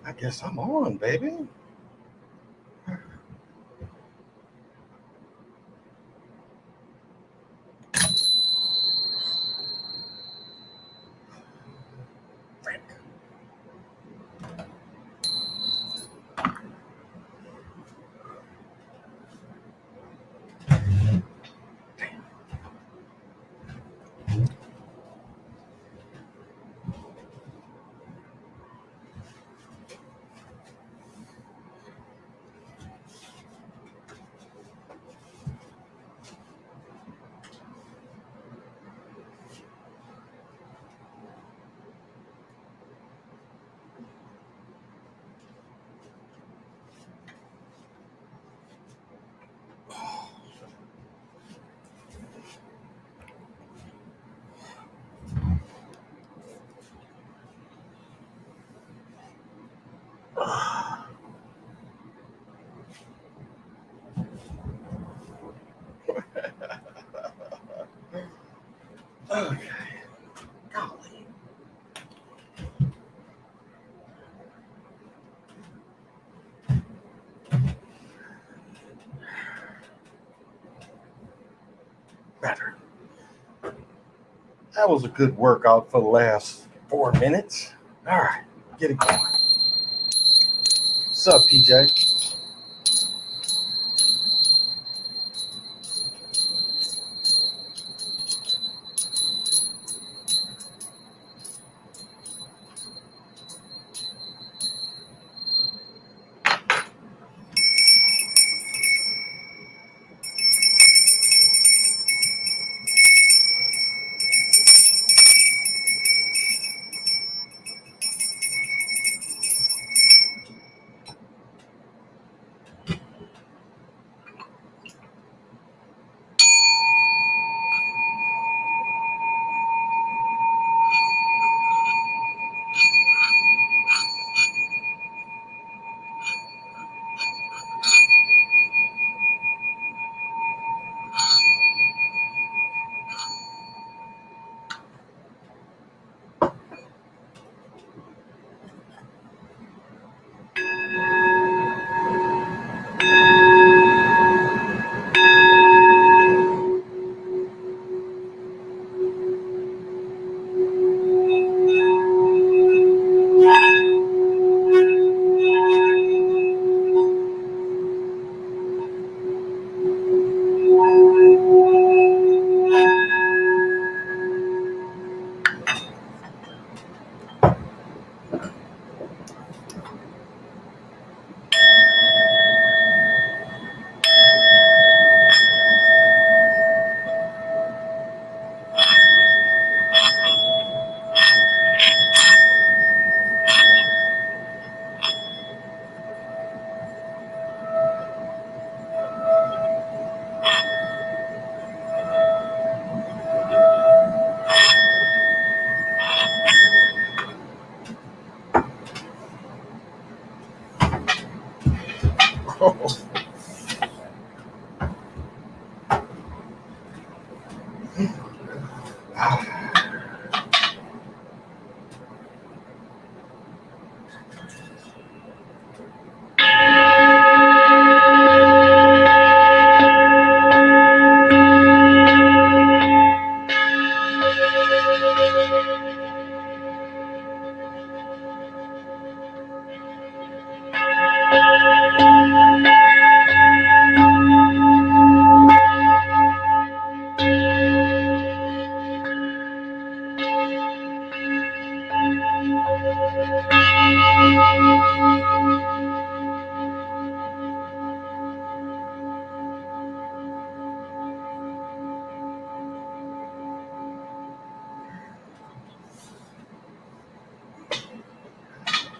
I guess I'm on, baby. Okay. Golly. Better. That was a good workout for the last 4 minutes. All right, get it going. What's up, PJ?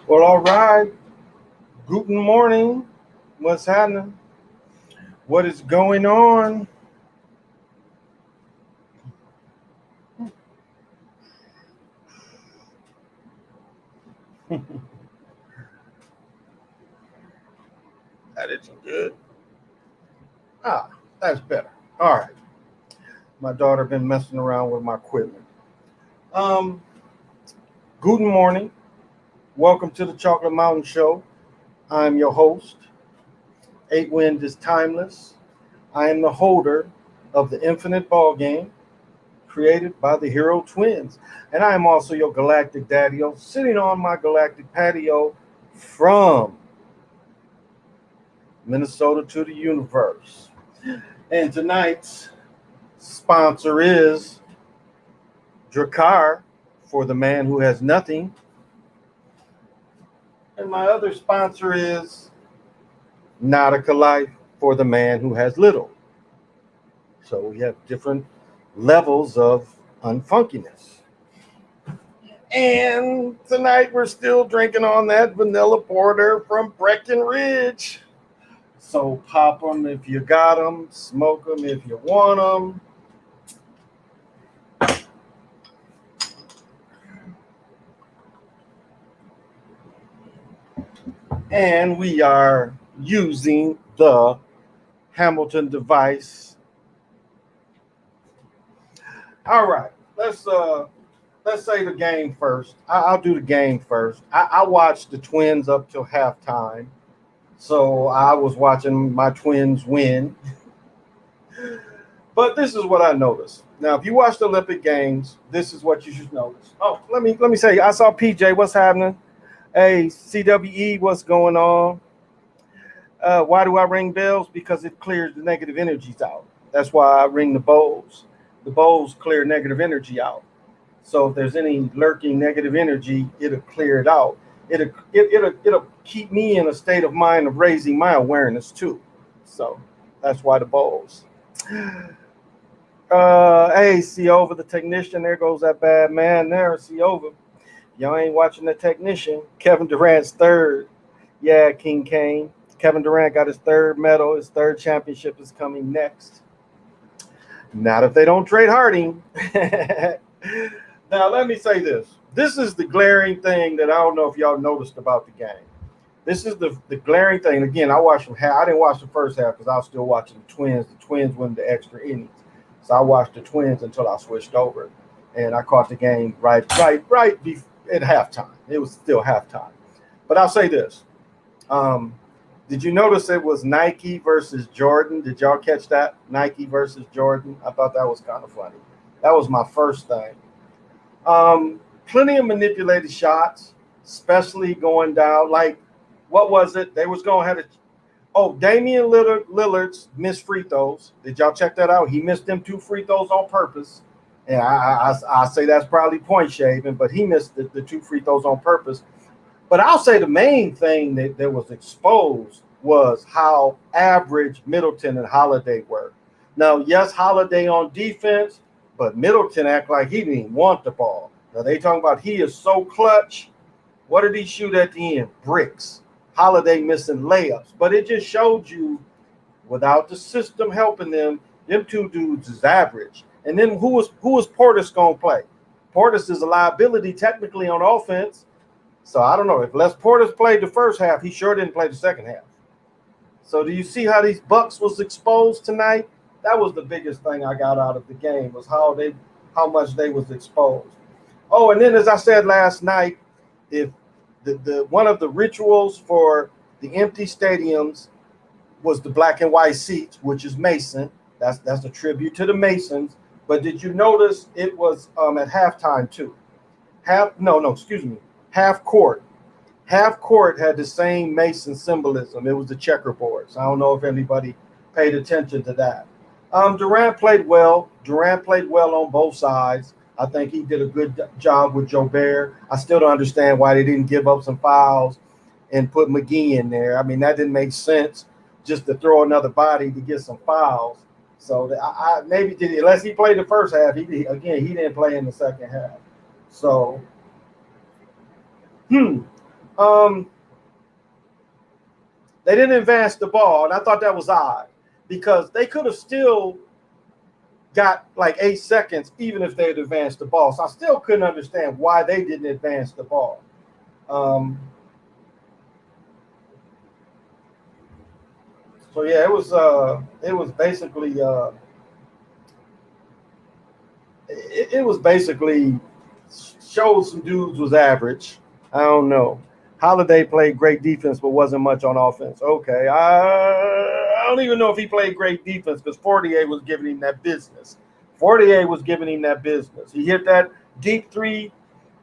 Well, all right. Guten morning. What's happening? What is going on? That isn't good. Ah, that's better. All right. My daughter been messing around with my equipment. Um, Guten morning. Welcome to the Chocolate Mountain Show. I'm your host. Eight Wind is timeless. I am the holder of the Infinite Ball Game, created by the Hero Twins. And I am also your galactic daddy-o, sitting on my galactic patio from Minnesota to the universe. And tonight's sponsor is Drakkar, for the man who has nothing. And my other sponsor is Nautica Life, for the man who has little. So we have different levels of unfunkiness. And tonight we're still drinking on that vanilla porter from Breckenridge. So pop them if you got them, smoke them if you want them. And we are using the Hamilton device. All right, let's say the game first. I'll do the game first. I watched the Twins up till halftime, so I was watching my Twins win. But this is what I noticed. Now, if you watch the Olympic Games, this is what you should notice. Oh, let me say, I saw PJ. What's happening? Hey, CWE, what's going on? Why do I ring bells? Because it clears the negative energies out. That's why I ring the bowls. The bowls clear negative energy out. So if there's any lurking negative energy, it'll clear it out. It'll keep me in a state of mind of raising my awareness too. So that's why the bowls. Hey, Siova, the technician. There goes that bad man there, Siova. Y'all ain't watching the technician. Kevin Durant's third. Yeah, King Kane. Kevin Durant got his third medal. His third championship is coming next. Not if they don't trade Harding. Now, let me say this. This is the glaring thing that I don't know if y'all noticed about the game. This is the glaring thing. Again, I watched from half. I didn't watch the first half because I was still watching the Twins. The Twins went the extra innings. So I watched the Twins until I switched over. And I caught the game right at halftime. It was still halftime. But I'll say this. Did you notice it was Nike versus Jordan? Did y'all catch that? Nike versus Jordan? I thought that was kind of funny. That was my first thing. Plenty of manipulated shots, especially going down. Like, what was it? They was going to have Damian Lillard's missed free throws. Did y'all check that out? He missed them 2 free throws on purpose. And I say that's probably point shaving, but he missed the 2 free throws on purpose. But I'll say the main thing that was exposed was how average Middleton and Holiday were. Now, yes, Holiday on defense, but Middleton act like he didn't even want the ball. Now, they talking about he is so clutch. What did he shoot at the end? Bricks. Holiday missing layups. But it just showed you, without the system helping them 2 dudes is average. And then who was Portis going to play? Portis is a liability technically on offense. So I don't know. If Les Portis played the first half, he sure didn't play the second half. So do you see how these Bucks was exposed tonight? That was the biggest thing I got out of the game, was how much they was exposed. Oh, and then as I said last night, if the one of the rituals for the empty stadiums was the black and white seats, which is Mason. That's a tribute to the Masons. But did you notice it was at halftime too? Half court. Half court had the same Mason symbolism. It was the checkerboards. I don't know if anybody paid attention to that. Durant played well. Durant played well on both sides. I think he did a good job with Jobert. I still don't understand why they didn't give up some fouls and put McGee in there. I mean, that didn't make sense, just to throw another body to get some fouls. So I maybe did, unless he played the first half. He didn't play in the second half. So, they didn't advance the ball, and I thought that was odd because they could have still got like 8 seconds even if they had advanced the ball. So I still couldn't understand why they didn't advance the ball. So yeah, it was basically it was basically showed some dudes was average. I don't know. Holiday played great defense, but wasn't much on offense. Okay, I don't even know if he played great defense because Fortier was giving him that business. Fortier was giving him that business. He hit that deep three.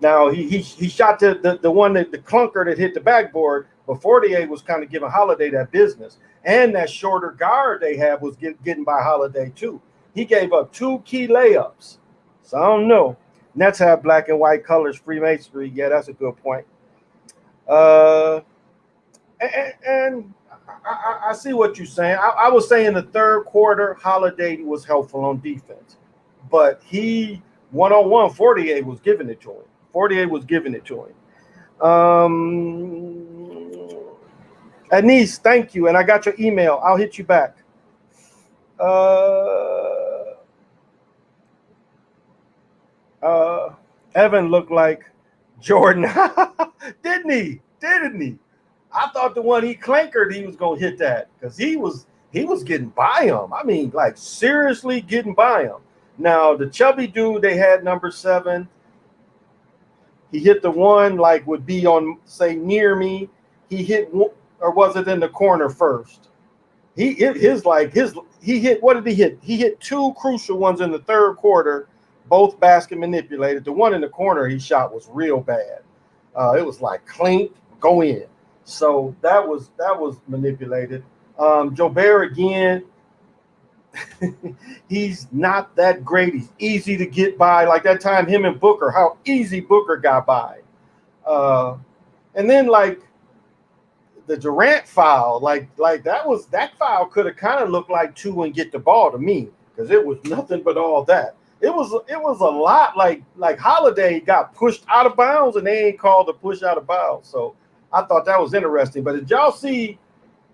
Now he shot the one that the clunker that hit the backboard, but Fortier was kind of giving Holiday that business. And that shorter guard they have was getting by Holiday too. He gave up 2 key layups. So I don't know. Nets have black and white colors, Freemasonry. Yeah, that's a good point. Uh, and I see what you're saying. I was saying the third quarter, Holiday was helpful on defense, but he 1-on-1, Fortier was giving it to him. Fortier was giving it to him. Anise, thank you, and I got your email. I'll hit you back. Evan looked like Jordan, didn't he? Didn't he? I thought the one he clankered, he was gonna hit that because he was getting by him. I mean, like seriously getting by him. Now the chubby dude they had number 7. He hit the one like would be on say near me. He hit or was it in the corner first? He hit he hit what did he hit? He hit 2 crucial ones in the third quarter, both basket manipulated. The one in the corner he shot was real bad. It was like clink, go in. So that was manipulated. Jobert again, he's not that great. He's easy to get by. Like that time, him and Booker, how easy Booker got by. And then like the Durant foul, like that foul could have kind of looked like 2 and get the ball to me because it was nothing but all that. It was a lot like Holiday got pushed out of bounds and they ain't called the push out of bounds. So I thought that was interesting. But did y'all see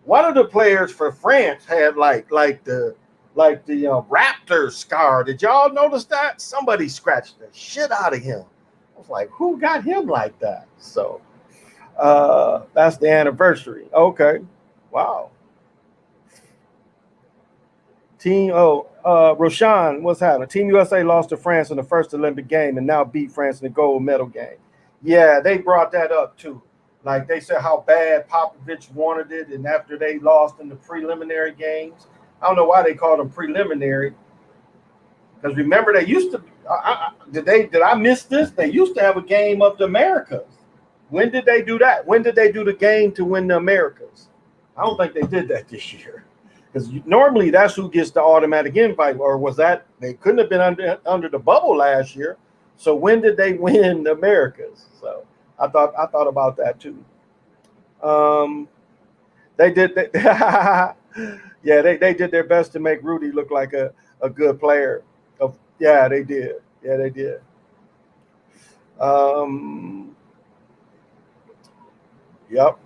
one of the players for France had like the Raptor scar? Did y'all notice that? Somebody scratched the shit out of him. I was like, who got him like that? So that's the anniversary. Okay. Wow. Roshan, what's happening? Team USA lost to France in the first Olympic game and now beat France in the gold medal game. Yeah, they brought that up too. Like they said how bad Popovich wanted it, and after they lost in the preliminary games, I don't know why they called them preliminary. Because remember, they used to. Did I miss this? They used to have a game of the Americas. When did they do that? When did they do the game to win the Americas? I don't think they did that this year. Because normally that's who gets the automatic invite, or was that they couldn't have been under the bubble last year? So when did they win the Americas? So I thought about that too. They did. Yeah, they did their best to make Rudy look like a good player. Yeah, they did. Yeah, they did. Yep.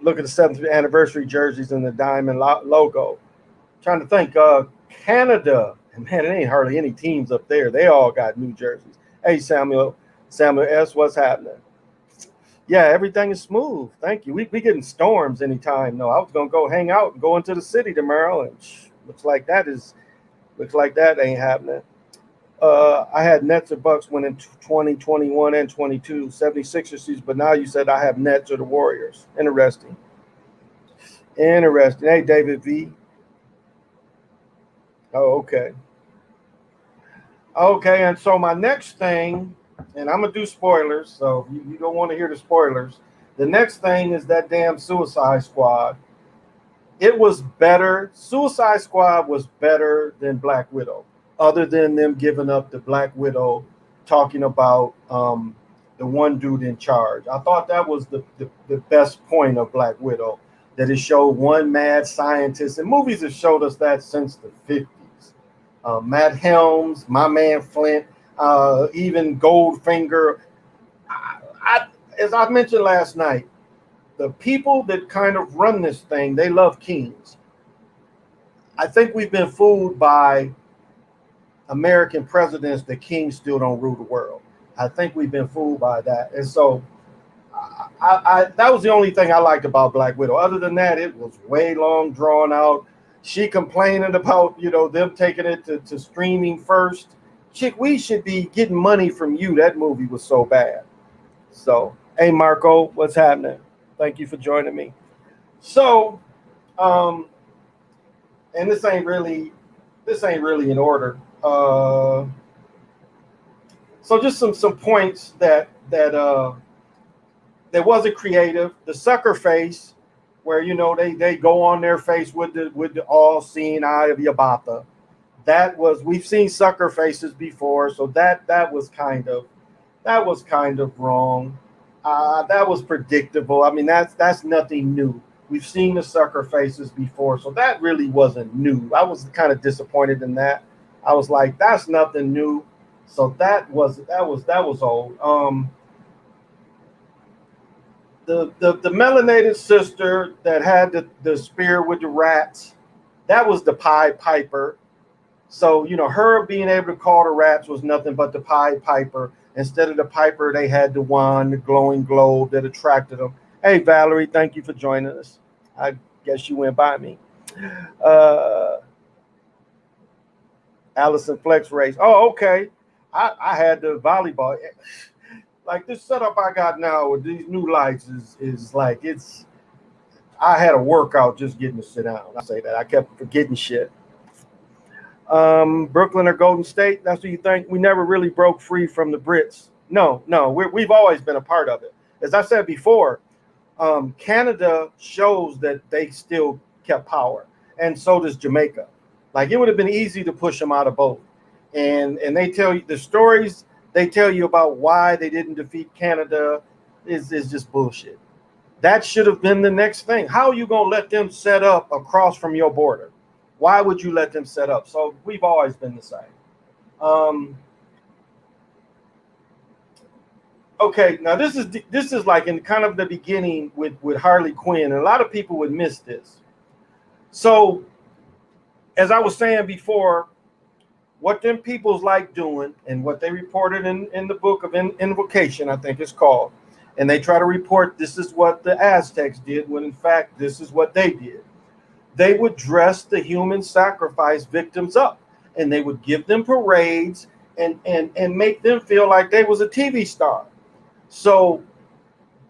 Look at the 7th anniversary jerseys and the diamond logo. Trying to think. Canada, and man, it ain't hardly any teams up there. They all got new jerseys. Hey, Samuel S., what's happening? Yeah, everything is smooth. Thank you. We getting storms anytime. No, I was gonna go hang out and go into the city tomorrow, and looks like that ain't happening. I had Nets or Bucks winning 2021 and 22, 76ers, but now you said I have Nets or the Warriors. Interesting. Hey, David V. Oh, okay. Okay, and so my next thing, and I'm going to do spoilers, so you don't want to hear the spoilers. The next thing is that damn Suicide Squad. It was better. Suicide Squad was better than Black Widow, other than them giving up the Black Widow, talking about the one dude in charge. I thought that was the best point of Black Widow, that it showed one mad scientist, and movies have showed us that since the 50s. Matt Helms, my man Flint, even Goldfinger. As I mentioned last night, the people that kind of run this thing, they love kings. I think we've been fooled by American presidents that kings still don't rule the world. I think we've been fooled by that. And so that was the only thing I liked about Black Widow. Other than that, it was way long, drawn out. She complaining about, them taking it to streaming first. Chick, we should be getting money from you. That movie was so bad. So, Hey Marco, what's happening? Thank you for joining me. So, um, and this ain't really in order. So just some points that wasn't creative. The sucker face, where they go on their face with the all seeing eye of Yabata. That was we've seen sucker faces before, so that was kind of wrong. That was predictable. I mean, that's nothing new. We've seen the sucker faces before, so that really wasn't new. I was kind of disappointed in that. I was like, that's nothing new. So that was old. The melanated sister that had the spear with the rats, that was the Pied Piper. So, her being able to call the rats was nothing but the Pied Piper. Instead of the Piper, they had the wand, the glowing globe that attracted them. Hey, Valerie, thank you for joining us. I guess you went by me. Uh, Allison Flex race. Oh, okay. I had the volleyball. Like this setup I got now with these new lights is like I had a workout just getting to sit down. I say that. I kept forgetting shit. Brooklyn or Golden State. That's what you think. We never really broke free from the Brits. No, no, we've always been a part of it. As I said before, Canada shows that they still kept power, and so does Jamaica. Like it would have been easy to push them out of both, and they tell you the stories they tell you about why they didn't defeat Canada is just bullshit. That should have been the next thing. How are you gonna let them set up across from your border? Why would you let them set up? So we've always been the same. Um, okay, now this is like in kind of the beginning with Harley Quinn, and a lot of people would miss this. So as I was saying before, what them peoples like doing and what they reported in the book of Invocation, I think it's called, and they try to report this is what the Aztecs did when in fact this is what they did. They would dress the human sacrifice victims up and they would give them parades and make them feel like they was a TV star. So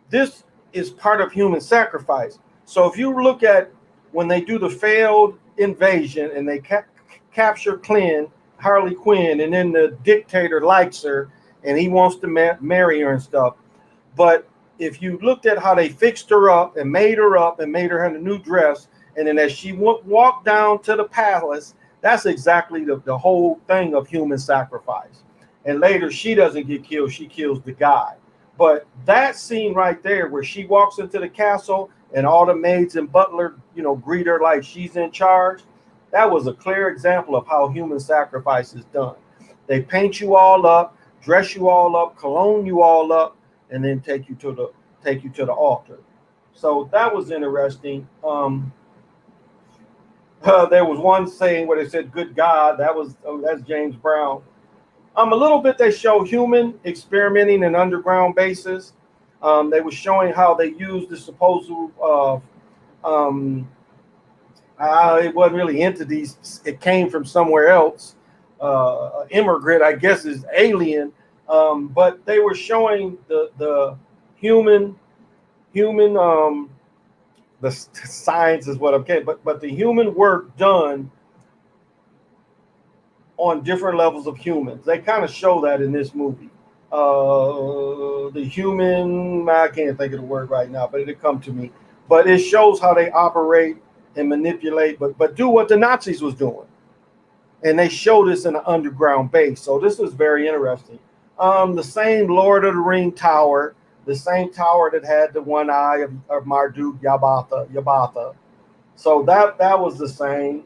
this is part of human sacrifice. So if you look at when they do the failed invasion and they capture Harley Quinn, and then the dictator likes her and he wants to marry her and stuff. But if you looked at how they fixed her up and made her in a new dress, and then as she walked down to the palace, that's exactly the whole thing of human sacrifice. And later she doesn't get killed, she kills the guy. But that scene right there where she walks into the castle and all the maids and butler, greet her like she's in charge, that was a clear example of how human sacrifice is done. They paint you all up, dress you all up, cologne you all up, and then take you to the altar. So that was interesting. There was one saying where they said "Good God." That's James Brown. A little bit they show human experimenting in underground bases. They were showing how they used the supposed um, it wasn't really entities. It came from somewhere else. Immigrant, I guess, is alien. But they were showing the human human the science is what I'm getting, but the human work done on different levels of humans. They kind of show that in this movie. The human, I can't think of the word right now, but it'll come to me. But it shows how they operate and manipulate, but do what the Nazis was doing. And they show this in an underground base. So this is very interesting. The same Lord of the Ring tower, the same tower that had the one eye of Marduk Yabatha. So that was the same.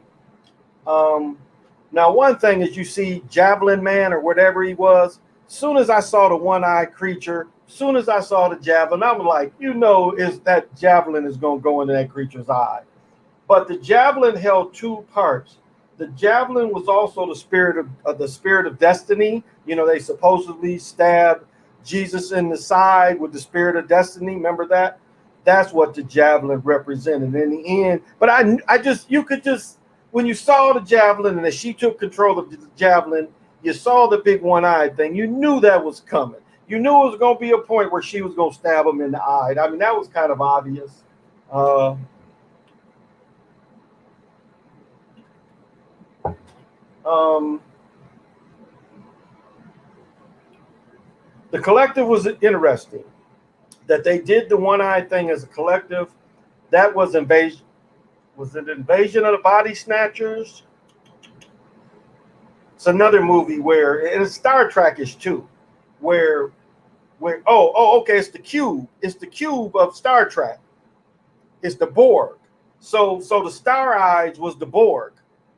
Now, one thing is you see Javelin Man or whatever he was. Soon as I saw the one-eyed creature, soon as I saw the javelin, I was like, is that javelin is going to go into that creature's eye. But the javelin held two parts. The javelin was also the spirit of destiny. They supposedly stabbed Jesus in the side with the spirit of destiny. Remember that? That's what the javelin represented in the end. But you could just, when you saw the javelin and as she took control of the javelin, you saw the big one-eyed thing. You knew that was coming. You knew it was going to be a point where she was going to stab him in the eye. I mean, that was kind of obvious. Uh, um, the collective was interesting. That they did the one-eye thing as a collective. That was invasion. Was it Invasion of the Body Snatchers? It's another movie where, and it's Star Trek-ish too, where okay, it's the cube. It's the cube of Star Trek. It's the Borg. So the Star Eyes was the Borg.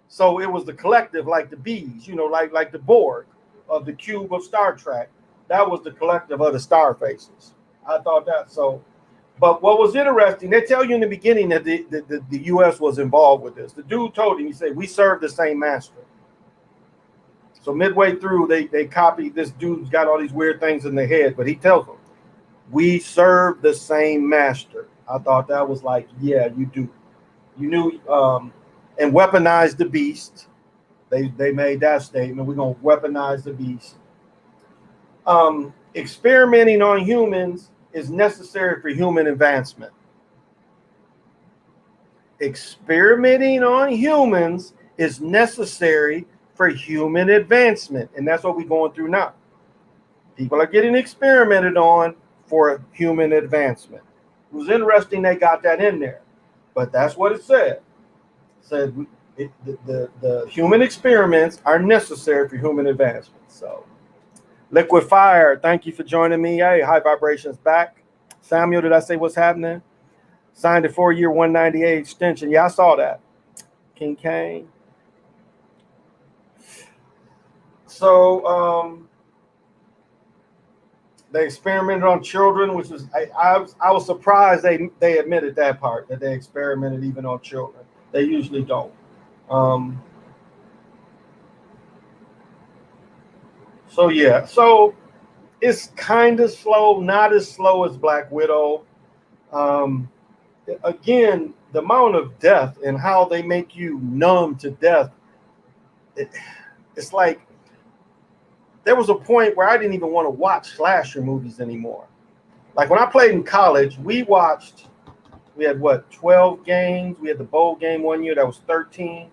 So it was the collective, like the bees, like the Borg of the cube of Star Trek. That was the collective of the Star Faces. I thought that so. But what was interesting, they tell you in the beginning that the U.S. was involved with this. The dude told him, he said, we serve the same master. So midway through, they copied this dude's got all these weird things in their head, but he tells them, we serve the same master. I thought that was like, yeah, you do. You knew, and weaponize the beast. They made that statement. We're going to weaponize the beast. Experimenting on humans is necessary for human advancement. Experimenting on humans is necessary for human advancement. And that's what we're going through now. People are getting experimented on for human advancement. It was interesting they got that in there. But that's what it said. It said the human experiments are necessary for human advancement. So, Liquid Fire, thank you for joining me. Hey, High Vibrations back. Samuel, did I say what's happening? Signed a 4-year 198 extension. Yeah, I saw that. King Kane. So they experimented on children, which was I was surprised they admitted that part, that they experimented even on children. They usually don't. So yeah, so it's kind of slow, not as slow as Black Widow. Again, the amount of death and how they make you numb to death. It's like there was a point where I didn't even want to watch slasher movies anymore. Like when I played in college, we had 12 games. We had the bowl game one year that was 13.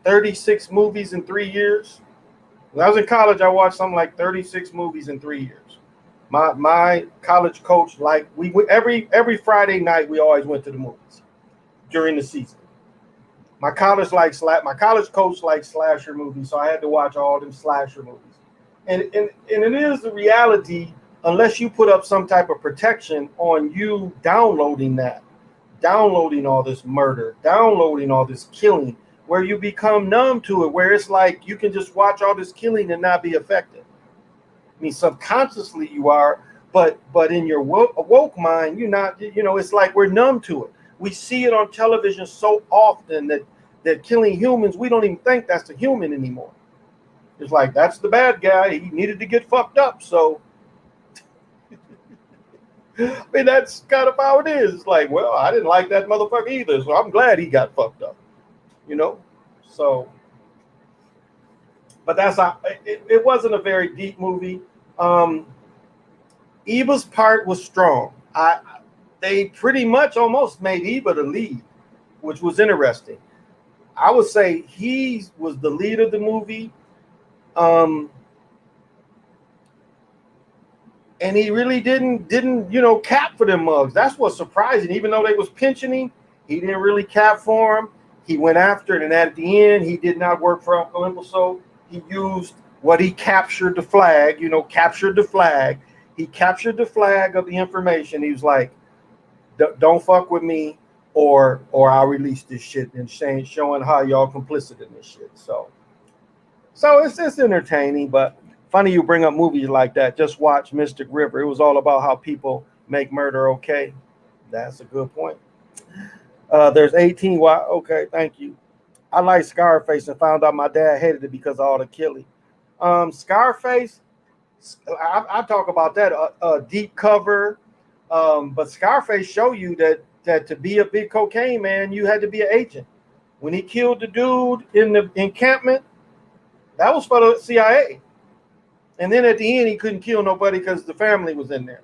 36 movies in 3 years. When I was in college, I watched something like 36 movies in 3 years. My college coach, like every Friday night, we always went to the movies during the season. My college coach liked slasher movies, so I had to watch all them slasher movies. And it is the reality, unless you put up some type of protection on you downloading all this murder, downloading all this killing, where you become numb to it, where it's like you can just watch all this killing and not be affected. I mean, subconsciously you are, but in your woke mind, you're not. It's like we're numb to it. We see it on television so often that killing humans, we don't even think that's a human anymore. It's like, that's the bad guy. He needed to get fucked up. So, I mean, that's kind of how it is. It's like, well, I didn't like that motherfucker either, so I'm glad he got fucked up. So, but that's not, it wasn't a very deep movie. Eva's part was strong. They pretty much almost made Eva the lead, which was interesting. I would say he was the lead of the movie. And he really didn't cap for them mugs. That's what's surprising. Even though they was pinching him, he didn't really cap for him. He went after it, and at the end, he did not work for Uncle Imbecile. He used what he captured the flag. Captured the flag. He captured the flag of the information. He was like, "Don't fuck with me, or I'll release this shit," and showing how y'all complicit in this shit. So it's entertaining, but funny you bring up movies like that. Just watch Mystic River. It was all about how people make murder okay. That's a good point. There's 18. Why? Okay, thank you. I like Scarface and found out my dad hated it because of all the killing. Scarface, I talk about that deep cover. But Scarface show you that to be a big cocaine man, you had to be an agent. When he killed the dude in the encampment, that was for the CIA. And then at the end, he couldn't kill nobody because the family was in there.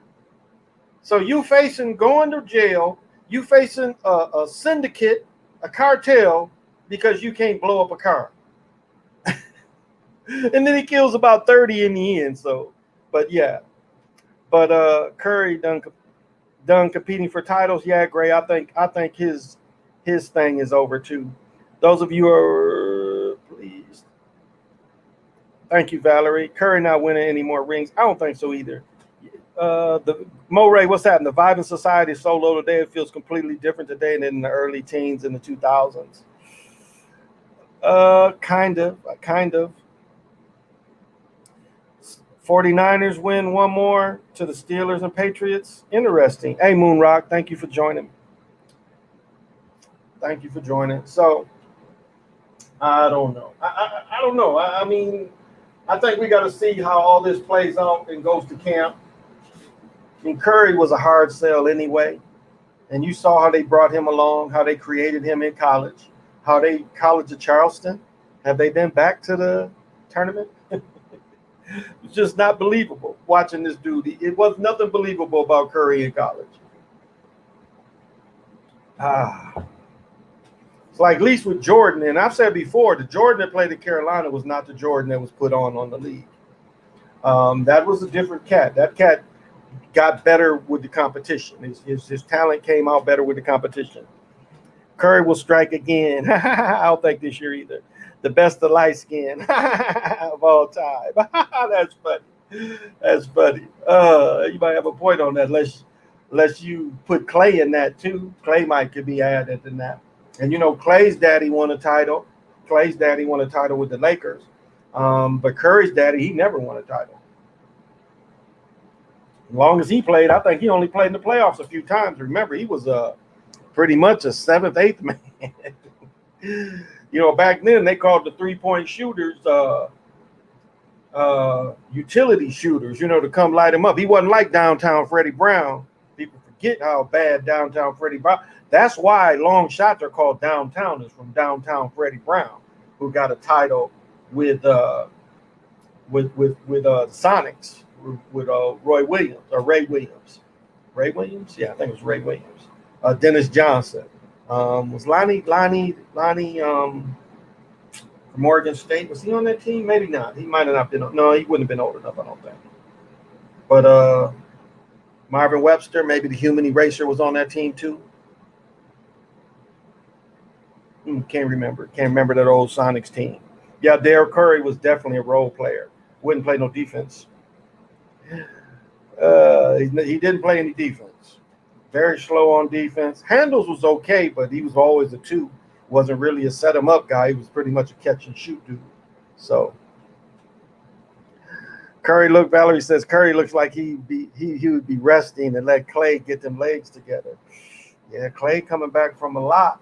So you facing going to jail, you facing a syndicate, a cartel, because you can't blow up a car. And then he kills about 30 in the end. So, but yeah. But Curry done competing for titles. Yeah, Gray. I think his thing is over too. Those of you are please. Thank you, Valerie. Curry not winning any more rings. I don't think so either. The Moray, what's happening? The vibe in society is so low today. It feels completely different today than in the early teens in the 2000s. Kind of. 49ers win one more to the Steelers and Patriots. Interesting. Hey, Moonrock, thank you for joining. Thank you for joining. So, I don't know. I don't know. I mean, I think we got to see how all this plays out and goes to camp. I mean, Curry was a hard sell anyway. And you saw how they brought him along, how they created him in college, how they College of Charleston. Have they been back to the tournament? It's just not believable watching this dude. It was nothing believable about Curry in college. It's like at least with Jordan, and I've said before, the Jordan that played at Carolina was not the Jordan that was put on the league. That was a different cat. That cat got better with the competition. His talent came out better with the competition. Curry will strike again. I don't think this year either. The best of light skin of all time. That's funny. That's funny. You might have a point on that, unless you put Clay in that too. Clay could be added in that. And you know, Clay's daddy won a title. Clay's daddy won a title with the Lakers. But Curry's daddy, he never won a title. As long as he played, I think he only played in the playoffs a few times. Remember, he was pretty much a 7th, 8th man. You know, back then they called the 3-point shooters utility shooters, you know, to come light him up. He wasn't like downtown Freddie Brown. People forget how bad downtown Freddie Brown. That's why long shots are called downtowners, from downtown Freddie Brown, who got a title with Sonics with Roy Williams or Ray Williams. Ray Williams? Yeah, I think it was Ray Williams. Dennis Johnson. Was Lonnie from Morgan State? Was he on that team? Maybe not. He might have not been. No, he wouldn't have been old enough, I don't think. But Marvin Webster, maybe the human eraser, was on that team too. Can't remember. Can't remember that old Sonics team. Yeah, Derrick Curry was definitely a role player. Wouldn't play no defense. He didn't play any defense. Very slow on defense. Handles was okay, but he was always a 2. Wasn't really a set him up guy. He was pretty much a catch and shoot dude. So Valerie says Curry looks like he would be resting and let Clay get them legs together. Yeah, Clay coming back from a lot.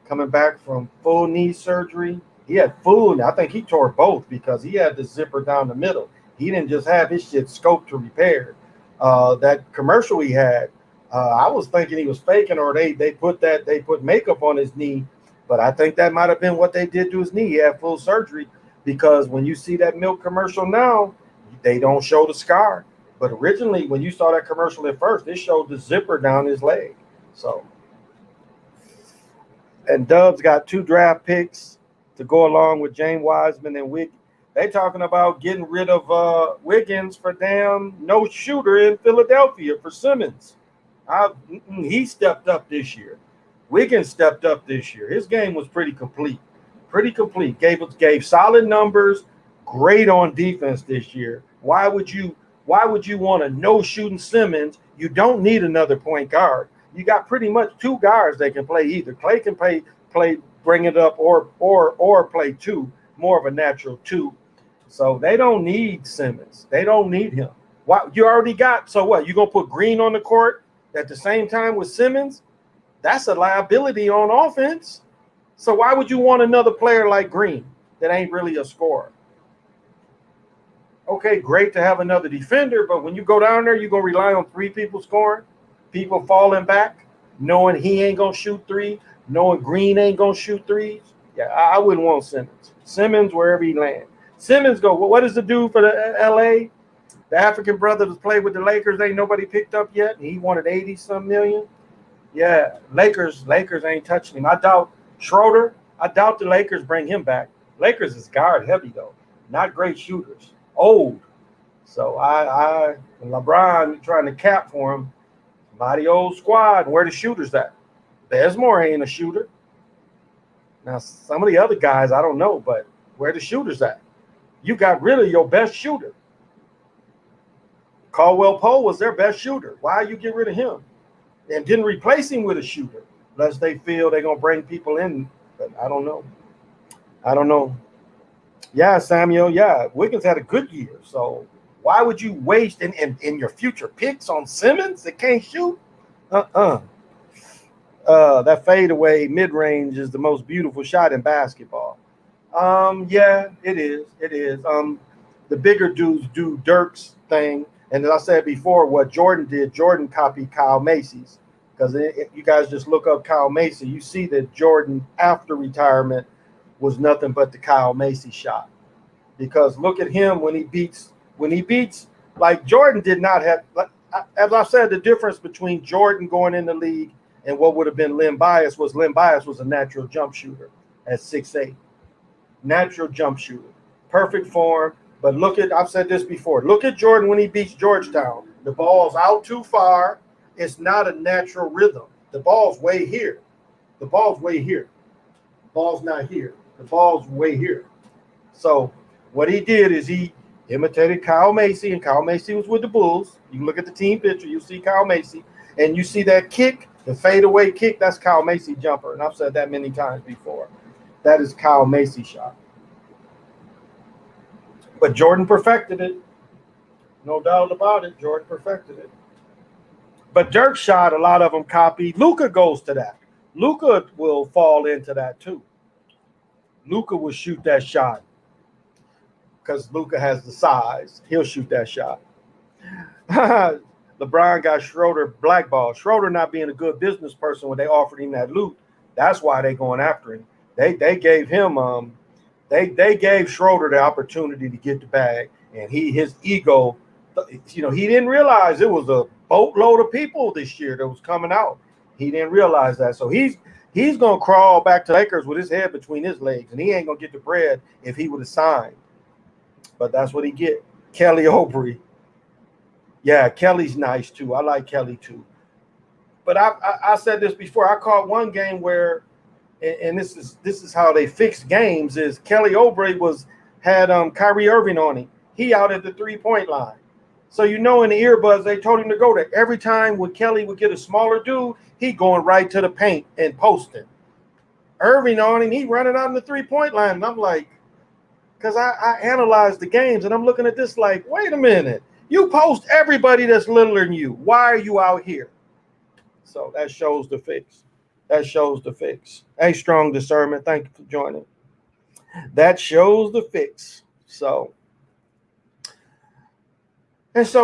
Coming back from full knee surgery. He had full, I think he tore both because he had the zipper down the middle. He didn't just have his shit scoped to repair. That commercial he had, I was thinking he was faking, or they put makeup on his knee, but I think that might have been what they did to his knee. He had full surgery, because when you see that milk commercial now, they don't show the scar. But originally, when you saw that commercial at first, it showed the zipper down his leg. So, and Dubs got 2 draft picks to go along with James Wiseman and Wiggins. They talking about getting rid of Wiggins for damn no shooter in Philadelphia for Simmons. He stepped up this year. Wiggins stepped up this year. His game was pretty complete. Gave solid numbers. Great on defense this year. Why would you want a no shooting Simmons? You don't need another point guard. You got pretty much 2 guards that can play either. Clay can play bring it up or play 2, more of a natural 2. So they don't need Simmons. They don't need him. What you already got? So what? You gonna put Green on the court at the same time with Simmons? That's a liability on offense. So why would you want another player like Green that ain't really a scorer? Okay, great to have another defender, but when you go down there, you're gonna rely on 3 people scoring, people falling back, knowing he ain't gonna shoot 3, knowing Green ain't gonna shoot 3s. Yeah, I wouldn't want Simmons. Simmons wherever he lands. Simmons go, well, what is the dude for the LA? The African brother that's played with the Lakers, ain't nobody picked up yet. And he wanted 80-some million. Yeah, Lakers ain't touching him. I doubt Schroeder. I doubt the Lakers bring him back. Lakers is guard heavy though, not great shooters. Old. So I LeBron trying to cap for him. Mighty old squad. Where the shooters at? Bazemore ain't a shooter. Now some of the other guys I don't know, but where the shooters at? You got rid of your best shooter. Caldwell Pope was their best shooter. Why you get rid of him? And didn't replace him with a shooter, unless they feel they're gonna bring people in. But I don't know. Yeah, Samuel. Yeah, Wiggins had a good year. So why would you waste in your future picks on Simmons that can't shoot? That fadeaway mid-range is the most beautiful shot in basketball. Yeah, it is. The bigger dudes do Dirk's thing. And as I said before, what Jordan did, Jordan copied Kyle Macy's. Because you guys just look up Kyle Macy, you see that Jordan, after retirement, was nothing but the Kyle Macy shot. Because look at him when he beats, like Jordan did not have, as I said, the difference between Jordan going in the league and what would have been Len Bias was a natural jump shooter at 6'8". Natural jump shooter. Perfect form. But look at, I've said this before, look at Jordan when he beats Georgetown. The ball's out too far. It's not a natural rhythm. The ball's way here. The ball's way here. The ball's not here. The ball's way here. So what he did is he imitated Kyle Macy, and Kyle Macy was with the Bulls. You can look at the team picture. You see Kyle Macy, and you see that kick, the fadeaway kick. That's Kyle Macy jumper, and I've said that many times before. That is Kyle Macy shot. But Jordan perfected it. No doubt about it. Jordan perfected it. But Dirk shot, a lot of them copied. Luka goes to that. Luka will fall into that too. Luka will shoot that shot because Luka has the size. He'll shoot that shot. LeBron got Schroeder blackballed. Schroeder not being a good business person when they offered him that loot. That's why they going after him. They gave him They gave Schroeder the opportunity to get the bag, and his ego, he didn't realize it was a boatload of people this year that was coming out. He didn't realize that. So he's gonna crawl back to Lakers with his head between his legs, and he ain't gonna get the bread if he would have signed. But that's what he get. Kelly Oubre. Yeah, Kelly's nice too. I like Kelly too. But I said this before. I caught one game where, and this is how they fixed games, is Kelly Oubre had Kyrie Irving on him. He out at the 3-point line. So in the earbuds, they told him to go there. Every time when Kelly would get a smaller dude, he going right to the paint and posting. Irving on him, he running out in the 3-point line. And I'm like, because I analyzed the games, and I'm looking at this like, wait a minute. You post everybody that's littler than you. Why are you out here? So that shows the fix. That shows the fix. Hey, Strong Discernment, thank you for joining. That shows the fix. So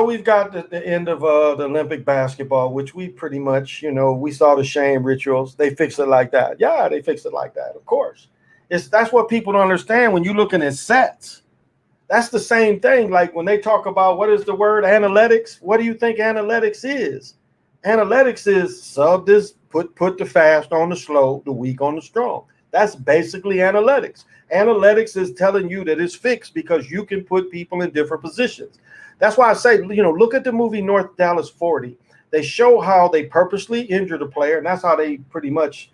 we've got the end of the Olympic basketball, which we pretty much, we saw the shame rituals. They fix it like that. Yeah, they fix it like that, of course. That's what people don't understand when you're looking at sets. That's the same thing. Like when they talk about, what is the word, analytics? What do you think analytics is? Analytics is sub this, put the fast on the slow, the weak on the strong. That's basically analytics. Analytics is telling you that it's fixed because you can put people in different positions. That's why I say, look at the movie North Dallas 40. They show how they purposely injured a player, and that's how they pretty much,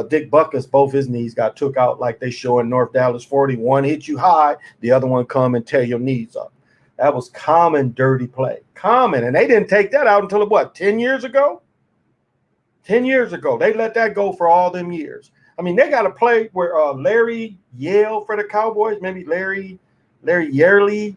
Dick Butkus, both his knees got took out like they show in North Dallas 40. One hit you high, the other one come and tear your knees up. That was common dirty play. Common. And they didn't take that out until, 10 years ago? 10 years ago. They let that go for all them years. I mean, they got a play where Larry Yale for the Cowboys, maybe Larry Yarely,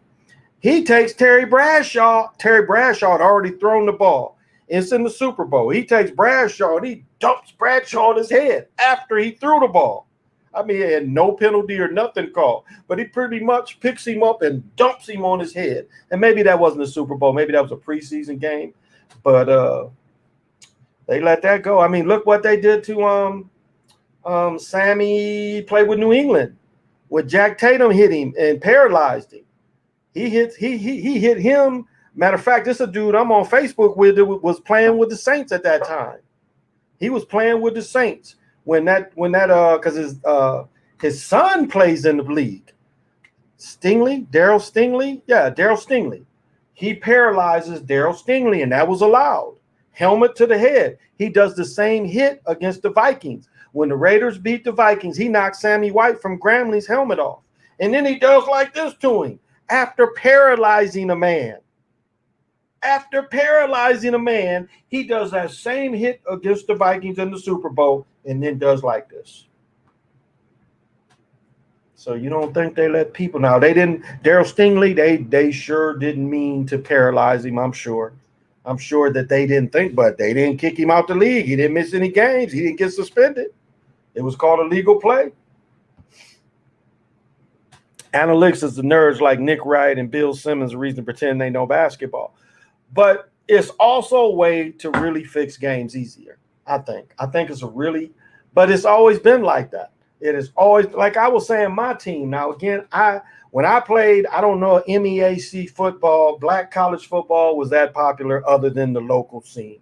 he takes Terry Bradshaw. Terry Bradshaw had already thrown the ball. It's in the Super Bowl. He takes Bradshaw and he dumps Bradshaw on his head after he threw the ball. I mean, he had no penalty or nothing called, but he pretty much picks him up and dumps him on his head. And maybe that wasn't a Super Bowl. Maybe that was a preseason game, but they let that go. I mean, look what they did to Sammy, played with New England. when Jack Tatum hit him and paralyzed him. He hit him. Matter of fact, this is a dude I'm on Facebook with that was playing with the Saints at that time. He was playing with the Saints when that because his son plays in the league. Darryl Stingley. Yeah, Darryl Stingley. He paralyzes Darryl Stingley, and that was allowed. Helmet to the head. He does the same hit against the Vikings. When the Raiders beat the Vikings, he knocked Sammy White from Grambling helmet off. And then he does like this to him after paralyzing a man. After paralyzing a man, he does that same hit against the Vikings in the Super Bowl and then does like this. So you don't think they let people now? They didn't. Darryl Stingley, they sure didn't mean to paralyze him. I'm sure that they didn't think, but they didn't kick him out the league. He didn't miss any games. He didn't get suspended. It was called a legal play. Analytics is the nerds like Nick Wright and Bill Simmons, a reason to pretend they know basketball. But it's also a way to really fix games easier, I think. I think it's but it's always been like that. It is always, like I was saying, my team. Now, again, when I played, I don't know, MEAC football, black college football was that popular other than the local scene.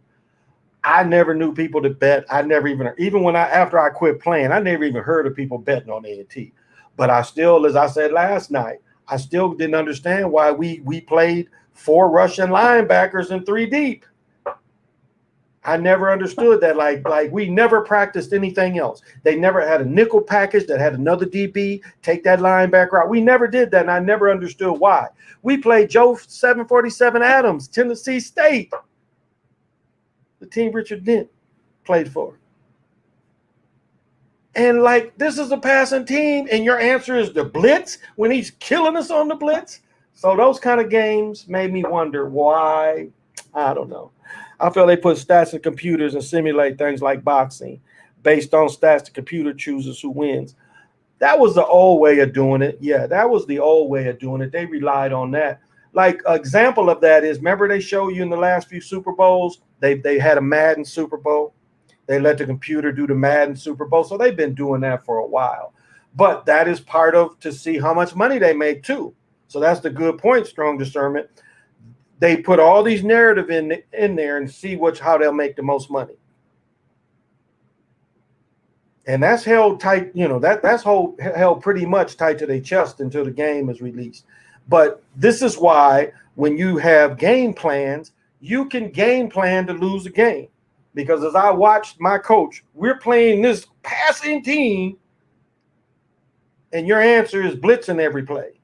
I never knew people to bet. I never even after I quit playing, I never even heard of people betting on A&T. But I still, as I said last night, I still didn't understand why we played 4 Russian linebackers and 3 deep. I never understood that. Like we never practiced anything else. They never had a nickel package that had another DB take that linebacker out. We never did that, and I never understood why. We played Joe 747 Adams, Tennessee State, the team Richard Dent played for. And like, this is a passing team, and your answer is the blitz when he's killing us on the blitz. So those kind of games made me wonder why. I don't know. I feel they put stats in computers and simulate things like boxing. Based on stats, the computer chooses who wins. That was the old way of doing it. Yeah, that was the old way of doing it. They relied on that. Like, an example of that is, remember they show you in the last few Super Bowls, they had a Madden Super Bowl. They let the computer do the Madden Super Bowl. So they've been doing that for a while. But that is part of to see how much money they make too. So that's the good point, strong discernment. They put all these narrative in there and see how they'll make the most money. And that's held tight, that's held pretty much tight to their chest until the game is released. But this is why when you have game plans, you can game plan to lose a game. Because as I watched my coach, we're playing this passing team, and your answer is blitzing every play,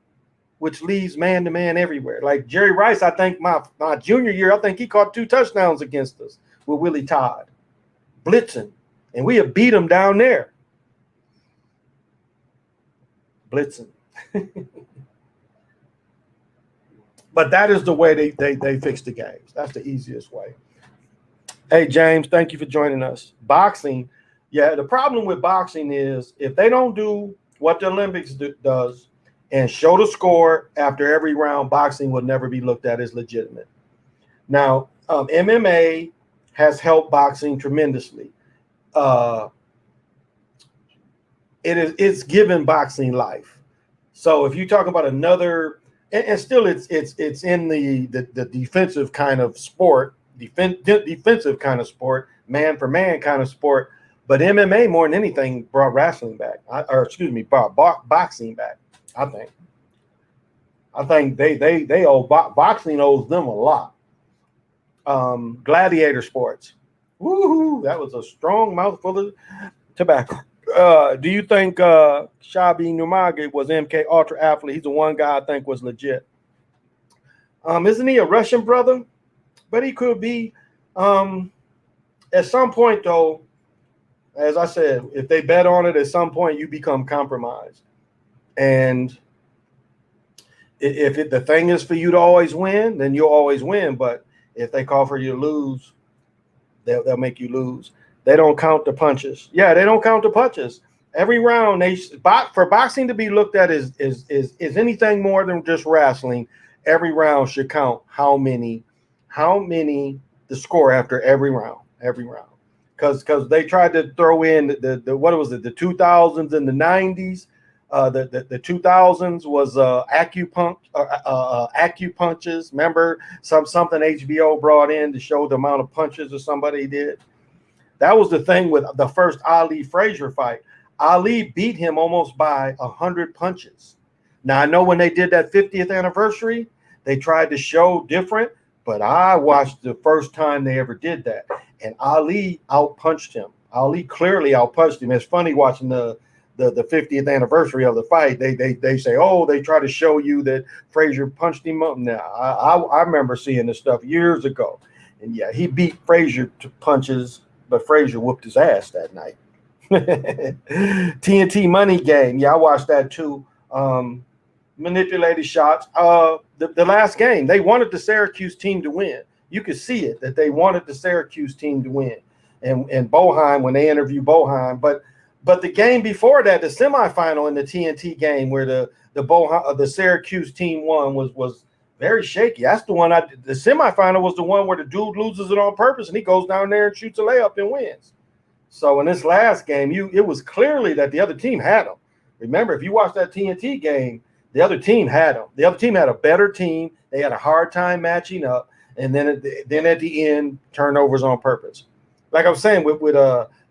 which leaves man-to-man everywhere. Like Jerry Rice, I think my junior year, I think he caught 2 touchdowns against us with Willie Todd. Blitzing. And we have beat him down there. Blitzing. But that is the way they fix the games. That's the easiest way. Hey, James, thank you for joining us. Boxing, yeah, the problem with boxing is if they don't do what the Olympics does and show the score after every round, boxing will never be looked at as legitimate. Now, MMA has helped boxing tremendously. It's given boxing life. So if you talk about another, and still it's in the defensive kind of sport, defensive kind of sport, man for man kind of sport, but MMA more than anything brought wrestling back, brought boxing back. I think they owe boxing owes them a lot. Gladiator sports, woohoo! That was a strong mouthful of tobacco. Do you think Shabi Nurmagomedov was MK Ultra athlete? He's the one guy I think was legit. Isn't he a Russian brother? But he could be. At some point, though, as I said, if they bet on it, at some point you become compromised. And if the thing is for you to always win, then you'll always win. But if they call for you to lose, they'll make you lose. They don't count the punches. Yeah, they don't count the punches. Every round, for boxing to be looked at is anything more than just wrestling. Every round should count how many the score after every round, because they tried to throw in the what was it, the 2000s and the 90s The 2000s was acupunches. Remember something HBO brought in to show the amount of punches or somebody did. That was the thing with the first Ali Frazier fight. Ali beat him almost by 100 punches. Now I know when they did that 50th anniversary, they tried to show different, but I watched the first time they ever did that, and Ali outpunched him. Ali clearly outpunched him. It's funny watching the 50th anniversary of the fight. They say, oh, they try to show you that Frazier punched him up. Now I remember seeing this stuff years ago, and yeah, he beat Frazier to punches, but Frazier whooped his ass that night. TNT Money Game, yeah, I watched that too. Manipulated shots. The last game, they wanted the Syracuse team to win. You could see it that they wanted the Syracuse team to win. And Boeheim, when they interviewed Boeheim, but the game before that, the semifinal in the TNT game where the Syracuse team won was very shaky. That's the one the semifinal was the one where the dude loses it on purpose and he goes down there and shoots a layup and wins. So in this last game, it was clearly that the other team had them. Remember, if you watch that TNT game, the other team had them. The other team had a better team. They had a hard time matching up, and then at the end, turnovers on purpose. Like I'm saying, with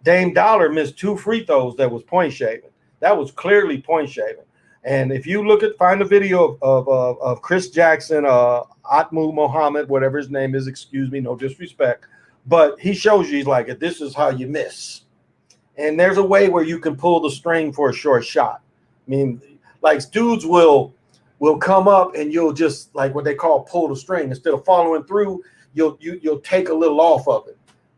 Dame Dollar missed 2 free throws that was point shaving. That was clearly point shaving. And if you find a video of Chris Jackson, Atmu Muhammad, whatever his name is, excuse me, no disrespect, but he shows you, he's like, this is how you miss. And there's a way where you can pull the string for a short shot. I mean, like dudes will come up and you'll just, like what they call pull the string. Instead of following through, you'll take a little off of it.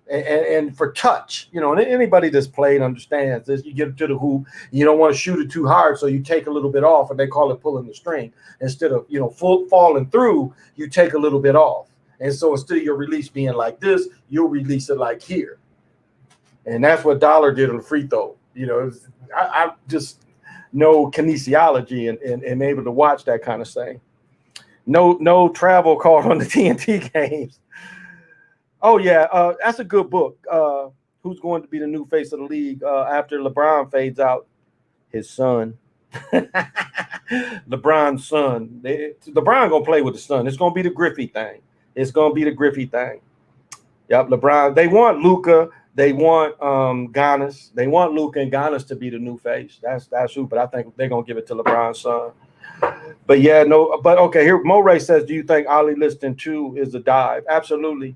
And for touch, and anybody that's played understands this. You get to the hoop, you don't want to shoot it too hard, so you take a little bit off, and they call it pulling the string. Instead of full falling through, you take a little bit off. And so instead of your release being like this, you'll release it like here. And that's what Dollar did on the free throw. I just know kinesiology and able to watch that kind of thing. No travel called on the TNT games. Oh, yeah, that's a good book. Who's going to be the new face of the league after LeBron fades out? His son. LeBron's son. LeBron going to play with the son. It's going to be the Griffey thing. It's going to be the Griffey thing. Yep, LeBron. They want Luka. They want Giannis. They want Luka and Giannis to be the new face. That's who. But I think they're going to give it to LeBron's son. But, yeah, no. But, okay, here, Moray says, do you think Ali Liston 2 is a dive? Absolutely.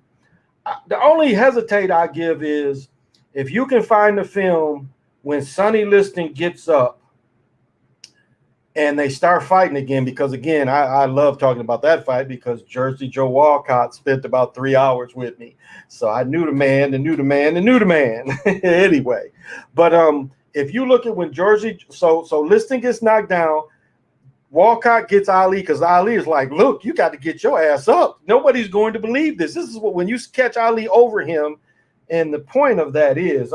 The only hesitate I give is if you can find the film when Sonny Liston gets up and they start fighting again, because, again, I love talking about that fight because Jersey Joe Walcott spent about 3 hours with me. So I knew the man. Anyway, but if you look at when Jersey – so Liston gets knocked down, Walcott gets Ali because Ali is like, look, you got to get your ass up. Nobody's going to believe this. This is what when you catch Ali over him, and the point of that is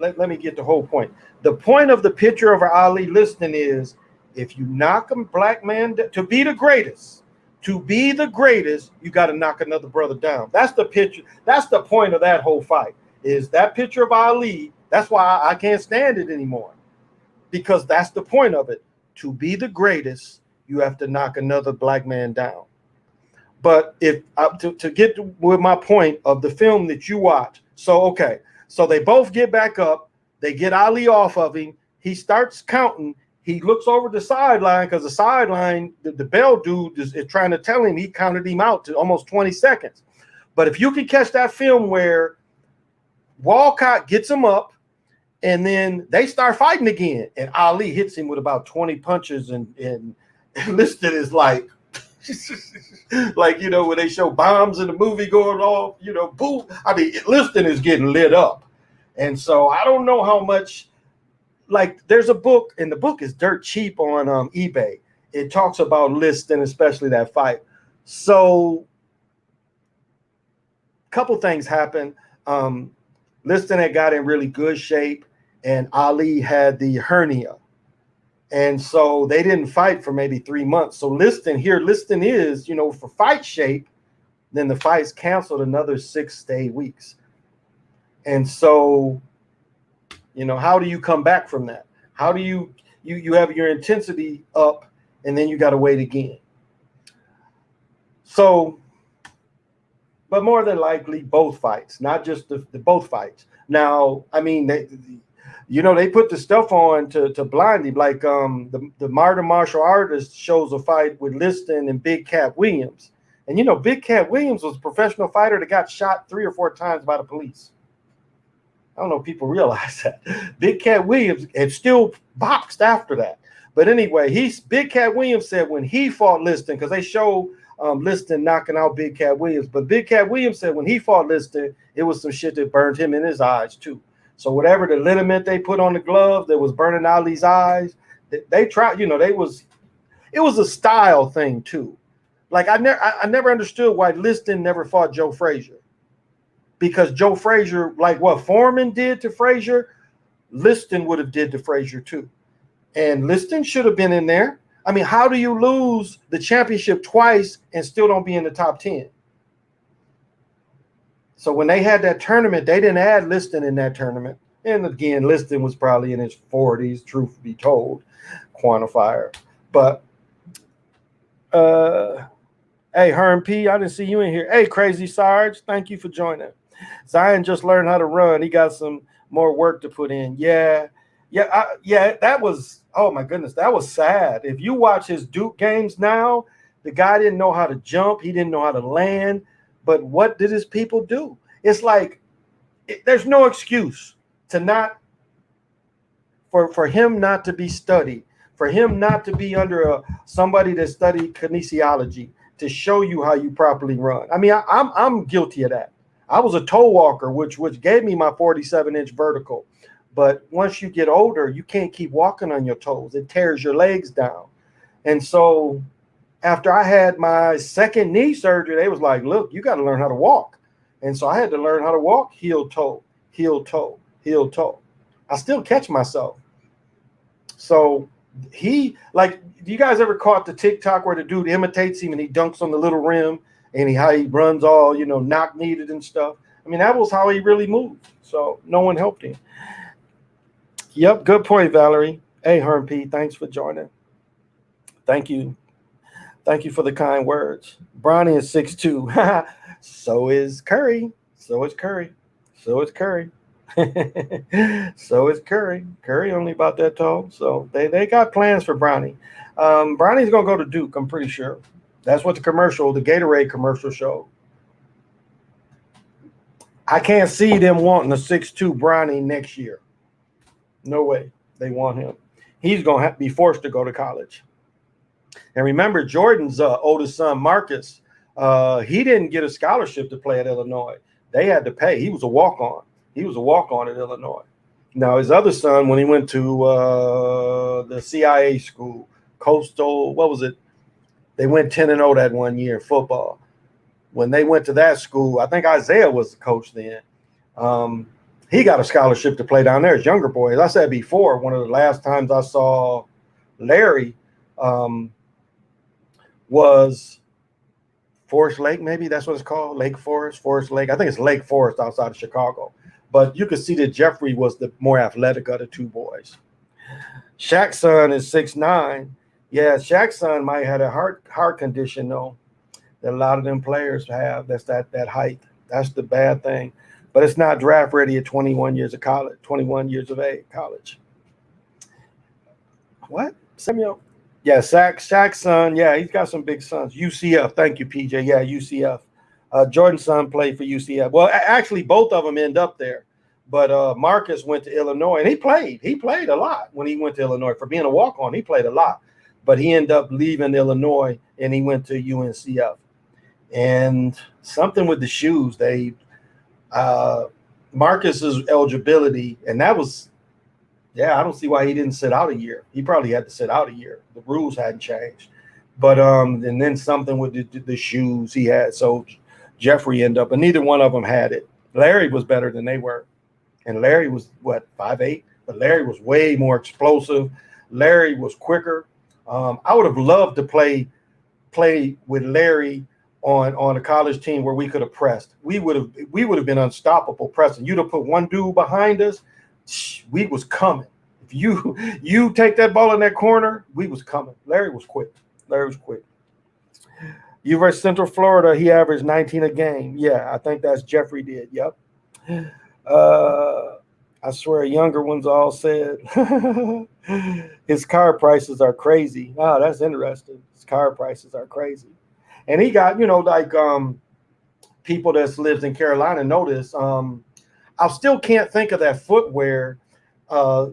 let me get the whole point. The point of the picture of Ali Liston is if you knock a black man to be the greatest, you got to knock another brother down. That's the picture. That's the point of that whole fight is that picture of Ali. That's why I can't stand it anymore, because that's the point of it. To be the greatest, you have to knock another black man down. But if to get with my point of the film that you watch, so they both get back up, they get Ali off of him, he starts counting, he looks over the sideline because the sideline, the bell dude is trying to tell him he counted him out to almost 20 seconds. But if you can catch that film where Walcott gets him up, and then they start fighting again, and Ali hits him with about 20 punches, and Liston is like, like, when they show bombs in the movie going off, boom. I mean, Liston is getting lit up. And so I don't know how much, like, there's a book, and the book is dirt cheap on eBay. It talks about Liston, especially that fight. So a couple things happened. Liston had got in really good shape, and Ali had the hernia. And so they didn't fight for maybe 3 months. So Liston is, for fight shape, then the fight's canceled another 6 to 8 weeks. And so, how do you come back from that? How do you you have your intensity up, and then you got to wait again. So, but more than likely, both fights, not just the both fights. Now, I mean, they put the stuff on to blind him, like the Modern Martial Artist shows a fight with Liston and Big Cat Williams. And Big Cat Williams was a professional fighter that got shot 3 or 4 times by the police. I don't know if people realize that. Big Cat Williams had still boxed after that. But anyway, Big Cat Williams said when he fought Liston, because they show Liston knocking out Big Cat Williams, but Big Cat Williams said when he fought Liston, it was some shit that burned him in his eyes too. So whatever the liniment they put on the glove that was burning Ali's eyes, they tried, it was a style thing too. Like I never understood why Liston never fought Joe Frazier. Because Joe Frazier, like what Foreman did to Frazier, Liston would have did to Frazier too. And Liston should have been in there. I mean, how do you lose the championship twice and still don't be in the top 10? So when they had that tournament, they didn't add Liston in that tournament. And again, Liston was probably in his 40s, truth be told, quantifier. But, hey, Herm P., I didn't see you in here. Hey, Crazy Sarge, thank you for joining. Zion just learned how to run. He got some more work to put in. Yeah, that was, oh my goodness, that was sad. If you watch his Duke games now, the guy didn't know how to jump. He didn't know how to land. But what did his people do? It's like there's no excuse to not for him not to be studied, for him not to be under somebody that studied kinesiology to show you how you properly run. I mean, I'm guilty of that. I was a toe walker, which gave me my 47-inch vertical. But once you get older, you can't keep walking on your toes. It tears your legs down. And so after I had my second knee surgery, they was like, look, you got to learn how to walk. And so I had to learn how to walk heel toe, heel toe, heel toe. I still catch myself. So do you guys ever caught the TikTok where the dude imitates him and he dunks on the little rim and how he runs all, knock-kneed and stuff? I mean, that was how he really moved. So no one helped him. Yep, good point, Valerie. Hey, Herm P., thanks for joining. Thank you. Thank you for the kind words. Bronny is 6'2". So is Curry. So is Curry. So is Curry. So is Curry. Curry only about that tall. So they got plans for Bronny. Bronny's going to go to Duke, I'm pretty sure. That's what the Gatorade commercial showed. I can't see them wanting a 6'2" Bronny next year. No way. They want him. He's going to have to be forced to go to college. And remember, Jordan's oldest son, Marcus, he didn't get a scholarship to play at Illinois. They had to pay. He was a walk-on. He was a walk-on at Illinois. Now, his other son, when he went to the CIA school, Coastal, what was it? They went 10-0 that one year in football. When they went to that school, I think Isaiah was the coach then. He got a scholarship to play down there as younger boy. As I said before, one of the last times I saw Larry was Forest Lake, maybe that's what it's called, Lake Forest, Forest Lake. I think it's Lake Forest outside of Chicago. But you could see that Jeffrey was the more athletic of the two boys. Shaq's son is 6'9". Yeah, Shaq's son might have a heart condition, though, that a lot of them players have. That's that height. That's the bad thing. But it's not draft ready at 21 years of college, 21 years of age, college. What? Samuel? Yeah, Shaq's son. Yeah, he's got some big sons. UCF. Thank you, PJ. Yeah, UCF. Jordan's son played for UCF. Well, actually, both of them end up there. But Marcus went to Illinois, and he played. He played a lot when he went to Illinois. For being a walk-on, he played a lot. But he ended up leaving Illinois, and he went to UNCF. And something with the shoes, Marcus's eligibility, and that was, I don't see why he didn't sit out a year. He probably had to sit out a year. The rules hadn't changed. But and then something with the shoes he had. So Jeffrey ended up, and neither one of them had it. Larry was better than they were. And Larry was, 5'8"? But Larry was way more explosive. Larry was quicker. I would have loved to play with Larry on a college team where we could have pressed. We would have been unstoppable pressing. You'd have put one dude behind us, we was coming. If you take that ball in that corner, we was coming. Larry was quick. U versus Central Florida, he averaged 19 a game. Yeah, I think that's Jeffrey did. Yep. I swear younger ones all said his car prices are crazy. Oh, that's interesting. His car prices are crazy. And he got, like people that lives in Carolina know this. I still can't think of that footwear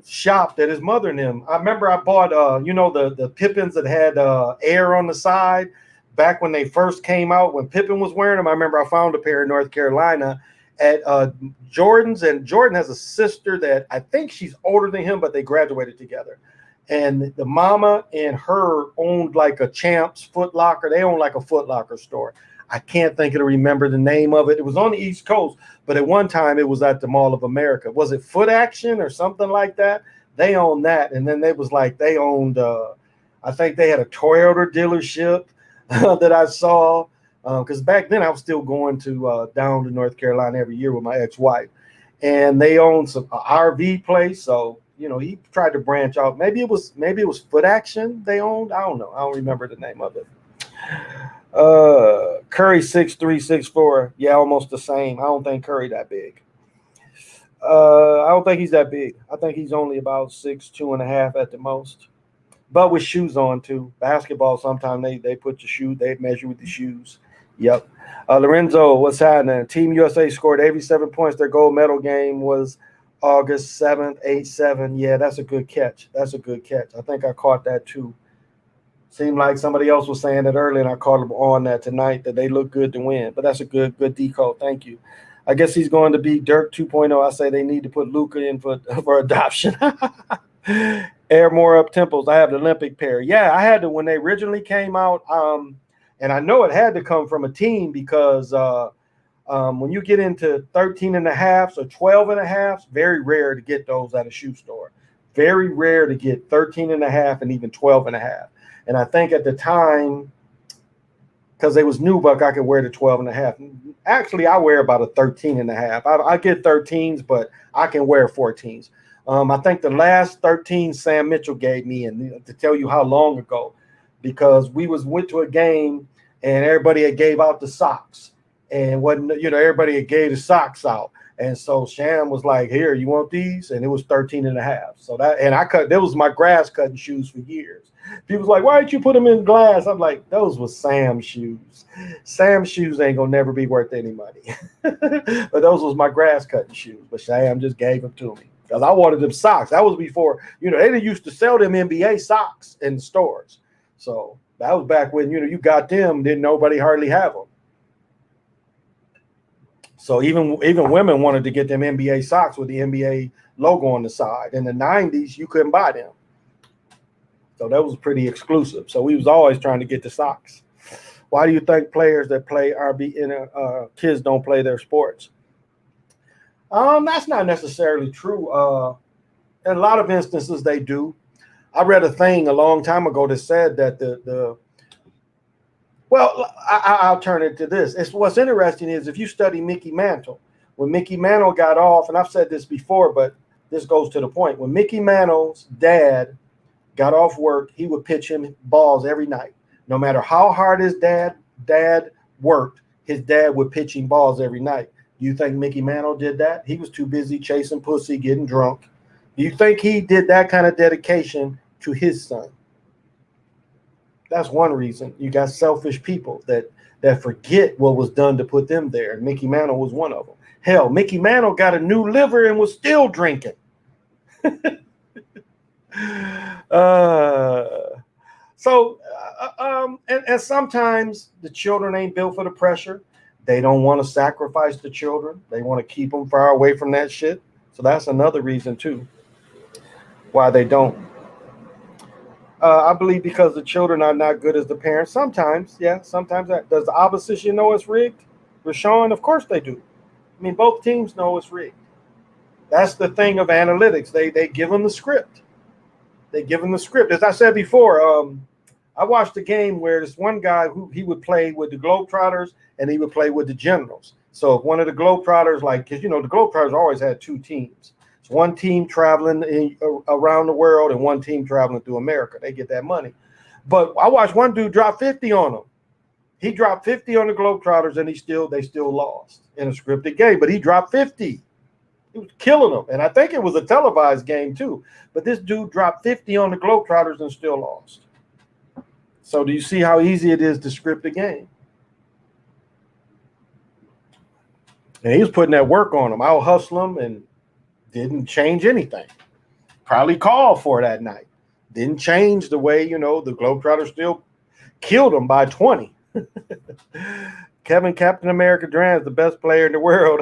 shop that his mother and them. I remember I bought the Pippins that had air on the side back when they first came out, when Pippen was wearing them. I remember I found a pair in North Carolina at Jordan's, and Jordan has a sister that I think she's older than him, but they graduated together. And the mama and her owned like a Champs Foot Locker. They owned like a Foot Locker store. I can't think of remember the name of it. It was on the East Coast, but at one time it was at the Mall of America. Was it Foot Action or something like that? They owned that. And then they was like, they owned, I think they had a Toyota dealership that I saw. Because back then I was still going to down to North Carolina every year with my ex-wife. And they owned some RV place. So, he tried to branch out. Maybe it was Foot Action they owned. I don't know. I don't remember the name of it. Curry 6'3", 6'4". Yeah, almost the same. I don't think Curry that big. I don't think he's that big. I think he's only about 6'2.5" at the most. But with shoes on too. Basketball, sometimes they put the shoe, they measure with the shoes. Yep. Lorenzo, what's happening? Team USA scored 87 points. Their gold medal game was August 7th, 8-7. Yeah, that's a good catch. I think I caught that too. Seemed like somebody else was saying it earlier, and I caught them on that tonight, that they look good to win. But that's a good decode. Thank you. I guess he's going to be Dirk 2.0. I say they need to put Luka in for adoption. Air more up tempos. I have the Olympic pair. Yeah, I had to when they originally came out. And I know it had to come from a team because when you get into 13 and a half or 12 and a half, very rare to get those at a shoe store. Very rare to get 13 and a half and even 12 and a half. And I think at the time, because they was nubuck, I could wear the 12 and a half. Actually, I wear about a 13 and a half. I get 13s, but I can wear 14s. I think the last 13 Sam Mitchell gave me, and to tell you how long ago, because we went to a game and everybody had gave out the socks, and everybody had gave the socks out. And so Sham was like, here, you want these? And it was 13 and a half. So that was my grass cutting shoes for years. People was like, why didn't you put them in glass? I'm like, those was Sam's shoes. Sam's shoes ain't gonna never be worth any money. But those was my grass cutting shoes. But Sam just gave them to me because I wanted them socks. That was before, they didn't used to sell them NBA socks in the stores. So that was back when, you got them, didn't nobody hardly have them. So even women wanted to get them NBA socks with the NBA logo on the side. In the 90s, you couldn't buy them. So that was pretty exclusive. So we was always trying to get the socks. Why do you think players that play kids don't play their sports? That's not necessarily true. In a lot of instances, they do. I read a thing a long time ago that said that I'll turn it to this. What's interesting is if you study Mickey Mantle, when Mickey Mantle got off, and I've said this before, but this goes to the point. When Mickey Mantle's dad got off work, he would pitch him balls every night. No matter how hard his dad worked, his dad would pitch him balls every night. Do you think Mickey Mantle did that? He was too busy chasing pussy, getting drunk. Do you think he did that kind of dedication to his son? That's one reason. You got selfish people that forget what was done to put them there. And Mickey Mantle was one of them. Hell, Mickey Mantle got a new liver and was still drinking. And sometimes the children ain't built for the pressure. They don't want to sacrifice the children. They want to keep them far away from that shit. So that's another reason too why they don't. I believe because the children are not good as the parents. Sometimes, yeah, sometimes that. Does the opposition know it's rigged? Rashawn, of course they do. I mean, both teams know it's rigged. That's the thing of analytics. They give them the script. They give them the script. As I said before, I watched a game where this one guy he would play with the Globetrotters and he would play with the Generals. So if one of the Globetrotters, because the Globetrotters always had two teams. It's one team traveling around the world and one team traveling through America. They get that money. But I watched one dude drop 50 on them. He dropped 50 on the Globetrotters, and they still lost in a scripted game. But he dropped 50. He was killing them. And I think it was a televised game too. But this dude dropped 50 on the Globetrotters and still lost. So do you see how easy it is to script a game? And he was putting that work on them. I'll hustle him and didn't change anything. Probably called for that night. Didn't change the way, the Globetrotters still killed him by 20. Kevin Captain America Durant is the best player in the world.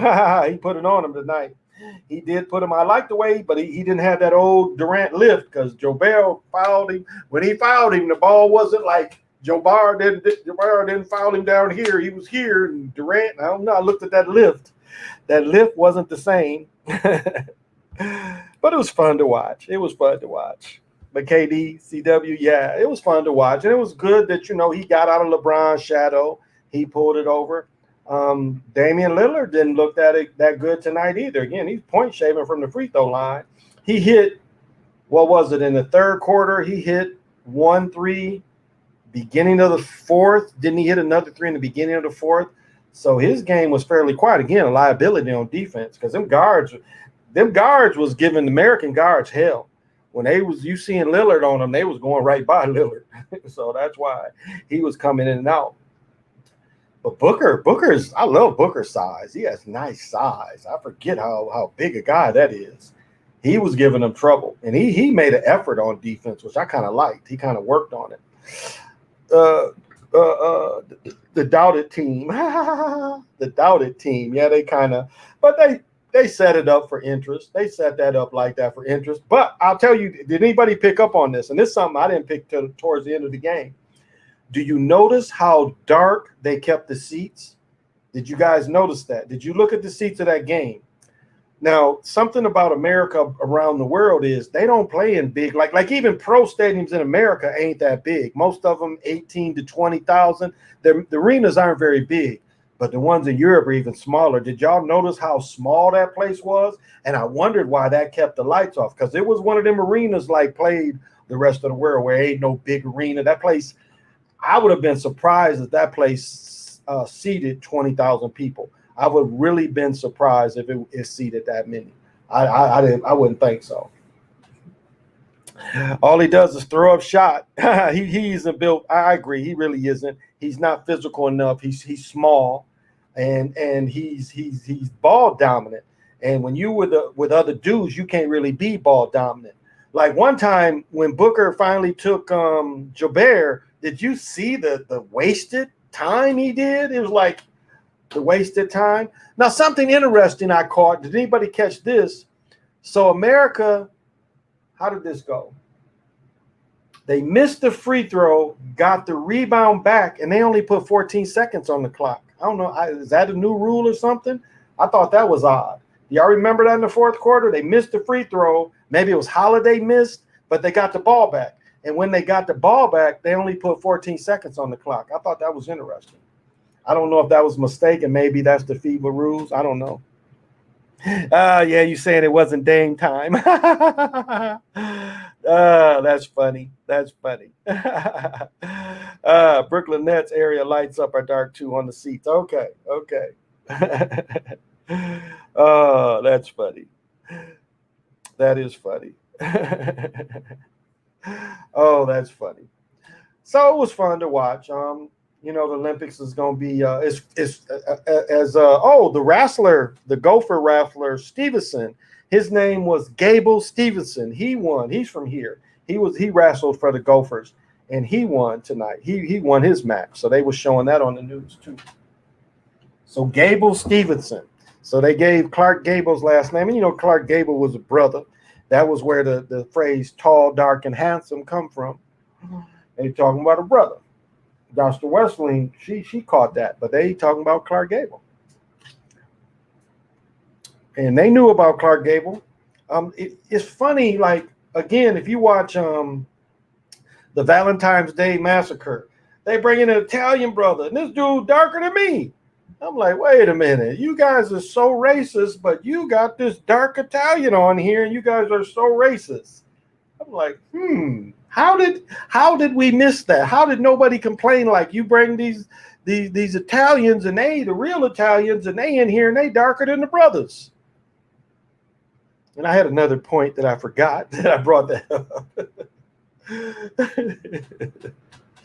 He put it on him tonight. He did put him. I like the way, but he didn't have that old Durant lift because Jobert fouled him. When he fouled him, the ball wasn't like Jobert didn't foul him down here. He was here, and Durant, I don't know. I looked at that lift. That lift wasn't the same. But it was fun to watch. But KD, CW, yeah, it was fun to watch. And it was good that, he got out of LeBron's shadow. He pulled it over. Damian Lillard didn't look that good tonight either. Again, he's point shaving from the free throw line. He hit, what was it, in the third quarter? He hit 1-3, beginning of the fourth. Didn't he hit another 3 in the beginning of the fourth? So his game was fairly quiet. Again, a liability on defense because them guards was giving the American guards hell. When you seeing Lillard on them, they was going right by Lillard. So that's why he was coming in and out. But I love Booker's size. He has nice size. I forget how big a guy that is. He was giving them trouble. And he made an effort on defense, which I kind of liked. He kind of worked on it. The doubted team. The doubted team. Yeah, but they set it up for interest. They set that up like that for interest. But I'll tell you, did anybody pick up on this? And this is something I didn't pick towards the end of the game. Do you notice how dark they kept the seats? Did you guys notice that? Did you look at the seats of that game? Now, something about America around the world is they don't play in big, like even pro stadiums in America ain't that big. Most of them 18 to 20,000. The arenas aren't very big, but the ones in Europe are even smaller. Did y'all notice how small that place was? And I wondered why that kept the lights off, because it was one of them arenas like played the rest of the world where ain't no big arena. That place, I would have been surprised if that place seated 20,000 people. I would really been surprised if it seated that many. I wouldn't think so. All he does is throw up shot. He isn't built. I agree. He really isn't. He's not physical enough. He's small, and he's ball dominant. And when you with other dudes, you can't really be ball dominant. Like one time when Booker finally took Jobert, did you see the wasted time he did? It was like the wasted time. Now, something interesting I caught. Did anybody catch this? So America, how did this go? They missed the free throw, got the rebound back, and they only put 14 seconds on the clock. I don't know. Is that a new rule or something? I thought that was odd. Y'all remember that in the fourth quarter? They missed the free throw. Maybe it was Holiday missed, but they got the ball back. And when they got the ball back, they only put 14 seconds on the clock. I thought that was interesting. I don't know if that was a mistake, and maybe that's the FIBA rules. I don't know. Yeah, you saying it wasn't Dame time. That's funny. That's funny. Brooklyn Nets area lights up are dark too on the seats. Okay. Oh, that's funny. That is funny. Oh, that's funny. So it was fun to watch. The Olympics is going to be the wrestler, the Gopher wrestler Stevenson. His name was Gable Stevenson. He won. He's from here. He wrestled for the Gophers, and he won tonight. He won his match. So they were showing that on the news too. So Gable Stevenson. So they gave Clark Gable's last name, and Clark Gable was a brother. That was where the phrase "tall, dark, and handsome" come from. And you're talking about a brother. Dr. Westling, she caught that, but they talking about Clark Gable. And they knew about Clark Gable. It's funny, like, again, if you watch the Valentine's Day Massacre, they bring in an Italian brother, and this dude darker than me. I'm like, wait a minute, you guys are so racist, but you got this dark Italian on here, and you guys are so racist. I'm like, how did we miss that? How did nobody complain? Like, you bring these Italians, and the real Italians, and they in here and they darker than the brothers. And I had another point that I forgot that I brought that up.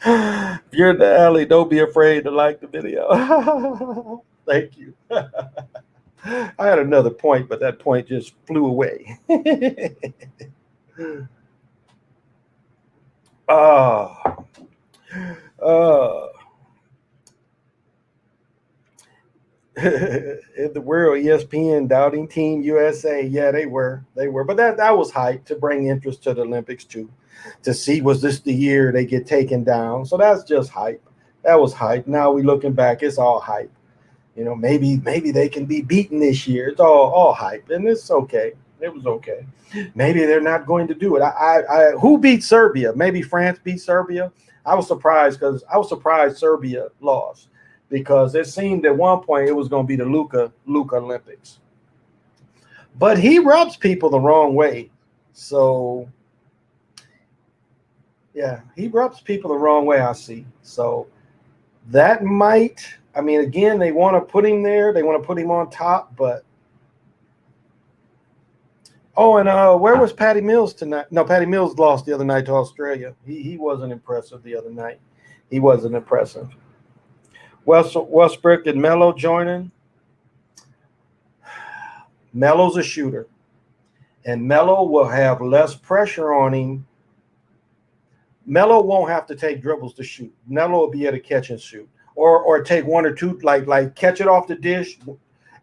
If you're in the alley, don't be afraid to like the video. Thank you. I had another point, but that point just flew away. Oh, uh, in the world, ESPN doubting Team USA. Yeah, they were, but that was hype to bring interest to the Olympics too, to see was this the year they get taken down. So that's just hype. That was hype. Now we looking back, it's all hype. You know, maybe they can be beaten this year. It's all hype, and it's okay. It was okay. Maybe they're not going to do it. Who beat Serbia? Maybe France beat Serbia. I was surprised Serbia lost, because it seemed at one point it was going to be the Luka Olympics. But he rubs people the wrong way. So yeah, he rubs people the wrong way, I see. So that might, I mean, again, they want to put him there. They want to put him on top, but oh, and where was Patty Mills tonight? No, Patty Mills lost the other night to Australia. He wasn't impressive the other night. He wasn't impressive. Westbrook and Melo joining. Melo's a shooter, and Melo will have less pressure on him. Melo won't have to take dribbles to shoot. Melo will be able to catch and shoot, or take one or two, like catch it off the dish,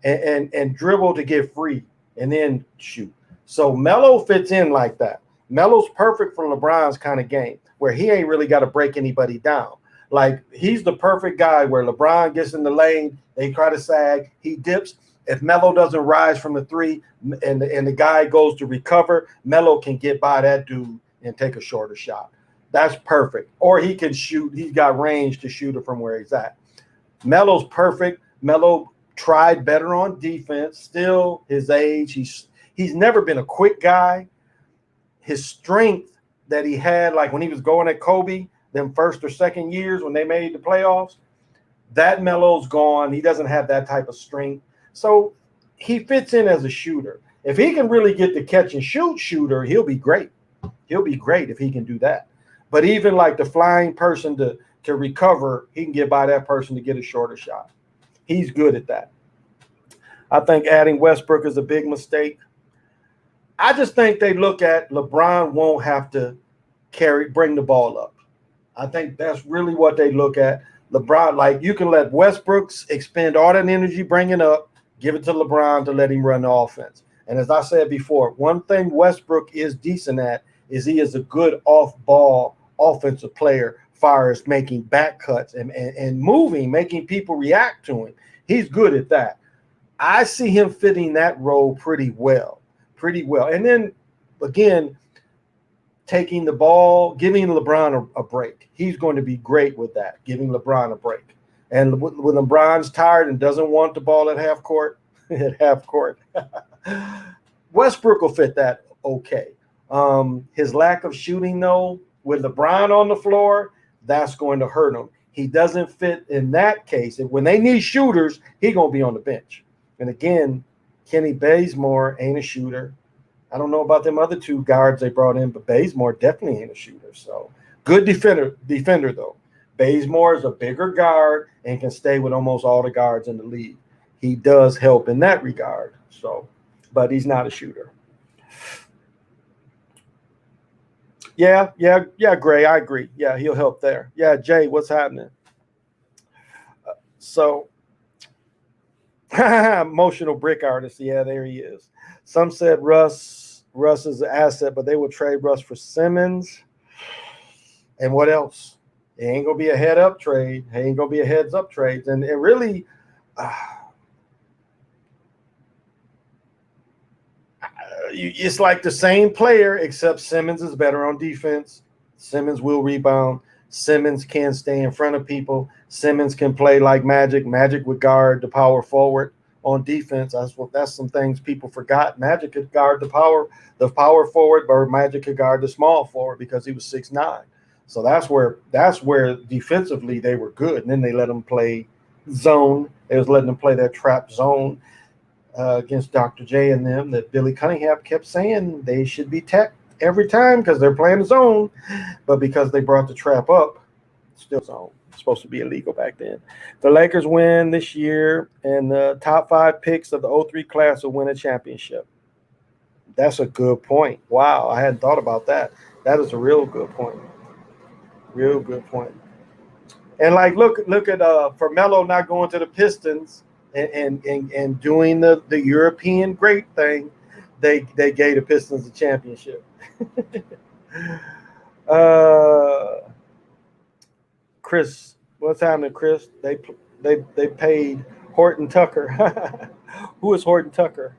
and dribble to get free, and then shoot. So Melo fits in like that. Melo's perfect for LeBron's kind of game, where he ain't really got to break anybody down. Like, he's the perfect guy where LeBron gets in the lane, they try to sag, he dips. If Melo doesn't rise from the three and the guy goes to recover, Melo can get by that dude and take a shorter shot. That's perfect. Or he can shoot. He's got range to shoot it from where he's at. Melo's perfect. Melo tried better on defense. Still, his age, he's never been a quick guy. His strength that he had, like when he was going at Kobe, them first or second years when they made the playoffs, that Melo's gone. He doesn't have that type of strength. So he fits in as a shooter. If he can really get the catch and shoot shooter, he'll be great. He'll be great if he can do that. But even like the flying person to recover, he can get by that person to get a shorter shot. He's good at that. I think adding Westbrook is a big mistake. I just think they look at LeBron won't have to bring the ball up. I think that's really what they look at. LeBron, like, you can let Westbrook expend all that energy bringing up, give it to LeBron to let him run the offense. And as I said before, one thing Westbrook is decent at is he is a good off-ball offensive player, far as making back cuts and moving, making people react to him. He's good at that. I see him fitting that role pretty well. And then, again, taking the ball, giving LeBron a break. He's going to be great with that, giving LeBron a break. And when LeBron's tired and doesn't want the ball at half court, Westbrook will fit that okay. His lack of shooting, though, with LeBron on the floor, that's going to hurt him. He doesn't fit in that case. And when they need shooters, he's going to be on the bench. And again, Kenny Bazemore ain't a shooter. I don't know about them other two guards they brought in, but Bazemore definitely ain't a shooter. So good defender though. Bazemore is a bigger guard and can stay with almost all the guards in the league. He does help in that regard. So, but he's not a shooter. Yeah, Gray, I agree. Yeah, he'll help there. Yeah, Jay, what's happening? So, emotional brick artist. Yeah, there he is. Some said Russ is an asset, but they will trade Russ for Simmons. And what else? It ain't gonna be a head up trade. It ain't gonna be a heads up trade. And it really, it's like the same player, except Simmons is better on defense. Simmons will rebound. Simmons can stay in front of people. Simmons can play like Magic. Magic would guard the power forward on defense. That's some things people forgot. Magic could guard the power forward, but Magic could guard the small forward because he was 6'9". So that's where defensively they were good. And then they let them play zone. They was letting them play that trap zone against Dr. J and them that Billy Cunningham kept saying they should be tech every time because they're playing the zone. But because they brought the trap up, still zone. It's supposed to be illegal back then. The Lakers win this year, and the top 5 picks of the 03 class will win a championship. That's a good point. Wow, I hadn't thought about that. That is a real good point. Real good point. And like, look at for Melo not going to the Pistons and doing the European great thing, they gave the Pistons a championship. Chris, what's happening, Chris? They paid Horton Tucker. Who is Horton Tucker?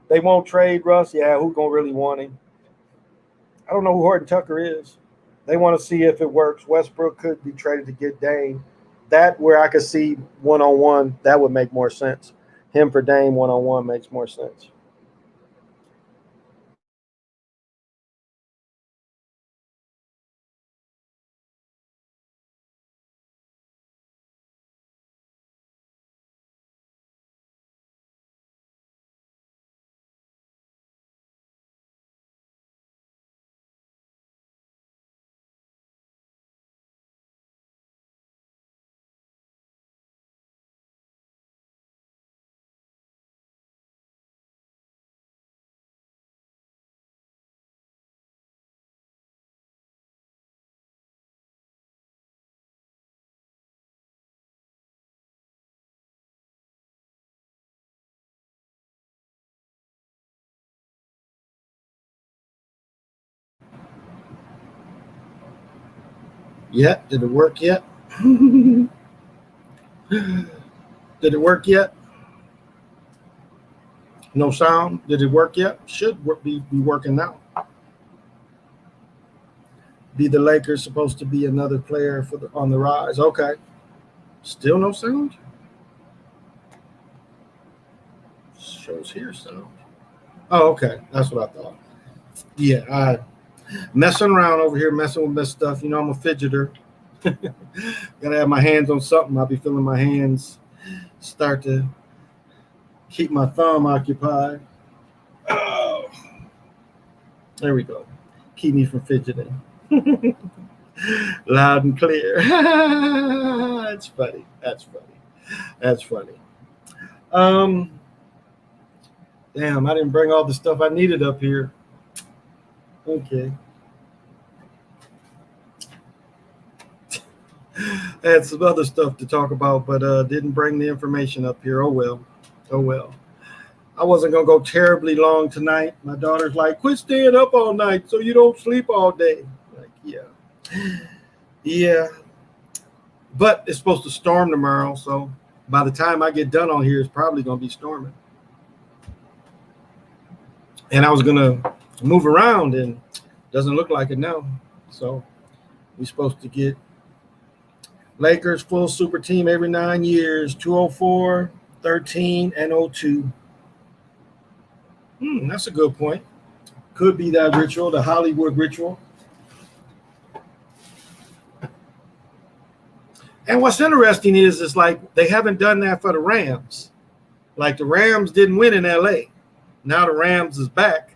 They won't trade Russ. Yeah, who's gonna really want him? I don't know who Horton Tucker is. They want to see if it works. Westbrook could be traded to get Dame. That where I could see one-on-one, that would make more sense. Him for Dame one-on-one makes more sense. Yeah, did it work yet? Did it work yet? No sound. Did it work yet? Should be working now. Be the Lakers supposed to be another player on the rise? Okay. Still no sound. Shows here sound. Oh, okay. That's what I thought. Yeah, I messing around over here, messing with this stuff. You know, I'm a fidgeter. Gotta have my hands on something. I'll be feeling my hands start to keep my thumb occupied. Oh, there we go. Keep me from fidgeting. Loud and clear. That's funny. That's funny. Damn, I didn't bring all the stuff I needed up here. Okay. I had some other stuff to talk about, but didn't bring the information up here. Oh well. I wasn't gonna go terribly long tonight. My daughter's like, quit staying up all night so you don't sleep all day. Like, yeah. But it's supposed to storm tomorrow, so by the time I get done on here, it's probably gonna be storming. And I was gonna move around, and doesn't look like it now. So we're supposed to get Lakers full super team every 9 years, 204, 13, and 02. That's a good point. Could be that ritual, the Hollywood ritual. And what's interesting is like they haven't done that for the Rams. Like the Rams didn't win in LA. Now the Rams is back.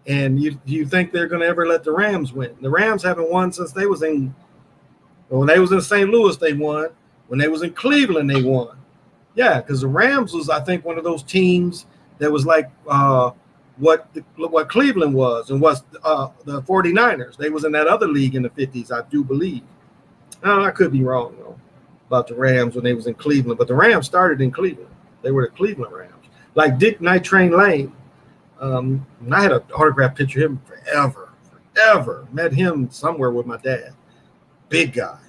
And you think they're going to ever let the Rams win? The Rams haven't won since they was when they was in St. Louis, they won. When they was in Cleveland, they won. Yeah, because the Rams was, I think, one of those teams that was like what Cleveland was and was the 49ers. They was in that other league in the 50s, I do believe. I could be wrong, though, about the Rams when they was in Cleveland. But the Rams started in Cleveland. They were the Cleveland Rams. Like Dick Night Train Lane. I had an autograph picture of him forever. Met him somewhere with my dad. Big guy.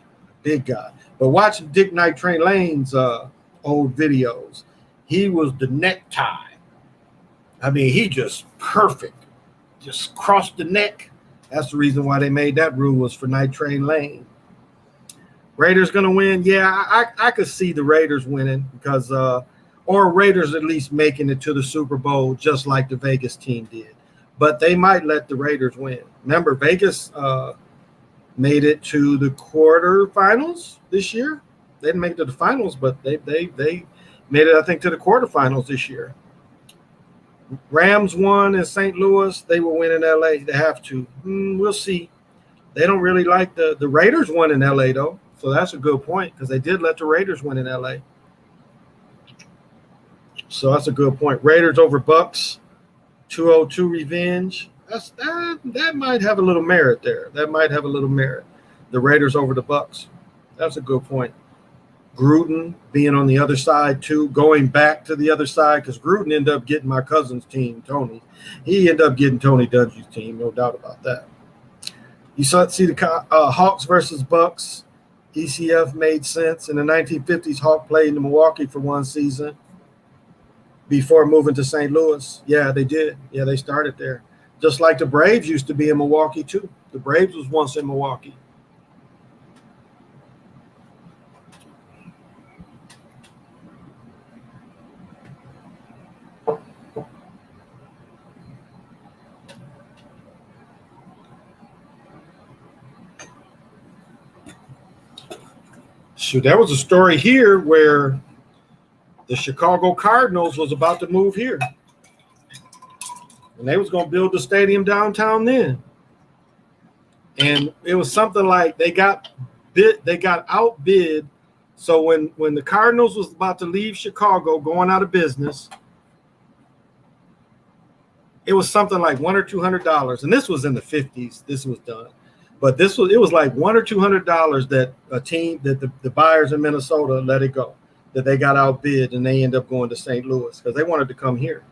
But watching Dick Night Train Lane's old videos, he was the necktie. I mean, he just perfect. Just crossed the neck. That's the reason why they made that rule, was for Night Train Lane. Raiders going to win? Yeah, I could see the Raiders winning because or Raiders at least making it to the Super Bowl just like the Vegas team did. But they might let the Raiders win. Remember, Vegas made it to the quarterfinals this year. They didn't make it to the finals, but they made it, I think, to the quarterfinals this year. Rams won in St. Louis. They will win in L.A. They have to. We'll see. They don't really like the Raiders won in L.A., though. So that's a good point because they did let the Raiders win in L.A. So that's a good point. Raiders over Bucks, 202 revenge. That might have a little merit there. That might have a little merit. The Raiders over the Bucks. That's a good point. Gruden being on the other side too, going back to the other side because Gruden ended up getting my cousin's team, Tony. He ended up getting Tony Dungy's team, no doubt about that. You see the Hawks versus Bucks. ECF made sense. In the 1950s, Hawk played in Milwaukee for one season before moving to St. Louis. Yeah, they did. Yeah, they started there. Just like the Braves used to be in Milwaukee too. The Braves was once in Milwaukee. So there was a story here where the Chicago Cardinals was about to move here. And they was going to build the stadium downtown then. And it was something like they got outbid. So when the Cardinals was about to leave Chicago, going out of business, it was something like $100 or $200. And this was in the 50s. This was done. But it was like $100 or $200 that a team that the buyers in Minnesota let it go, that they got outbid and they end up going to St. Louis because they wanted to come here.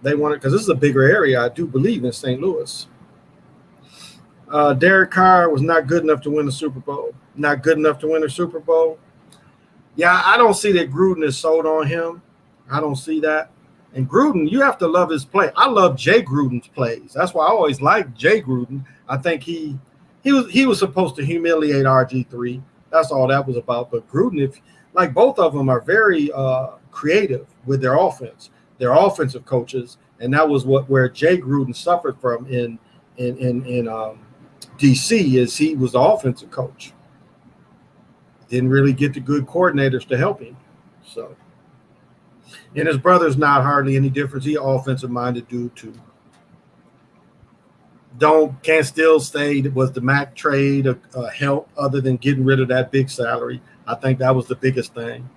They wanted, because this is a bigger area, I do believe, in St. Louis. Derek Carr was not good enough to win the Super Bowl. Not good enough to win the Super Bowl. Yeah, I don't see that Gruden is sold on him. I don't see that. And Gruden, you have to love his play. I love Jay Gruden's plays. That's why I always liked Jay Gruden. I think he was supposed to humiliate RG3. That's all that was about. But Gruden, like both of them are very creative with their offense. They're offensive coaches, and that was where Jay Gruden suffered from in DC is he was the offensive coach. Didn't really get the good coordinators to help him. So, and his brother's not hardly any difference. He offensive minded dude too. Can't still say that was the Mac trade a help other than getting rid of that big salary. I think that was the biggest thing.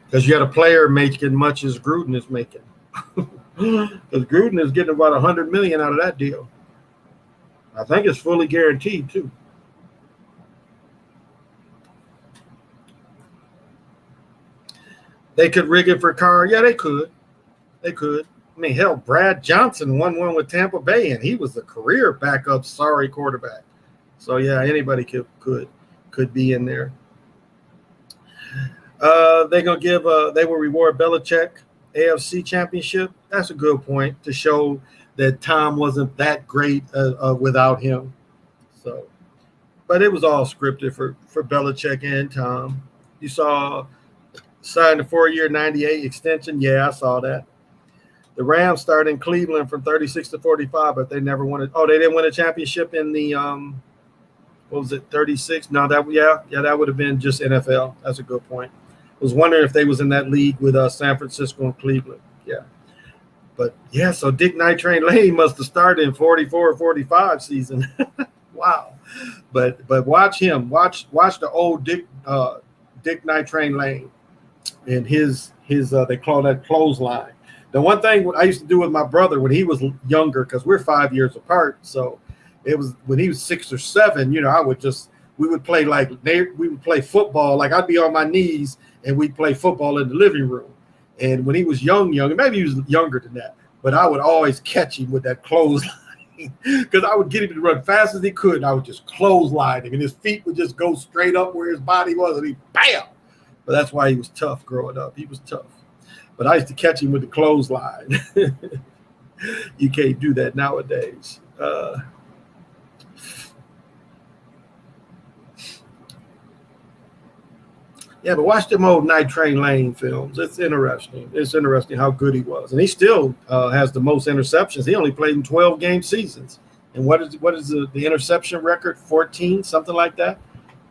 Because you had a player making much as Gruden is making. Because Gruden is getting about $100 million out of that deal. I think it's fully guaranteed too. They could rig it for Carr. Yeah, they could. They could. I mean, hell, Brad Johnson won one with Tampa Bay, and he was a career backup, sorry quarterback. So yeah, anybody could be in there. They're gonna they will reward Belichick AFC championship. That's a good point to show that Tom wasn't that great without him. So, but it was all scripted for Belichick and Tom. You saw signed a 4-year, 98 extension. Yeah, I saw that. The Rams started in Cleveland from 36 to 45, but they never won it. Oh, they didn't win a championship in the what was it, 36? No, that would have been just NFL. That's a good point. I was wondering if they was in that league with San Francisco and Cleveland. Yeah. But yeah, so Dick Night Train Lane must have started in 44 or 45 season. Wow. But watch him. Watch the old Dick Night Train Lane and his they call that clothesline. The one thing I used to do with my brother when he was younger, because we're 5 years apart, so it was when he was 6 or 7, we would play football. Like I'd be on my knees and we'd play football in the living room. And when he was young, and maybe he was younger than that, but I would always catch him with that clothesline because I would get him to run fast as he could. And I would just clothesline him and his feet would just go straight up where his body was and he bam. But that's why he was tough growing up. He was tough. But I used to catch him with the clothesline. You can't do that nowadays. Yeah, but watch them old Night Train Lane films. It's interesting. It's interesting how good he was, and he still has the most interceptions. He only played in 12 game seasons. And what is the interception record? 14, something like that.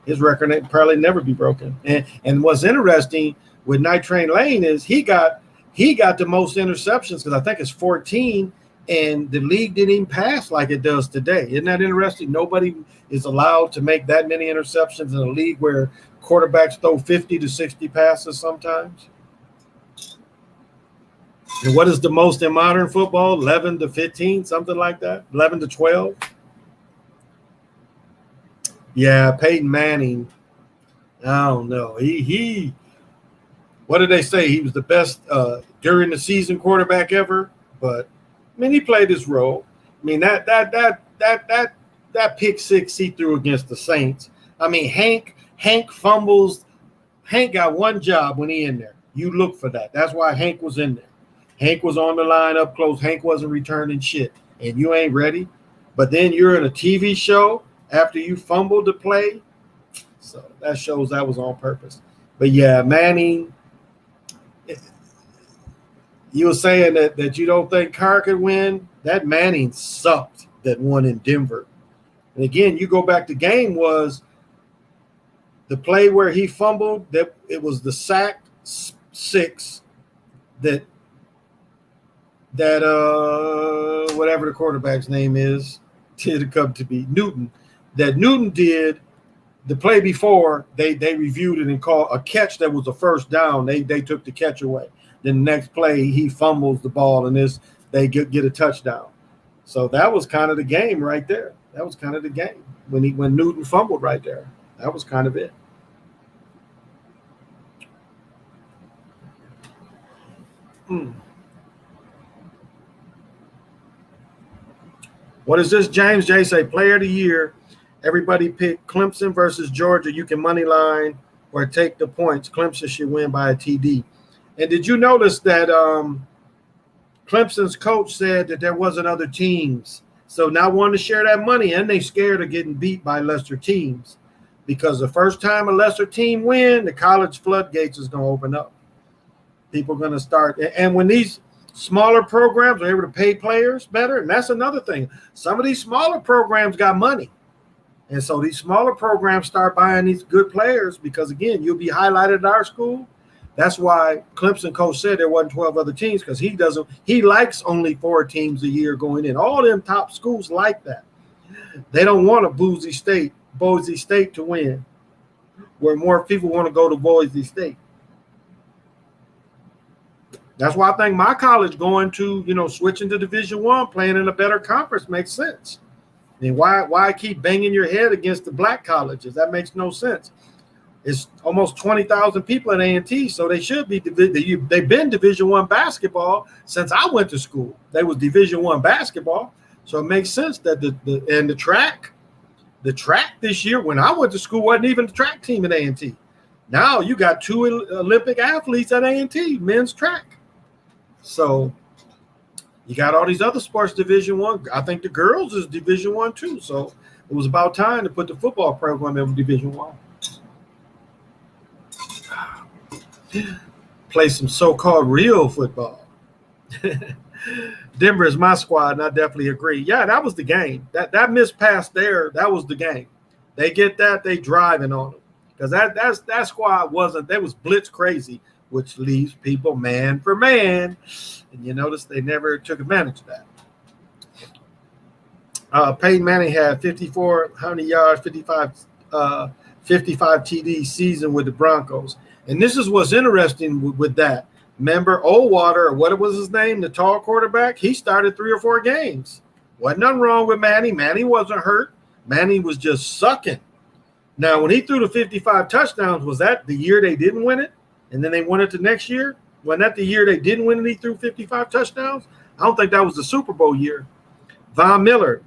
His record probably never be broken. And what's interesting with Night Train Lane is he got the most interceptions because I think it's 14, and the league didn't even pass like it does today. Isn't that interesting? Nobody is allowed to make that many interceptions in a league where quarterbacks throw 50 to 60 passes sometimes. And what is the most in modern football? 11 to 15, something like that. 11 to 12. Yeah, Peyton Manning. I don't know. He what did they say? He was the best during the season quarterback ever. But I mean, he played his role. I mean, that pick six he threw against the Saints. I mean, Hank fumbles. Hank got one job when he in there. You look for that. That's why Hank was in there. Hank was on the line up close. Hank wasn't returning shit, and you ain't ready. But then you're in a TV show after you fumbled the play. So that shows that was on purpose. But yeah, Manning, you were saying that you don't think Carr could win. That Manning sucked that one in Denver. And again, you go back to game was the play where he fumbled, that it was the sack six that whatever the quarterback's name is, did come to be Newton. That Newton did the play before they reviewed it and called a catch that was a first down. They took the catch away. Then the next play he fumbles the ball and they get a touchdown. So that was kind of the game right there. That was kind of the game when Newton fumbled right there. That was kind of it. What is this? James J say player of the year. Everybody pick Clemson versus Georgia. You can money line or take the points. Clemson should win by a TD. And did you notice that Clemson's coach said that there wasn't other teams? So now wanting to share that money, and they scared of getting beat by lesser teams. Because the first time a lesser team win, the college floodgates is going to open up. People are going to start. And when these smaller programs are able to pay players better, and that's another thing. Some of these smaller programs got money. And so these smaller programs start buying these good players because, again, you'll be highlighted at our school. That's why Clemson coach said there wasn't 12 other teams because he likes only 4 teams a year going in. All them top schools like that. They don't want a Boise State to win, where more people want to go to Boise State. That's why I think my college going to, switching to Division I, playing in a better conference makes sense. I mean, why keep banging your head against the black colleges? That makes no sense. It's almost 20,000 people at A&T, so they should be. They've been Division I basketball since I went to school. They was Division I basketball, so it makes sense that the track this year when I went to school wasn't even the track team at A&T. Now you got 2 Olympic athletes at A&T, men's track. So you got all these other sports Division I. I think the girls is Division I too. So it was about time to put the football program in Division I. Play some so-called real football. Denver is my squad, and I definitely agree. Yeah, that was the game. That missed pass there, that was the game. They get that, they driving on them. Because that squad they was blitz crazy, which leaves people man for man. And you notice they never took advantage of that. Peyton Manning had 5400 yards, 55 TD season with the Broncos. And this is what's interesting with that. Remember Oldwater, or what was his name, the tall quarterback? He started 3 or 4 games. Wasn't nothing wrong with Manning. Manning wasn't hurt. Manning was just sucking. Now, when he threw the 55 touchdowns, was that the year they didn't win it? And then they won it the next year? Wasn't that the year they didn't win and he threw 55 touchdowns? I don't think that was the Super Bowl year. Von Miller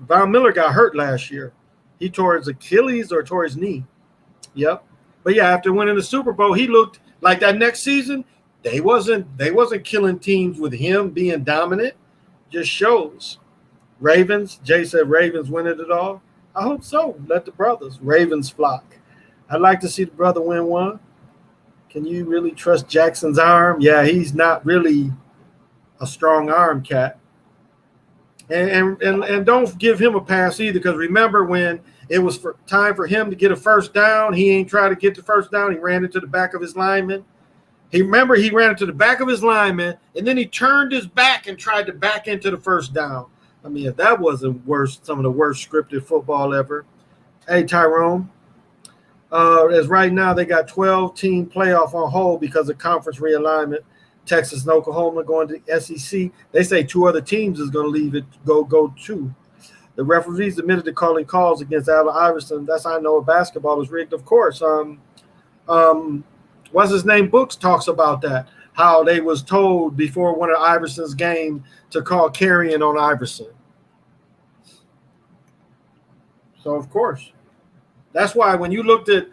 got hurt last year. He tore his Achilles or tore his knee. Yep. But yeah, after winning the Super Bowl, he looked like that next season. They wasn't killing teams with him being dominant. Just shows. Ravens. Jay said Ravens winning it all. I hope so. Let the brothers. Ravens flock. I'd like to see the brother win one. Can you really trust Jackson's arm? Yeah, he's not really a strong arm cat. And don't give him a pass either, because remember when it was time for him to get a first down, he ain't tried to get the first down. He ran into the back of his lineman. He ran into the back of his lineman, and then he turned his back and tried to back into the first down. I mean, if that wasn't some of the worst scripted football ever. Hey, Tyrone. As right now, they got 12-team playoff on hold because of conference realignment. Texas and Oklahoma going to the SEC. They say 2 other teams is going to leave it, go too. The referees admitted to calling calls against Allen Iverson. That's how I know basketball was rigged, of course. What's his name? Books talks about that, how they was told before one of Iverson's game to call carrying on Iverson. So, of course. That's why when you looked at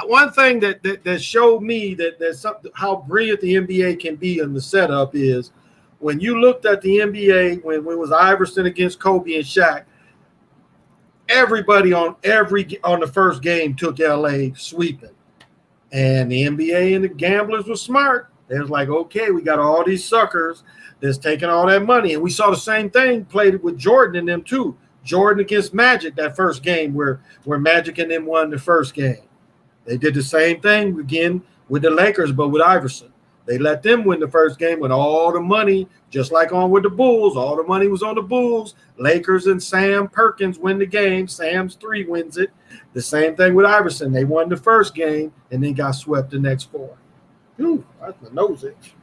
one thing that showed me that how brilliant the NBA can be in the setup is when you looked at the NBA when it was Iverson against Kobe and Shaq, everybody on the first game took LA sweeping. And the NBA and the gamblers were smart. They was like, okay, we got all these suckers that's taking all that money. And we saw the same thing played with Jordan and them too. Jordan against Magic, that first game where Magic and them won the first game. They did the same thing again with the Lakers, but with Iverson. They let them win the first game with all the money, just like on with the Bulls. All the money was on the Bulls. Lakers and Sam Perkins win the game. Sam's 3 wins it. The same thing with Iverson. They won the first game and then got swept the next 4. Ooh, that's my nose itch.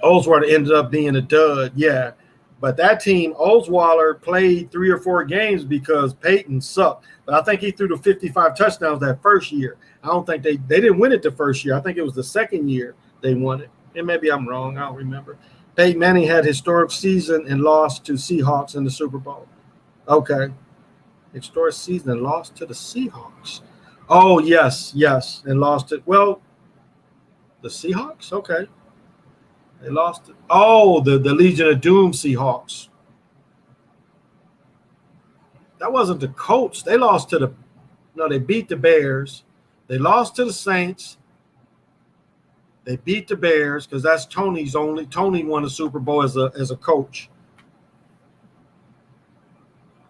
Osweiler ended up being a dud, yeah. But that team, Osweiler played 3 or 4 games because Peyton sucked. But I think he threw the 55 touchdowns that first year. I don't think they didn't win it the first year. I think it was the second year they won it. And maybe I'm wrong. I don't remember. Peyton Manning had historic season and lost to Seahawks in the Super Bowl. Okay. Historic season and lost to the Seahawks. Oh, yes. And lost it. Well, the Seahawks? Okay. They lost it. Oh, the Legion of Doom Seahawks. That wasn't the Colts. They lost to they beat the Bears. They lost to the Saints. They beat the Bears because that's Tony won the Super Bowl as a coach.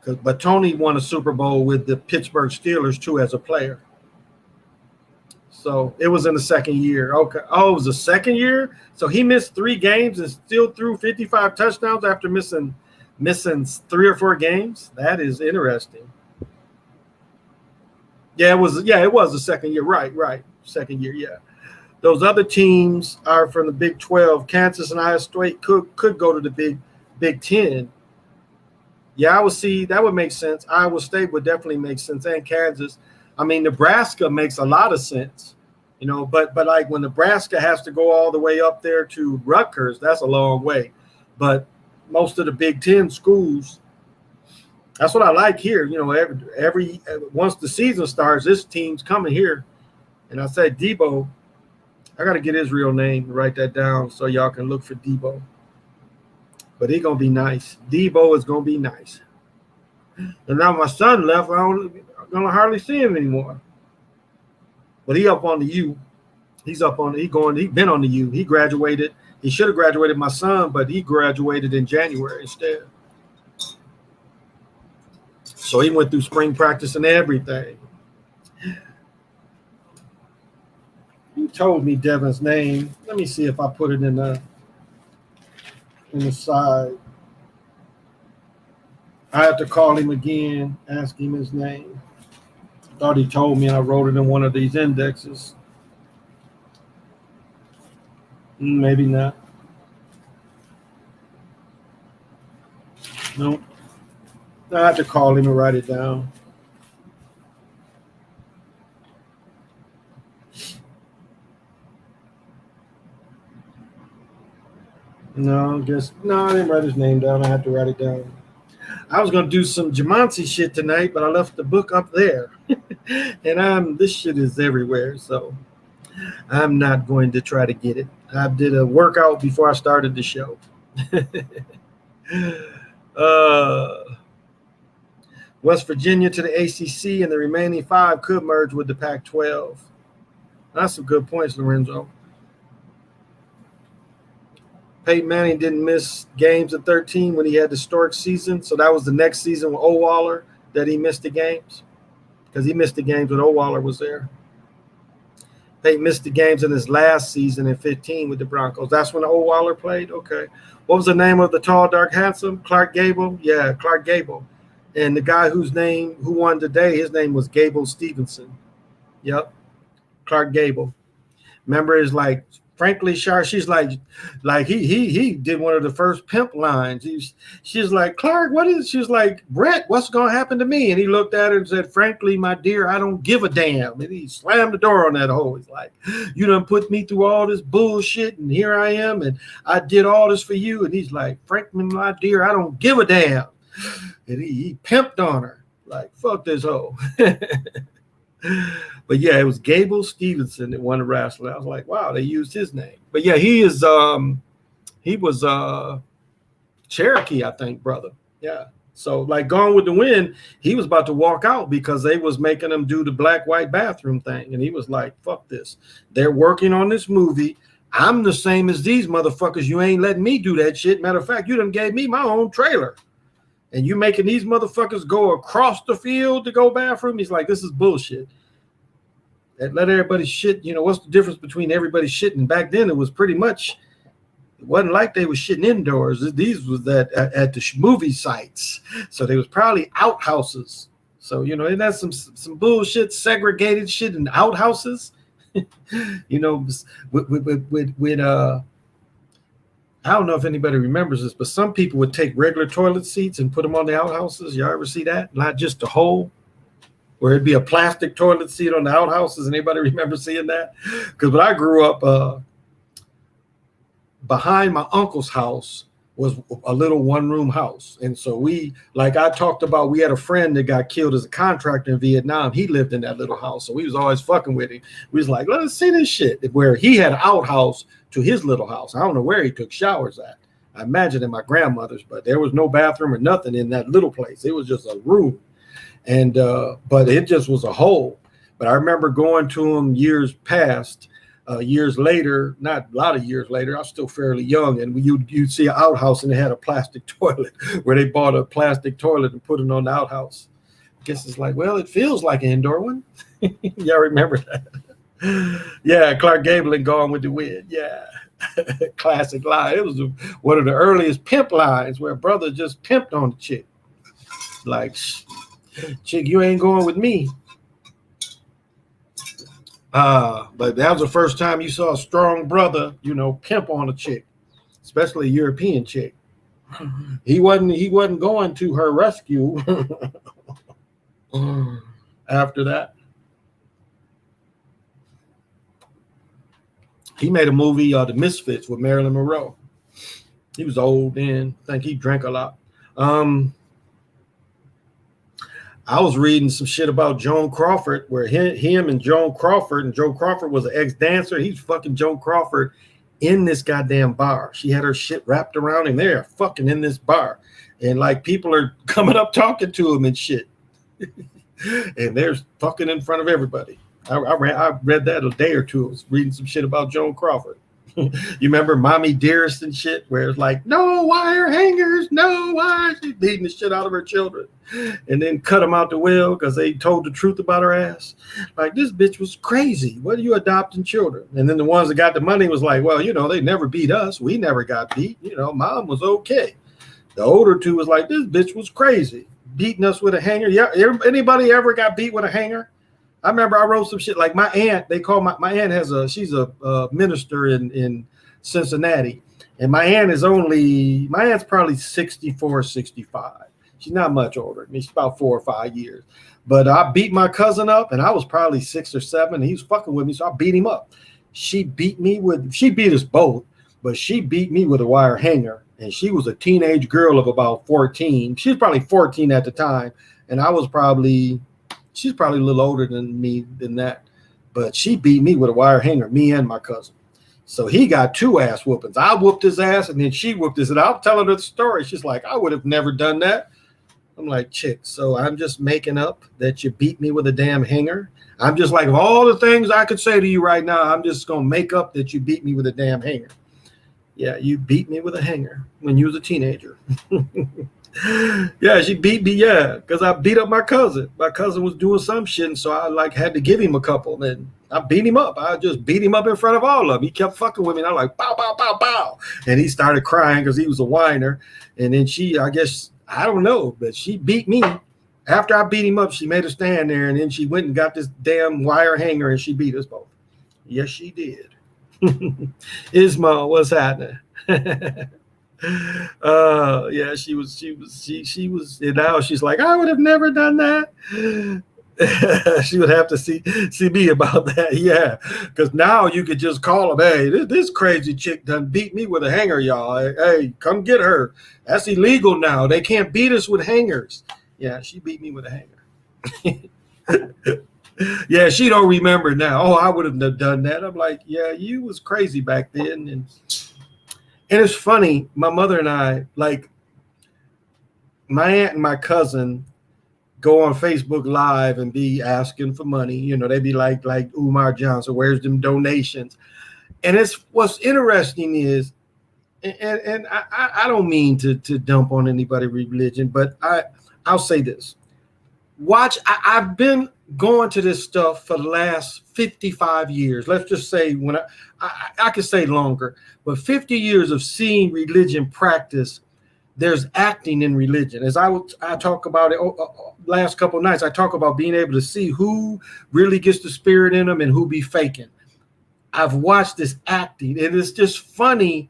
But Tony won a Super Bowl with the Pittsburgh Steelers too as a player. So it was in the second year. Okay. Oh, it was the second year? So he missed 3 games and still threw 55 touchdowns after missing 3 or 4 games? That is interesting. Yeah, it was the second year. Right. Second year, yeah. Those other teams are from the Big 12. Kansas and Iowa State could go to the Big 10. Yeah, I would see that would make sense. Iowa State would definitely make sense, and Kansas. I mean, Nebraska makes a lot of sense, but like when Nebraska has to go all the way up there to Rutgers, that's a long way. But most of the Big 10 schools, that's what I like here. Every once the season starts, this team's coming here. And I said Debo. I got to get his real name, write that down so y'all can look for Debo. But he's going to be nice. Debo is going to be nice. And now my son left. I'm going to hardly see him anymore. But he up on the U. He's been on the U. He graduated. He should have graduated my son, but he graduated in January instead. So he went through spring practice and everything. You told me Devin's name. Let me see if I put it in the side. I have to call him again, ask him his name. I thought he told me and I wrote it in one of these indexes. Maybe not. Nope. I have to call him and write it down. No, I didn't write his name down. I had to write it down. I was going to do some Jumanji shit tonight, but I left the book up there. And this shit is everywhere, so I'm not going to try to get it. I did a workout before I started the show. West Virginia to the ACC, and the remaining 5 could merge with the Pac-12. That's some good points, Lorenzo. Peyton Manning didn't miss games at 13 when he had the historic season. So that was the next season with Owaller that he missed the games, because he missed the games when Owaller was there. Peyton missed the games in his last season in 15 with the Broncos. That's when Owaller played? Okay. What was the name of the tall, dark, handsome? Clark Gable? Yeah, Clark Gable. And the guy who won today, his name was Gable Stevenson. Yep. Clark Gable. Remember, it's like, frankly, Char, she's like he did one of the first pimp lines. She's like, Clark, what is? She's like, Brett, what's going to happen to me? And he looked at her and said, frankly, my dear, I don't give a damn. And he slammed the door on that hole. He's like, you done put me through all this bullshit, and here I am, and I did all this for you. And he's like, frankly, my dear, I don't give a damn. And he pimped on her. Like, fuck this hoe. But yeah, it was Gable Stevenson that won the wrestling. I was like, wow, they used his name. But yeah, he was Cherokee, I think, brother. Yeah. So like Gone with the Wind, he was about to walk out because they was making him do the black-white bathroom thing. And he was like, fuck this. They're working on this movie. I'm the same as these motherfuckers. You ain't letting me do that shit. Matter of fact, you done gave me my own trailer. And you making these motherfuckers go across the field to go bathroom? He's like, this is bullshit. And let everybody shit. You know, what's the difference between everybody shitting? Back then, it was pretty much, it wasn't like they were shitting indoors. These was at the movie sites. So they was probably outhouses. So, you know, and that's some bullshit, segregated shit in outhouses. You know, with I don't know if anybody remembers this, but some people would take regular toilet seats and put them on the outhouses. Y'all ever see that? Not just a hole, where it'd be a plastic toilet seat on the outhouses. Anybody remember seeing that? Because when I grew up, behind my uncle's house was a little one-room house. And so we, like I talked about, we had a friend that got killed as a contractor in Vietnam. He lived in that little house. So we was always fucking with him. We was like, let's see this shit. Where he had an outhouse to his little house. I don't know where he took showers at. I imagine at my grandmother's, but there was no bathroom or nothing in that little place. It was just a room. And but it just was a hole. But I remember going to him years past, years later, not a lot of years later. I was still fairly young, and you'd see an outhouse and they had a plastic toilet where they bought a plastic toilet and put it on the outhouse. I guess it's like, well, it feels like an indoor one. Y'all remember that? Yeah, Clark Gable and Gone with the Wind. Yeah, classic line. It was one of the earliest pimp lines where a brother just pimped on the chick. Like, chick, you ain't going with me. But that was the first time you saw a strong brother, you know, pimp on a chick, especially a European chick. He wasn't going to her rescue after that. He made a movie, The Misfits, with Marilyn Monroe. He was old then. I think he drank a lot. I was reading some shit about Joan Crawford, where him and Joan Crawford, and Joan Crawford was an ex-dancer. He's fucking Joan Crawford in this goddamn bar. She had her shit wrapped around him. They're fucking in this bar. And like people are coming up talking to him and shit. And they're fucking in front of everybody. I read that a day or two. I was reading some shit about Joan Crawford. You remember Mommy Dearest and shit, where it's like, no wire hangers, no wire. She's beating the shit out of her children and then cut them out the will because they told the truth about her ass. Like, this bitch was crazy. What are you adopting children? And then the ones that got the money was like, well, you know, they never beat us. We never got beat. You know, mom was okay. The older two was like, this bitch was crazy, beating us with a hanger. Yeah, anybody ever got beat with a hanger? I remember I wrote some shit like my aunt. They call my aunt she's a minister in Cincinnati, and my aunt's probably 64, 65. She's not much older. I mean, she's about 4 or 5 years. But I beat my cousin up, and I was probably 6 or 7. And he was fucking with me, so I beat him up. She beat us both, but she beat me with a wire hanger. And she was a teenage girl of about 14. She was probably 14 at the time, and she's probably a little older than me than that, but she beat me with a wire hanger, me and my cousin. So he got 2 ass whoopings. I whooped his ass, and then she whooped his. And I'm telling her the story. She's like, I would have never done that. I'm like, chick, so I'm just making up that you beat me with a damn hanger. I'm just like, of all the things I could say to you right now, I'm just going to make up that you beat me with a damn hanger. Yeah, you beat me with a hanger when you was a teenager. Yeah, she beat me. Yeah, because I beat up my cousin. My cousin was doing some shit, and so I like had to give him a couple. And I beat him up. I just beat him up in front of all of them. He kept fucking with me. And I'm like, bow, bow, bow, bow. And he started crying because he was a whiner. And then she, I guess, I don't know, but she beat me. After I beat him up, she made a stand there, and then she went and got this damn wire hanger, and she beat us both. Yes, she did. Isma, what's happening? Yeah, she was, and now she's like, I would have never done that. She would have to see me about that. Yeah, because now you could just call them, hey, this crazy chick done beat me with a hanger, y'all. Hey, come get her. That's illegal now. They can't beat us with hangers. Yeah, she beat me with a hanger. Yeah, she don't remember now. Oh, I would have done that. I'm like, yeah, you was crazy back then. And it's funny, my mother and I, like, my aunt and my cousin go on Facebook Live and be asking for money. You know, they be like Umar Johnson, where's them donations? And it's what's interesting is, and I don't mean to dump on anybody religion, but I'll say this. I've been going to this stuff for the last 55 years. Let's just say when I could say longer, but 50 years of seeing religion practice. There's acting in religion. As I talk about it last couple of nights, I talk about being able to see who really gets the spirit in them and who be faking. I've watched this acting, and it's just funny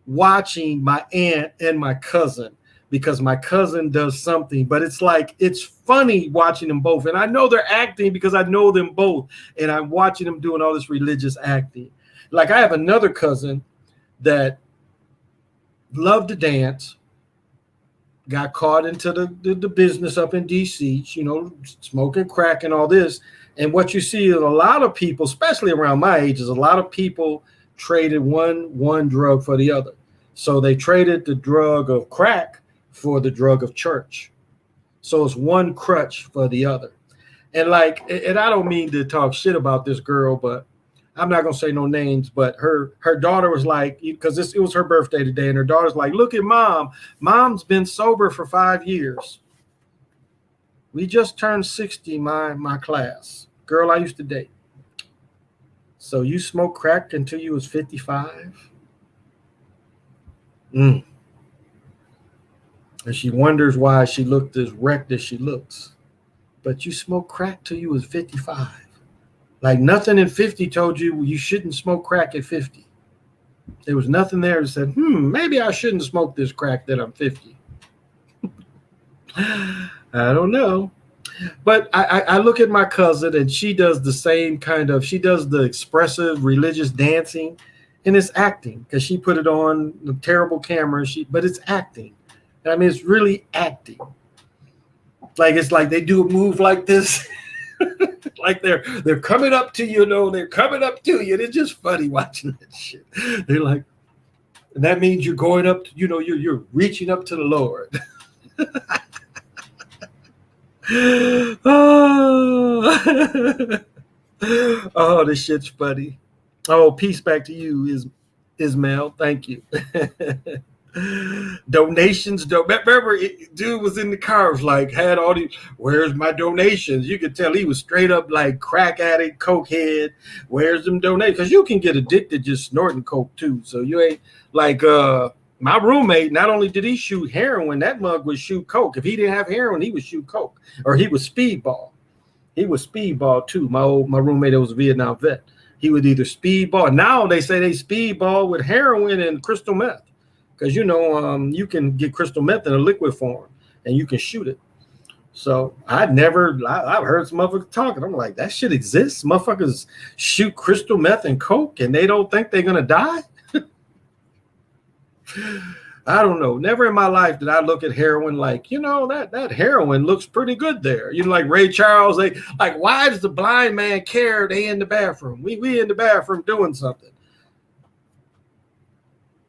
watching my aunt and my cousin, because my cousin does something, but it's like, it's funny watching them both. And I know they're acting because I know them both, and I'm watching them doing all this religious acting. Like, I have another cousin that loved to dance, got caught into the business up in DC, you know, smoking crack and all this. And what you see is a lot of people, especially around my age, is a lot of people traded one drug for the other. So they traded the drug of crack for the drug of church. So it's one crutch for the other. And like, and I don't mean to talk shit about this girl, but I'm not going to say no names, but her daughter was like, because it was her birthday today, and her daughter's like, look at mom. Mom's been sober for 5 years. We just turned 60, my class. Girl I used to date. So you smoked crack until you was 55? And she wonders why she looked as wrecked as she looks. But you smoked crack till you was 55. Like, nothing in 50 told you you shouldn't smoke crack at 50. There was nothing there that said, maybe I shouldn't smoke this crack that I'm 50. I don't know. But I look at my cousin, and she does the same kind of, she does the expressive religious dancing, and it's acting, because she put it on the terrible camera, but it's acting. I mean, it's really acting. Like, it's like they do a move like this. Like they're coming up to you, they're coming up to you. And it's just funny watching that shit. They're like, and that means you're going up, you're reaching up to the Lord. Oh, this shit's funny. Oh, peace back to you, Ismail. Thank you. Donations. Remember, dude was in the cars, like, had all these, where's my donations? You could tell he was straight up like crack addict, coke head. Where's them donations? Because you can get addicted just snorting coke too. So you ain't like my roommate. Not only did he shoot heroin, that mug would shoot coke. If he didn't have heroin, he would shoot coke, or he was speedball. He was speedball too. My roommate that was a Vietnam vet. He would either speedball. Now they say they speedball with heroin and crystal meth. Because, you can get crystal meth in a liquid form, and you can shoot it. So I've heard some motherfuckers talking. I'm like, that shit exists? Motherfuckers shoot crystal meth and coke, and they don't think they're going to die? I don't know. Never in my life did I look at heroin like, that heroin looks pretty good there. Like Ray Charles, why does the blind man care they in the bathroom? We in the bathroom doing something.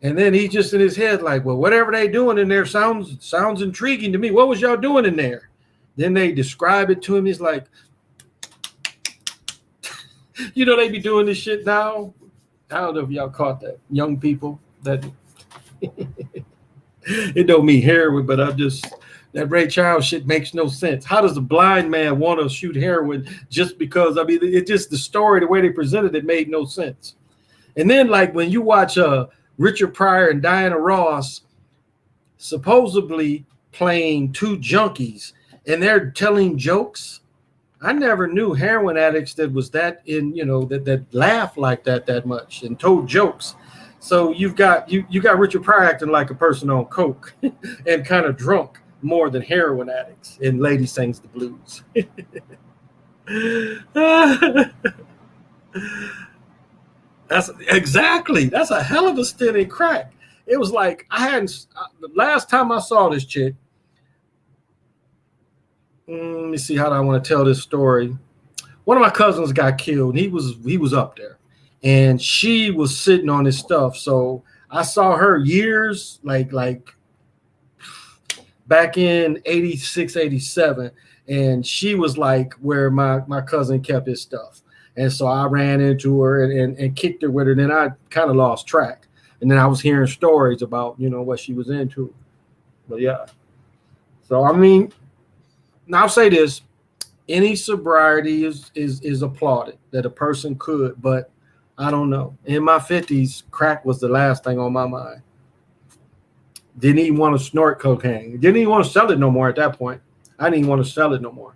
And then he's just in his head like, well, whatever they doing in there sounds intriguing to me. What was y'all doing in there? Then they describe it to him. He's like, you know, they be doing this shit now. I don't know if y'all caught that. Young people that it don't mean heroin, but that Ray Charles shit makes no sense. How does a blind man want to shoot heroin just because? I mean, it just the story, the way they presented it made no sense. And then like when you watch Richard Pryor and Diana Ross supposedly playing two junkies and they're telling jokes. I never knew heroin addicts that was that in, you know, that laugh like that much and told jokes. So you got Richard Pryor acting like a person on coke and kind of drunk more than heroin addicts. And Lady Sings the Blues. That's a hell of a stint in crack. It was like the last time I saw this chick. Let me see how do I want to tell this story. One of my cousins got killed. He was up there, and she was sitting on his stuff. So I saw her years like back in 86, 87, and she was like where my cousin kept his stuff. And so I ran into her and kicked her with her. And then I kind of lost track. And then I was hearing stories about, you know, what she was into. But yeah. So, I mean, now I'll say this. Any sobriety is applauded that a person could. But I don't know. In my 50s, crack was the last thing on my mind. Didn't even want to snort cocaine. Didn't even want to sell it no more at that point. I didn't even want to sell it no more.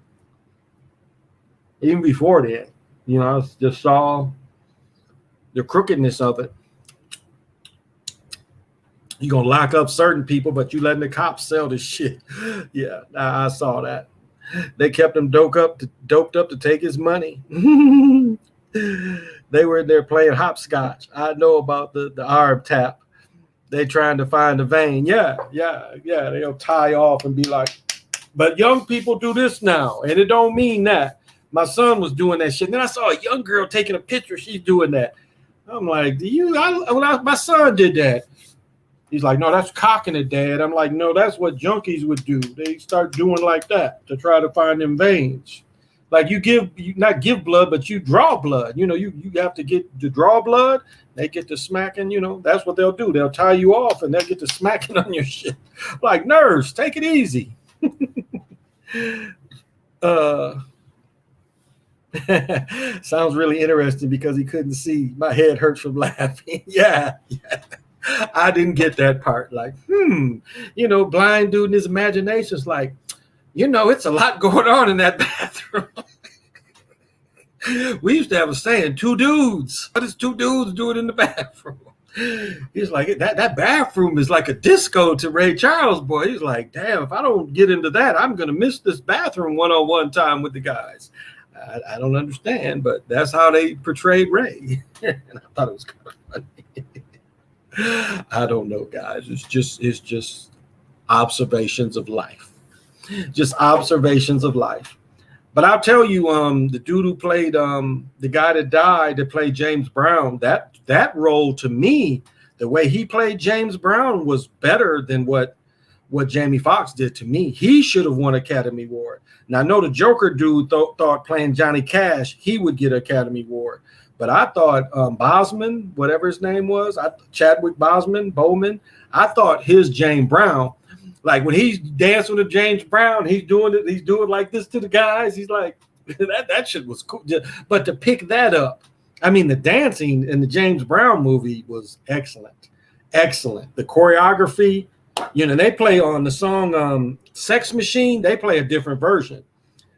Even before that. You know, I just saw the crookedness of it. You're going to lock up certain people, but you letting the cops sell this shit. Yeah, I saw that. They kept him doped up to take his money. They were in there playing hopscotch. I know about the arm tap. They trying to find a vein. Yeah. They'll tie off and be like, but young people do this now, and it don't mean that. My son was doing that shit. And then I saw a young girl taking a picture. She's doing that. I'm like, my son did that. He's like, no, that's cocking it, Dad. I'm like, no, that's what junkies would do. They start doing like that to try to find them veins. Like you not give blood, but you draw blood. You know, you have to get to draw blood. They get to smacking, you know, that's what they'll do. They'll tie you off and they'll get to smacking on your shit. Like, nurse, take it easy. Sounds really interesting because he couldn't see. My head hurts from laughing. Yeah. I didn't get that part. Like, you know, blind dude in his imagination is like, you know, it's a lot going on in that bathroom. We used to have a saying, two dudes. What is two dudes doing in the bathroom? He's like, that bathroom is like a disco to Ray Charles, boy. He's like, damn, if I don't get into that, I'm going to miss this bathroom one-on-one time with the guys. I don't understand, but that's how they portrayed Ray. And I thought it was kind of funny. I don't know, guys. It's just observations of life. Just observations of life. But I'll tell you, the dude who played the guy that died that played James Brown, that role to me, the way he played James Brown was better than what Jamie Foxx did to me. He should have won Academy Award. Now, I know the Joker dude thought playing Johnny Cash, he would get Academy Award. But I thought Boseman, whatever his name was, Chadwick Boseman, I thought his James Brown, like when he's dancing with James Brown, he's doing like this to the guys. He's like, that shit was cool. But to pick that up, I mean, the dancing in the James Brown movie was excellent. Excellent. The choreography, you know, they play on the song Sex Machine, they play a different version.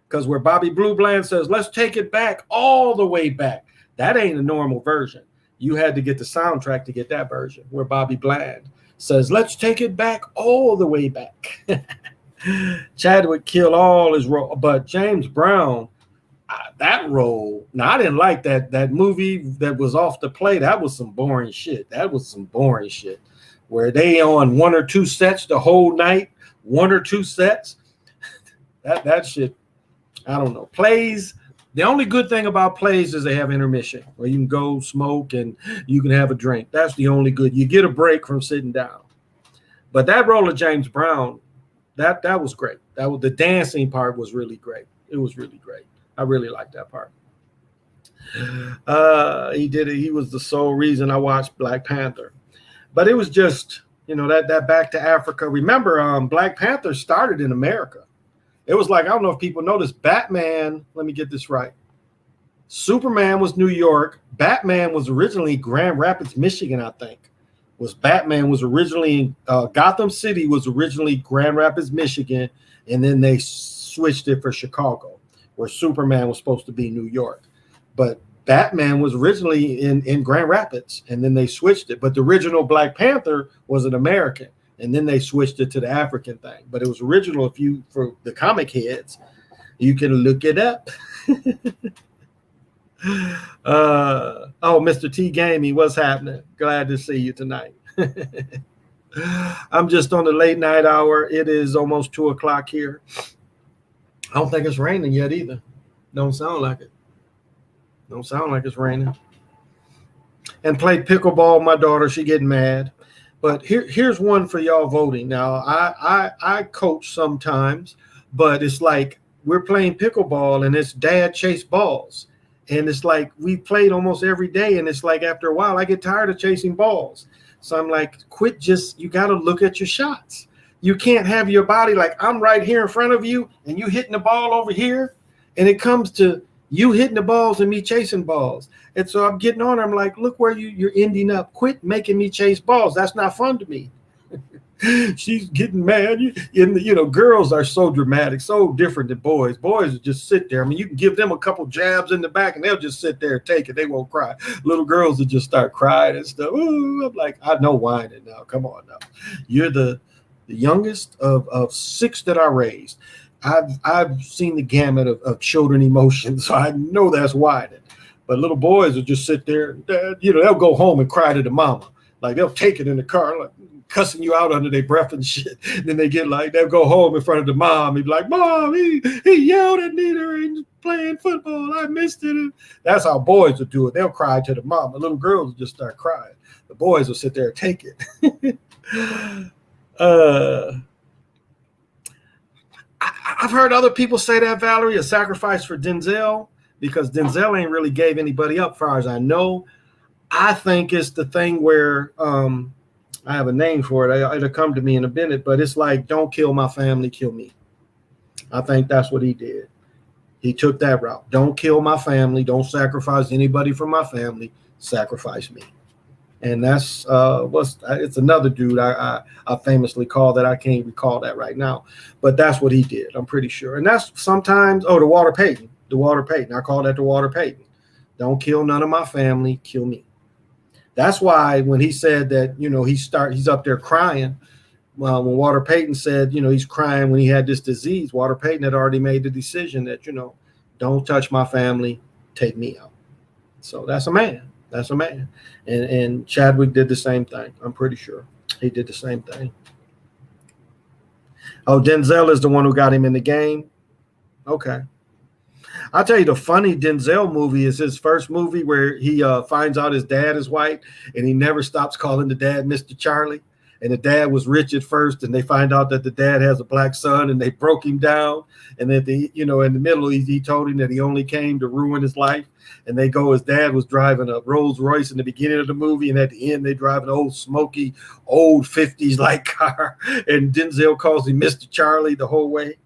Because where Bobby Blue Bland says, let's take it back all the way back. That ain't a normal version. You had to get the soundtrack to get that version where Bobby Bland says, let's take it back all the way back. Chadwick killed all his role, but James Brown, that role, now I didn't like that movie that was off the play. That was some boring shit. Where they on one or two sets the whole night, one or two sets. That shit, I don't know. Plays, The only good thing about plays is they have intermission where you can go smoke and you can have a drink. That's the only good. You get a break from sitting down. But that role of James Brown, that was great. That was the dancing part was really great. It was really great. I really liked that part. He did it. He was the sole reason I watched Black Panther. But it was just, that back to Africa. Remember, Black Panther started in America. It was like, I don't know if people notice, Batman, let me get this right. Superman was New York. Batman was originally Grand Rapids, Michigan, I think. Batman was originally Gotham City was originally Grand Rapids, Michigan, and then they switched it for Chicago, where Superman was supposed to be New York. But Batman was originally in Grand Rapids, and then they switched it. But the original Black Panther was an American, and then they switched it to the African thing. But it was original. For the comic heads, you can look it up. Mr. T Gamey, what's happening? Glad to see you tonight. I'm just on the late night hour. It is almost 2:00 here. I don't think it's raining yet either. Don't sound like it. Don't sound like it's raining. And played pickleball. My daughter, she getting mad. But here's one for y'all voting. Now, I coach sometimes, but it's like we're playing pickleball and it's dad chase balls. And it's like we played almost every day. And it's like after a while, I get tired of chasing balls. So I'm like, you got to look at your shots. You can't have your body like I'm right here in front of you and you hitting the ball over here. And it comes to you hitting the balls and me chasing balls. And so I'm getting on. I'm like, look where you're ending up. Quit making me chase balls. That's not fun to me. She's getting mad. Girls are so dramatic, so different than boys. Boys just sit there. I mean, you can give them a couple jabs in the back and they'll just sit there and take it. They won't cry. Little girls will just start crying and stuff. Ooh, I'm like, I know whining now. Come on now. You're the youngest of 6 that I raised. I've seen the gamut of children emotions, so I know that's whining. But little boys will just sit there and, they'll go home and cry to the mama. Like they'll take it in the car, like cussing you out under their breath and shit. And then they get they'll go home in front of the mom. He'd be like, Mom, he yelled at me during playing football. I missed it. That's how boys will do it. They'll cry to the mom. The little girls will just start crying. The boys will sit there and take it. I've heard other people say that, Valerie, a sacrifice for Denzel, because Denzel ain't really gave anybody up, as far as I know. I think it's the thing where I have a name for it. It'll come to me in a minute, but it's like, don't kill my family, kill me. I think that's what he did. He took that route. Don't kill my family. Don't sacrifice anybody from my family. Sacrifice me. And that's it's another dude I famously call that. I can't recall that right now, but that's what he did. I'm pretty sure. And that's sometimes, the Walter Payton. I call that the Walter Payton. Don't kill none of my family, kill me. That's why when he said that, he's up there crying. Well, when Walter Payton said, he's crying when he had this disease, Walter Payton had already made the decision that, don't touch my family, take me out. So that's a man. That's a man. And Chadwick did the same thing. I'm pretty sure he did the same thing. Oh, Denzel is the one who got him in the game. Okay. I'll tell you, the funny Denzel movie is his first movie where he finds out his dad is white and he never stops calling the dad Mr. Charlie. And the dad was rich at first, and they find out that the dad has a black son, and they broke him down. And then, in the middle, he told him that he only came to ruin his life. And his dad was driving a Rolls Royce in the beginning of the movie, and at the end, they drive an old smoky, old 50s like car. And Denzel calls him Mr. Charlie the whole way.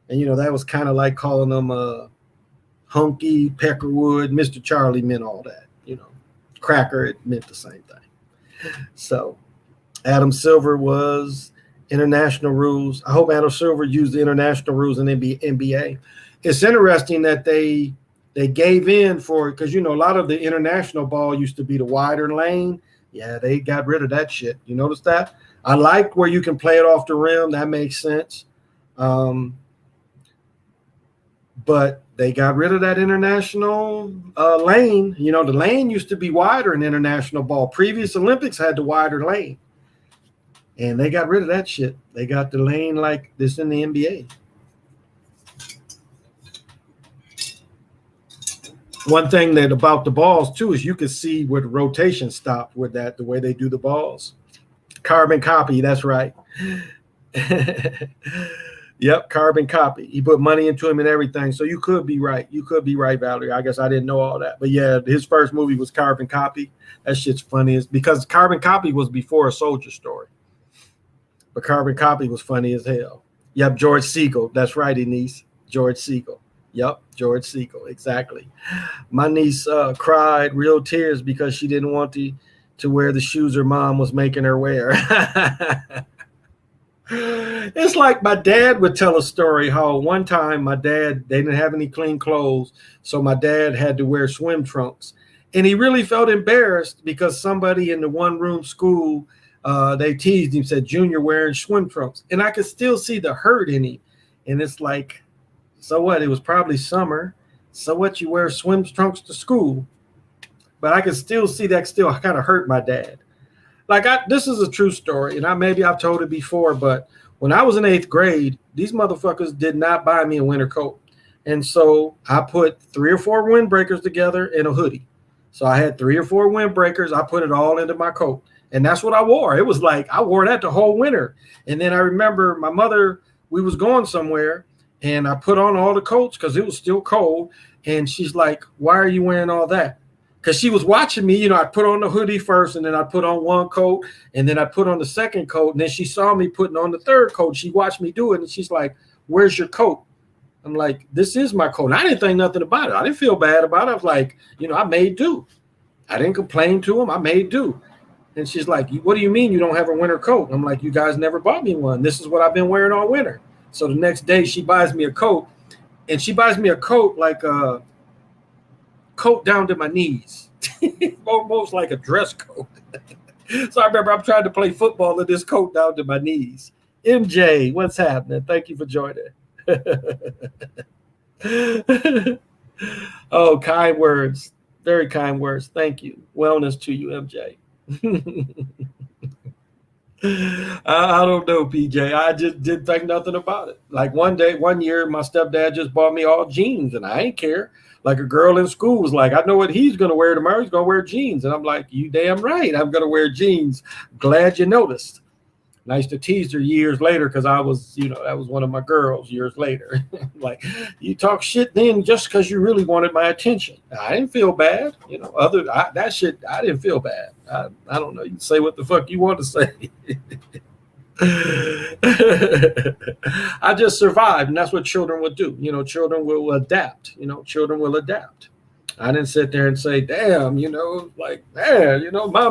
And, that was kind of like calling him Hunky, Peckerwood. Mr. Charlie meant all that, Cracker, it meant the same thing. So Adam Silver was international rules. I hope Adam Silver used the international rules in NBA. It's interesting that they gave in for, because, a lot of the international ball used to be the wider lane. Yeah, they got rid of that shit. You notice that? I like where you can play it off the rim. That makes sense. But they got rid of that international lane. The lane used to be wider in international ball. Previous Olympics had the wider lane. And they got rid of that shit. They got the lane like this in the NBA. One thing that about the balls too is you can see where the rotation stopped with that, the way they do the balls. Carbon copy, that's right. Yep, carbon copy. He put money into him and everything. So you could be right. You could be right, Valerie. I guess I didn't know all that. But yeah, his first movie was Carbon Copy. That shit's funny because Carbon Copy was before A Soldier Story. But Carbon Copy was funny as hell. Yep, George Segal. That's right, niece. George Segal. Yep, George Segal. Exactly. My niece cried real tears because she didn't want to wear the shoes her mom was making her wear. It's like my dad would tell a story how one time they didn't have any clean clothes, so my dad had to wear swim trunks, and he really felt embarrassed because somebody in the one-room school, they teased him, said, "Junior wearing swim trunks," and I could still see the hurt in him. And it's like, so what? It was probably summer, so what? You wear swim trunks to school? But I could still see that still kind of hurt my dad. Like this is a true story, and maybe I've told it before, but when I was in 8th grade, these motherfuckers did not buy me a winter coat. And so I put 3 or 4 windbreakers together in a hoodie. So I had 3 or 4 windbreakers. I put it all into my coat. And that's what I wore. It was like I wore that the whole winter. And then I remember my mother, we was going somewhere, and I put on all the coats because it was still cold. And she's like, "Why are you wearing all that?" Because she was watching me, I put on the hoodie first, and then I put on one coat, and then I put on the second coat, and then she saw me putting on the third coat. She watched me do it, and she's like, "Where's your coat?" I'm like, "This is my coat." And I didn't think nothing about it. I didn't feel bad about it. I was like, I made do. I didn't complain to him. I made do. And she's like, "What do you mean you don't have a winter coat?" I'm like, "You guys never bought me one. This is what I've been wearing all winter." So the next day she buys me a coat, and she buys me a coat like a coat down to my knees. Almost like a dress coat. So I remember I'm trying to play football in this coat down to my knees. MJ, what's happening? Thank you for joining. Oh, kind words. Very kind words. Thank you. Wellness to you, MJ. I don't know, PJ. I just didn't think nothing about it. Like one year, my stepdad just bought me all jeans, and I ain't care. Like a girl in school was like, "I know what he's going to wear tomorrow. He's going to wear jeans." And I'm like, "You damn right. I'm going to wear jeans. Glad you noticed." And I used to tease her years later because I was, that was one of my girls years later. Like, "You talk shit then just because you really wanted my attention." I didn't feel bad. That shit, I didn't feel bad. I don't know. You can say what the fuck you want to say. I just survived, and that's what children would do. Children will adapt. Children will adapt. I didn't sit there and say, "Damn, mom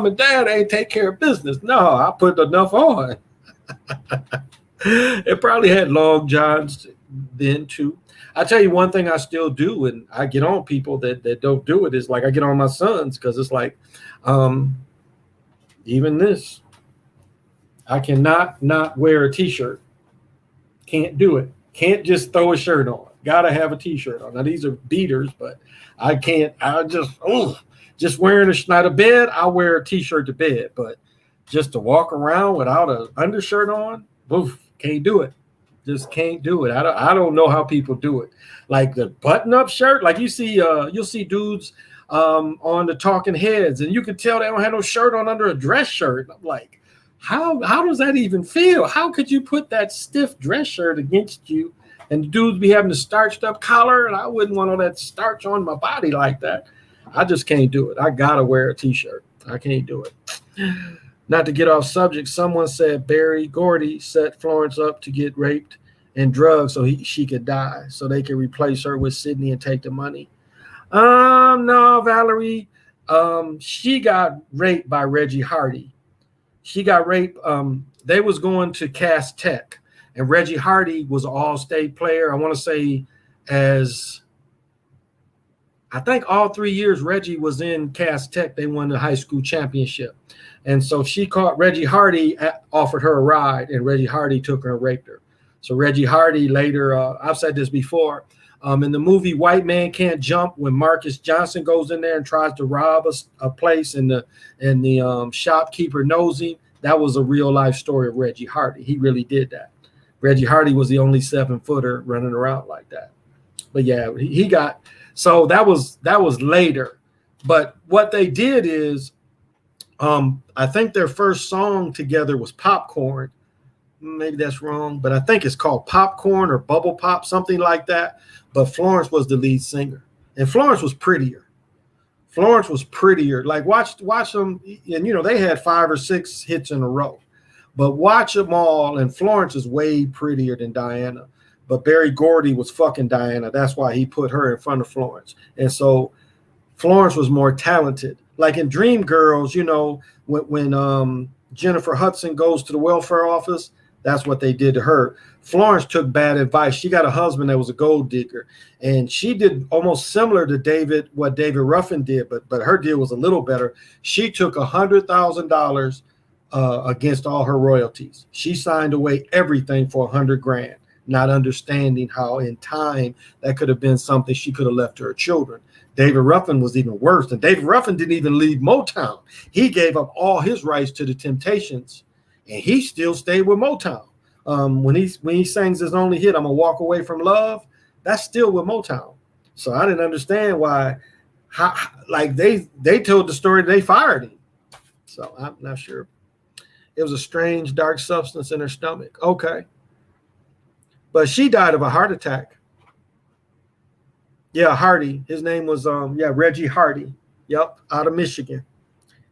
and dad ain't take care of business." No, I put enough on. It probably had long johns then too. I tell you one thing I still do, and I get on people that don't do it, is like I get on my sons because it's like, even this. I cannot not wear a t-shirt. Can't do it. Can't just throw a shirt on. Gotta have a t-shirt on. Now these are beaters, but I can't. I just wearing not a bed. I'll wear a t-shirt to bed, but just to walk around without an undershirt on, oof, can't do it. Just can't do it. I don't know how people do it. Like the button-up shirt, like you'll see dudes on the Talking Heads, and you can tell they don't have no shirt on under a dress shirt. I'm like, how does that even feel? How could you put that stiff dress shirt against you, and the dudes be having the starched up collar, and I wouldn't want all that starch on my body like that. I just can't do it. I gotta wear a t-shirt. I can't do it. Not to get off subject, someone said Barry Gordy set Florence up to get raped and drugged so she could die, so they could replace her with Sydney and take the money. No, Valerie. She got raped by Reggie Hardy. She got raped. They was going to Cass Tech, and Reggie Hardy was an all-state player. I want to say I think all 3 years Reggie was in Cass Tech, they won the high school championship. And so she caught Reggie Hardy, offered her a ride, and Reggie Hardy took her and raped her. So Reggie Hardy later, I've said this before, in the movie White Man Can't Jump, when Marcus Johnson goes in there and tries to rob a place and the shopkeeper knows him, that was a real life story of Reggie Hardy. He really did that. Reggie Hardy was the only 7-footer running around like that. But yeah, he got So that was later. But what they did is, I think their first song together was Popcorn. Maybe that's wrong, but I think it's called Popcorn or Bubble Pop, something like that. But Florence was the lead singer, and Florence was prettier. Florence was prettier. Like watch them, and you know they had 5 or 6 hits in a row, but watch them all, and Florence is way prettier than Diana. But Berry Gordy was fucking Diana. That's why he put her in front of Florence, and so Florence was more talented. Like in Dreamgirls, you know, when Jennifer Hudson goes to the welfare office, that's what they did to her. Florence took bad advice. She got a husband that was a gold digger, and she did almost similar to what David Ruffin did, but her deal was a little better. She took $100,000 against all her royalties. She signed away everything for $100,000, not understanding how in time that could have been something she could have left to her children. David Ruffin was even worse, and David Ruffin didn't even leave Motown. He gave up all his rights to the Temptations, and he still stayed with Motown. When he sings his only hit, "I'm Gonna Walk Away from Love," that's still with Motown. So I didn't understand why, like they told the story they fired him. So I'm not sure. It was a strange dark substance in her stomach. Okay. But she died of a heart attack. Yeah, Hardy. His name was Reggie Hardy. Yep, out of Michigan.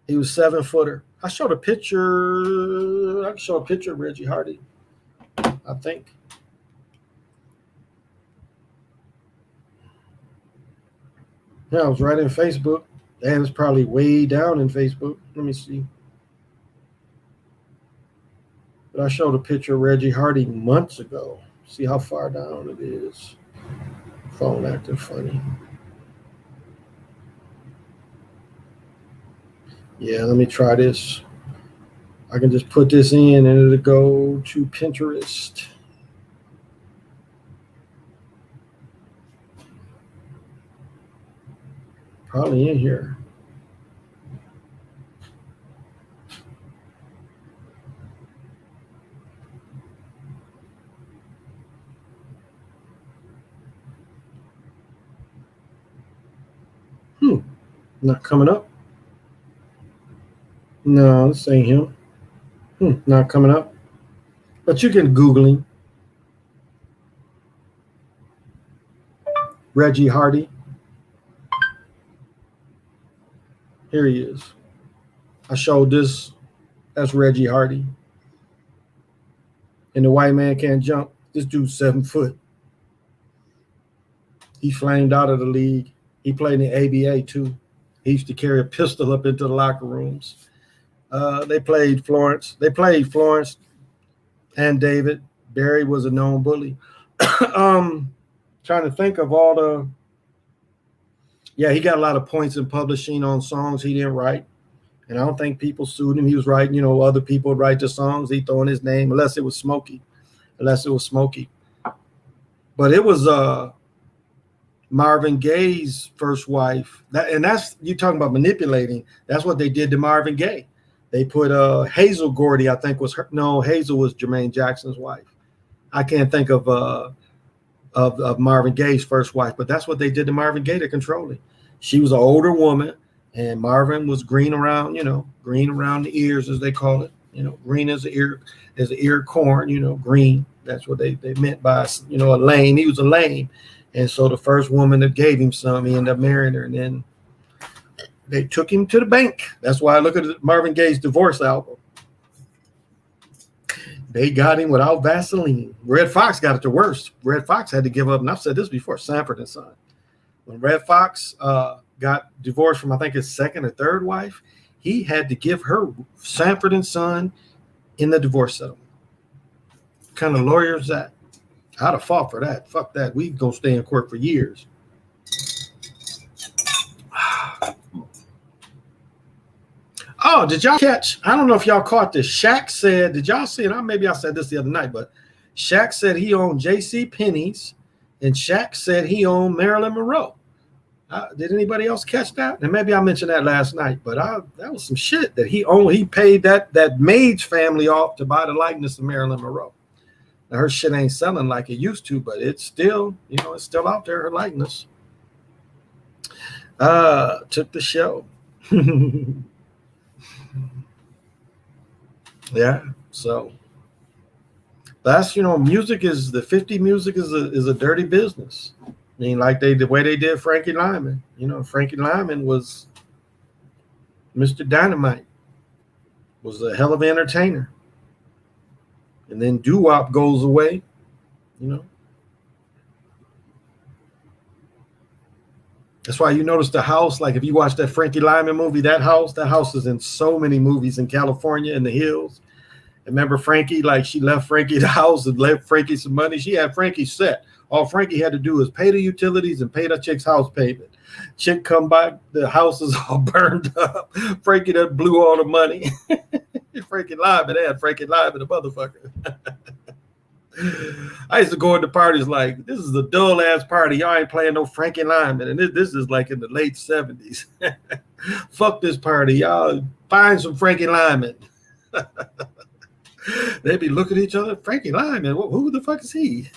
He was 7-footer. I showed a picture. I can show a picture of Reggie Hardy, I think. Yeah, it was right in Facebook. And it's probably way down in Facebook. Let me see. But I showed a picture of Reggie Hardy months ago. See how far down it is. Phone acting funny. Yeah, let me try this. I can just put this in and it'll go to Pinterest. Probably in here. Not coming up. No, this ain't him. Not coming up. But you can Google him. Reggie Hardy. Here he is. I showed this. That's Reggie Hardy. And the white man can't jump. This dude's 7 foot. He flamed out of the league. He played in the ABA too. He used to carry a pistol up into the locker rooms. They played Florence. And David. Barry was a known bully. Trying to think of all the. Yeah, he got a lot of points in publishing on songs he didn't write. And I don't think people sued him. He was writing, other people would write the songs. He throwing his name, unless it was Smokey. But it was Marvin Gaye's first wife. That's you talking about manipulating. That's what they did to Marvin Gaye. They put Hazel Gordy, I think was her. No, Hazel was Jermaine Jackson's wife. I can't think of Marvin Gaye's first wife, but that's what they did to Marvin Gaye to control him. She was an older woman, and Marvin was green around the ears, as they call it. Green as the ear corn. Green. That's what they meant by a lame. He was a lame. And so the first woman that gave him some, he ended up marrying her, and then they took him to the bank. That's why I look at Marvin Gaye's divorce album. They got him without Vaseline. Red Fox got it the worst. Red Fox had to give up, and I've said this before, Sanford and Son. When Red Fox got divorced from, I think, his second or third wife, he had to give her Sanford and Son in the divorce settlement. What kind of lawyer is that? I'd have fought for that. Fuck that. We gonna stay in court for years. Oh, did y'all catch? I don't know if y'all caught this. Shaq said, did y'all see it? Maybe I said this the other night, but Shaq said he owned J.C. Penney's, and Shaq said he owned Marilyn Monroe. Did anybody else catch that? And maybe I mentioned that last night, but that was some shit that he owned. He paid that Maid's family off to buy the likeness of Marilyn Monroe. Now, her shit ain't selling like it used to, but it's still, it's still out there, her likeness. Took the show. Yeah. So that's, music is the 50 music is a dirty business. I mean, like the way they did Frankie Lyman. Frankie Lyman was Mr. Dynamite, was a hell of an entertainer. And then doo-wop goes away, That's why you notice the house, like if you watch that Frankie Lyman movie, that house is in so many movies in California in the hills. Remember Frankie, like she left Frankie the house and left Frankie some money. She had Frankie set. All Frankie had to do was pay the utilities and pay that chick's house payment. Chick come by, the house is all burned up. Frankie that blew all the money. Frankie Lyman, they had Frankie Lyman, the motherfucker. I used to go into parties like, this is a dull ass party. Y'all ain't playing no Frankie Lyman. And this is like in the late 70s. Fuck this party. Y'all find some Frankie Lyman. They'd be looking at each other. Frankie Lyman, who the fuck is he?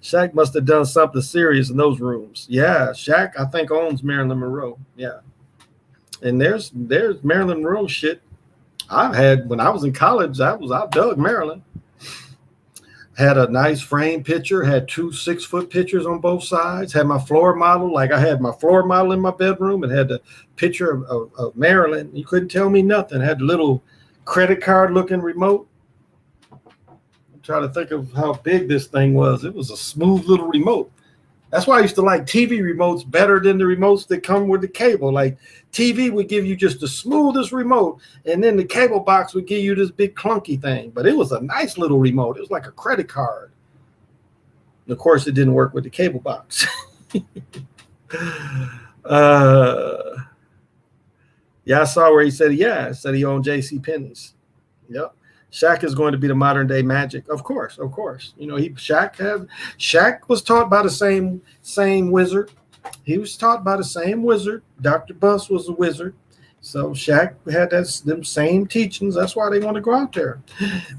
Shaq must have done something serious in those rooms. Yeah, Shaq, I think, owns Marilyn Monroe. Yeah. And there's Marilyn Monroe shit I've had when I was in college. I dug Marilyn. Had a nice frame picture, had 2 6-foot pictures on both sides, had my floor model, like I had my floor model in my bedroom and had the picture of Marilyn. You couldn't tell me nothing. Had the little credit card looking remote. I'm trying to think of how big this thing was. It was a smooth little remote. That's why I used to like TV remotes better than the remotes that come with the cable. Like TV would give you just the smoothest remote, and then the cable box would give you this big clunky thing. But it was a nice little remote. It was like a credit card. And of course, it didn't work with the cable box. Yeah, I saw where he said, he owned J.C. Penney's. Yep. Shaq is going to be the modern day Magic. Of course. Shaq was taught by the same wizard. He was taught by the same wizard. Dr. Buss was a wizard. So Shaq had them same teachings. That's why they want to go out there.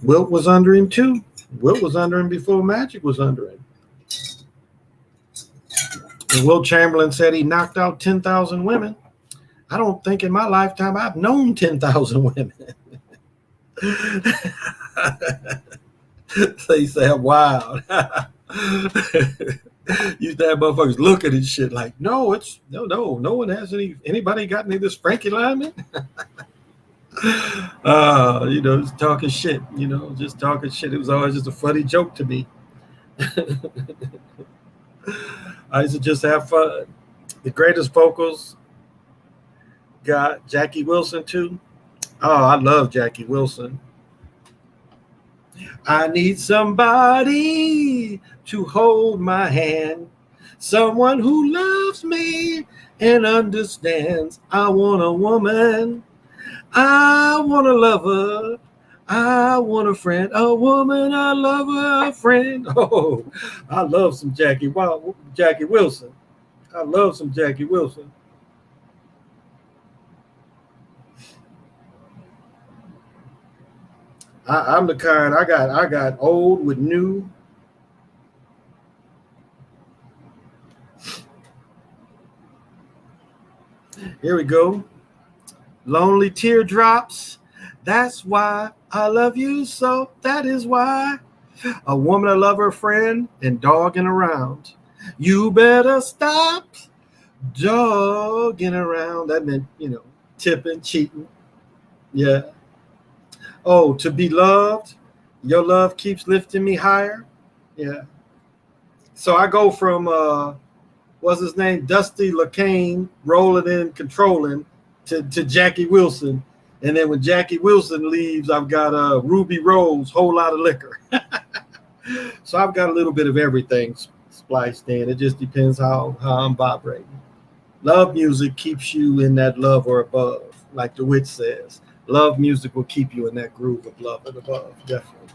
Wilt was under him too. Wilt was under him before Magic was under him. And Wilt Chamberlain said he knocked out 10,000 women. I don't think in my lifetime I've known 10,000 women. They say I'm wild. Used to have motherfuckers looking at shit like, no one has anybody got any of this Frankie Lyman? Just talking shit, just talking shit. It was always just a funny joke to me. I used to just have fun. The greatest vocals got Jackie Wilson too. Oh, I love Jackie Wilson. I need somebody to hold my hand, someone who loves me and understands. I want a woman. I want a lover. I want a friend. A woman, I love her, a friend. Oh, I love some Jackie Wilson. I love some Jackie Wilson. I'm the kind, I got old with new. Here we go. Lonely teardrops. That's why I love you so. That is why. A woman, I love her friend and dogging around. You better stop dogging around. That meant, tipping, cheating. Yeah. Oh, to be loved, your love keeps lifting me higher. Yeah. So I go from, what's his name? Dusty LaCane, rolling in, controlling, to Jackie Wilson. And then when Jackie Wilson leaves, I've got Ruby Rose, whole lot of liquor. So I've got a little bit of everything spliced in. It just depends how I'm vibrating. Love music keeps you in that love or above, like the witch says. Love music will keep you in that groove of love and above, definitely.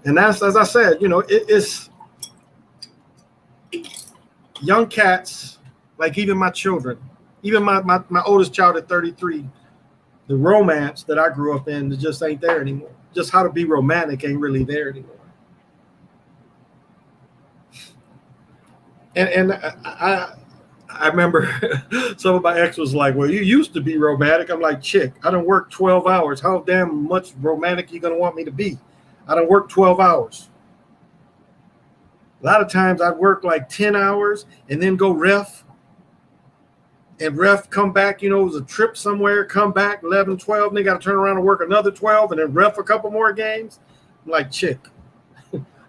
And that's, as I said, it's young cats, like even my children, even my oldest child at 33, the romance that I grew up in just ain't there anymore. Just how to be romantic ain't really there anymore. And I remember some of my ex was like, well, you used to be romantic. I'm like, chick, I don't work 12 hours. How damn much romantic you going to want me to be? I don't work 12 hours. A lot of times I'd work like 10 hours and then go ref. And ref come back, it was a trip somewhere, come back 11, 12, and they got to turn around and work another 12 and then ref a couple more games. I'm like, chick,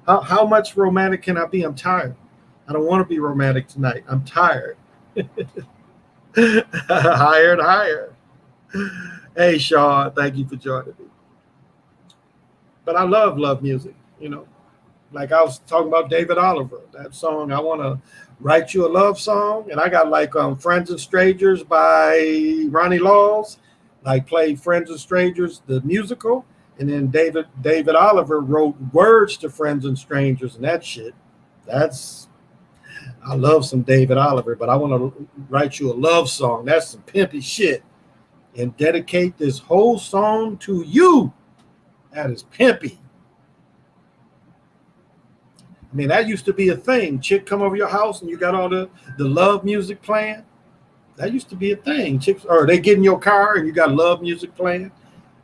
how much romantic can I be? I'm tired. I don't want to be romantic tonight. I'm tired. Higher. Hey, Shaw, thank you for joining me. But I love music, Like I was talking about David Oliver, that song, I Want to Write You a Love Song. And I got like Friends and Strangers by Ronnie Laws, like played Friends and Strangers, the musical. And then David Oliver wrote words to Friends and Strangers and that shit. I love some David Oliver, but I want to write you a love song. That's some pimpy shit. And dedicate this whole song to you. That is pimpy. I mean, that used to be a thing. Chick come over your house and you got all the love music playing. That used to be a thing. Chicks, or they get in your car and you got love music playing.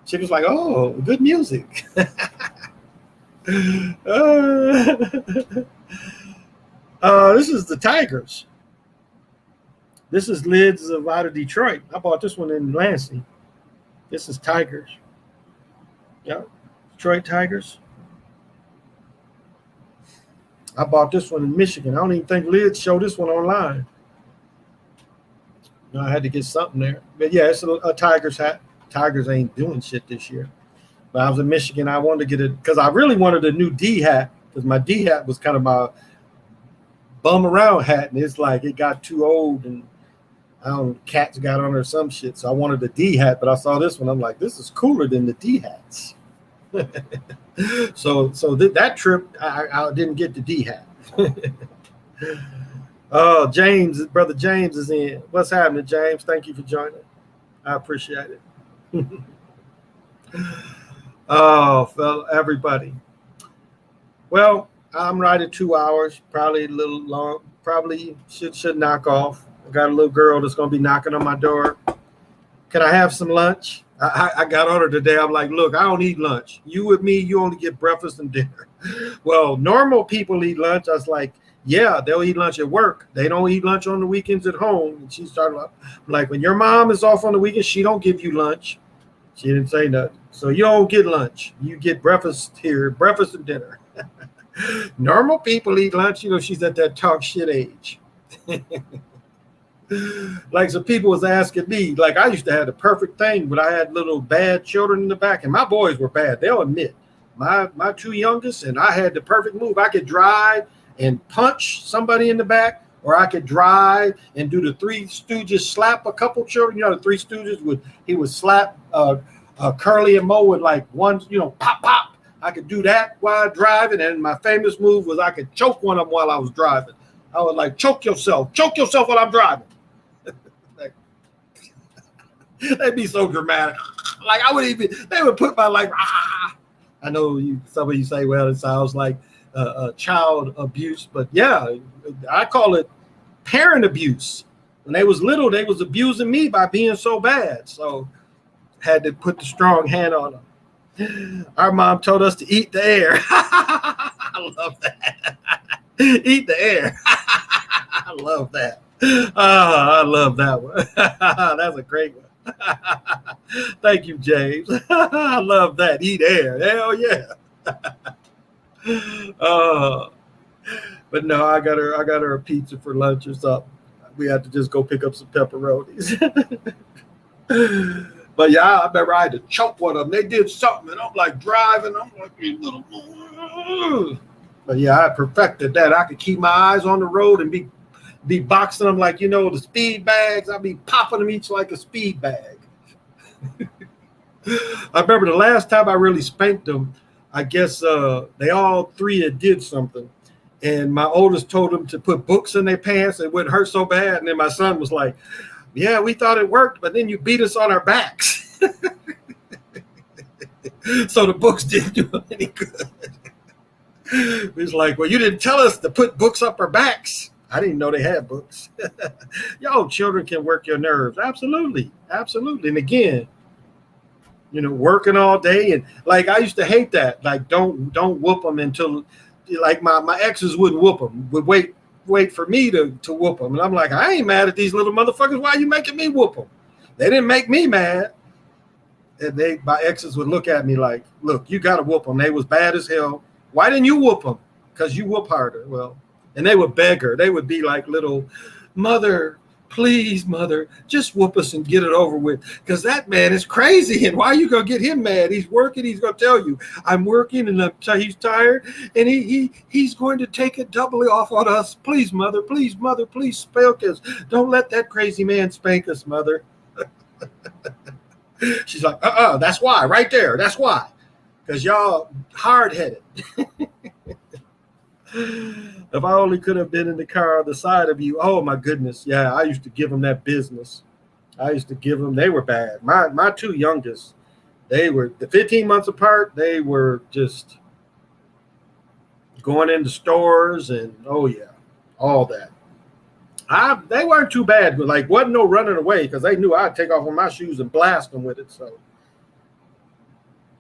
Chick was like, oh, good music. This is the Tigers. This is lids of out of Detroit. I bought this one in Lansing. This is Tigers. Yeah, Detroit Tigers. I bought this one in Michigan. I don't even think lids show this one online. No, I had to get something there. But yeah, it's a Tigers hat. Tigers ain't doing shit this year. But I was in Michigan. I wanted to get it because I really wanted a new D hat because my D hat was kind of my bum around hat, and it's like it got too old and I don't know, cats got on or some shit. So I wanted a D hat, but I saw this one. I'm like, this is cooler than the D hats. so that trip, I didn't get the D hat. Oh, brother James is in. What's happening, James? Thank you for joining. I appreciate it. Oh, fellow, everybody. Well, I'm right at 2 hours, probably a little long. Probably should knock off. I got a little girl that's gonna be knocking on my door. Can I have some lunch? I got on her today. I'm like, look, I don't eat lunch. You with me, you only get breakfast and dinner. Well, normal people eat lunch. I was like, yeah, they'll eat lunch at work. They don't eat lunch on the weekends at home. And she started like, when your mom is off on the weekend, she don't give you lunch. She didn't say nothing. So you don't get lunch. You get breakfast here, breakfast and dinner. Normal people eat lunch. She's at that talk shit age. Like some people was asking me, like I used to have the perfect thing, but I had little bad children in the back, and my boys were bad. They'll admit. My two youngest, and I had the perfect move. I could drive and punch somebody in the back, or I could drive and do the Three Stooges, slap a couple children. The Three Stooges he would slap Curly and Moe with like one, pop, pop. I could do that while driving, and my famous move was I could choke one of them while I was driving. I was like, choke yourself while I'm driving. They'd be so dramatic. Like they would put my I know some of you say, well, it sounds like child abuse, but yeah, I call it parent abuse. When they was little, they was abusing me by being so bad. So had to put the strong hand on them. Our mom told us to eat the air. I love that. Eat the air. I love that. I love that one. That's a great one. Thank you, James. I love that. Eat air. Hell yeah. But no, I got her a pizza for lunch or something. We had to just go pick up some pepperonis. But yeah, I remember I had to choke one of them. They did something, and I'm like driving. I'm like, you little. But yeah, I perfected that. I could keep my eyes on the road and be boxing them like, the speed bags. I'd be popping them each like a speed bag. I remember the last time I really spanked them, I guess they all three did something. And my oldest told them to put books in their pants. It wouldn't hurt so bad. And then my son was like, yeah, we thought it worked, but then you beat us on our backs. So the books didn't do any good. He's like, well, you didn't tell us to put books up our backs. I didn't know they had books. Yo, children can work your nerves. Absolutely. Absolutely. And again, working all day. And like, I used to hate that. Like, don't whoop them until, like, my exes wouldn't whoop them, would wait for me to whoop them. And I'm like, I ain't mad at these little motherfuckers. Why are you making me whoop them? They didn't make me mad. And my exes would look at me like, look, you got to whoop them. They was bad as hell. Why didn't you whoop them? Because you whoop harder. Well, and they would beg her. They would be like, little mother, please, mother, just whoop us and get it over with. Because that man is crazy. And why are you going to get him mad? He's working. He's going to tell you, I'm working and he's tired. And he's going to take it doubly off on us. Please, mother, please spank us. Don't let that crazy man spank us, mother. She's like, that's why, right there. That's why. Because y'all hard-headed. If I only could have been in the car on the side of you. Oh, my goodness. Yeah, I used to give them that business. They were bad. My two youngest, they were the 15 months apart. They were just going into stores and, oh, yeah, all that. They weren't too bad, but like wasn't no running away because they knew I'd take off on my shoes and blast them with it. So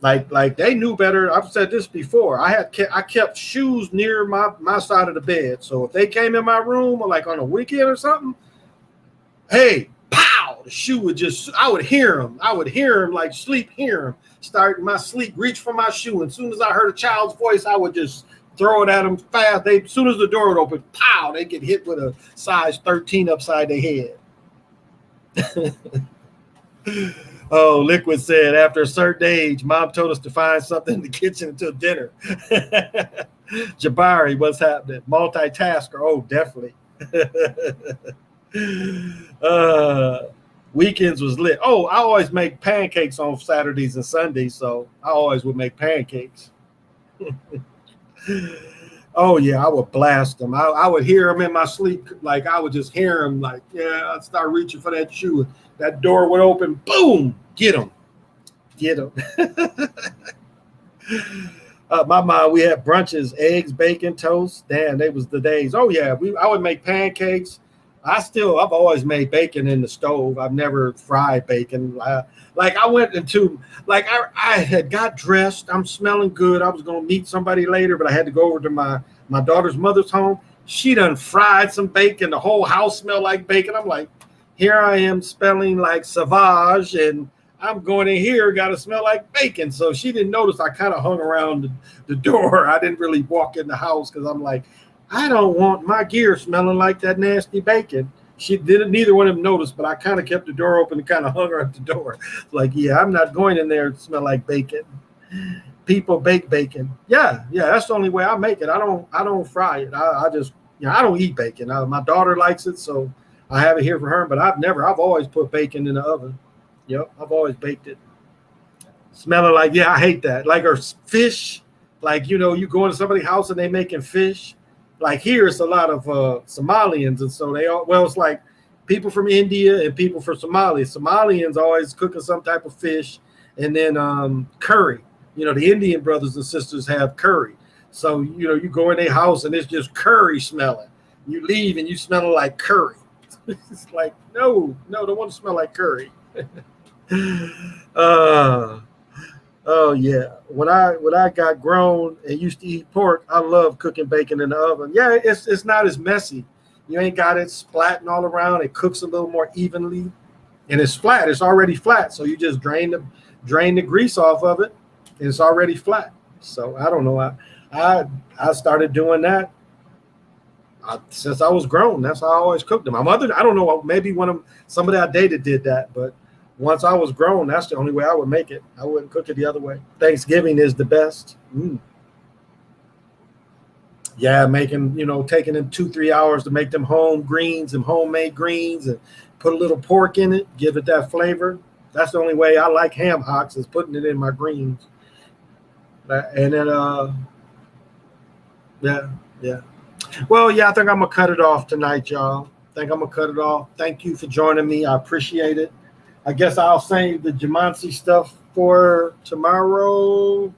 like they knew better. I've said this before. I kept shoes near my side of the bed. So if they came in my room or like on a weekend or something, hey, pow, the shoe would I would hear him. Like hear him start my sleep, reach for my shoe. And as soon as I heard a child's voice, I would just throw it at them fast. As soon as the door would open, pow, they get hit with a size 13 upside their head. Oh, Liquid said, after a certain age, mom told us to find something in the kitchen until dinner. Jabari, what's happening? Multitasker. Oh, definitely. Weekends was lit. Oh, I always make pancakes on Saturdays and Sundays, so I always would make pancakes. Oh yeah, I would blast them. I would hear them in my sleep. Like I would just hear them. Like, yeah, I'd start reaching for that shoe. That door would open. Boom, get them. My mom, we had brunches, eggs, bacon, toast. Damn, they was the days. Oh yeah, I would make pancakes. I've always made bacon in the stove. I've never fried bacon. I went into, like, I had got dressed. I'm smelling good. I was going to meet somebody later, but I had to go over to my daughter's mother's home. She done fried some bacon. The whole house smelled like bacon. I'm like, here I am smelling like Sauvage, and I'm going in here, got to smell like bacon. So she didn't notice. I kind of hung around the door. I didn't really walk in the house because I'm like, I don't want my gear smelling like that nasty bacon. She didn't, neither one of them noticed, but I kind of kept the door open and kind of hung her at the door. Like, yeah, I'm not going in there to smell like bacon. People bake bacon. Yeah, that's the only way I make it. I don't fry it. I just, I don't eat bacon. My daughter likes it, so I have it here for her, but I've always put bacon in the oven. Yep, I've always baked it. Smelling like, I hate that. Like, or fish, like, you go into somebody's house and they making fish. Like here, it's a lot of Somalians, and so it's like people from India and people from Somalia. Somalians always cooking some type of fish, and then curry. The Indian brothers and sisters have curry. So you go in their house and it's just curry smelling. You leave and you smell like curry. It's like no, don't want to smell like curry. Oh yeah, when I got grown and used to eat pork, I love cooking bacon in the oven. Yeah, it's not as messy. You ain't got it splatting all around. It cooks a little more evenly, and it's flat. It's already flat, so you just drain the grease off of it, and it's already flat. So I don't know. I started doing that since I was grown. That's how I always cooked them. My mother, I don't know, maybe somebody I dated did that, but once I was grown, that's the only way I would make it. I wouldn't cook it the other way. Thanksgiving is the best. Yeah, making, taking them 2-3 hours to make them homemade greens, and put a little pork in it, give it that flavor. That's the only way I like ham hocks, is putting it in my greens. And then, yeah. Well, yeah, I think I'm going to cut it off tonight, y'all. Thank you for joining me. I appreciate it. I guess I'll save the Jumanji stuff for tomorrow.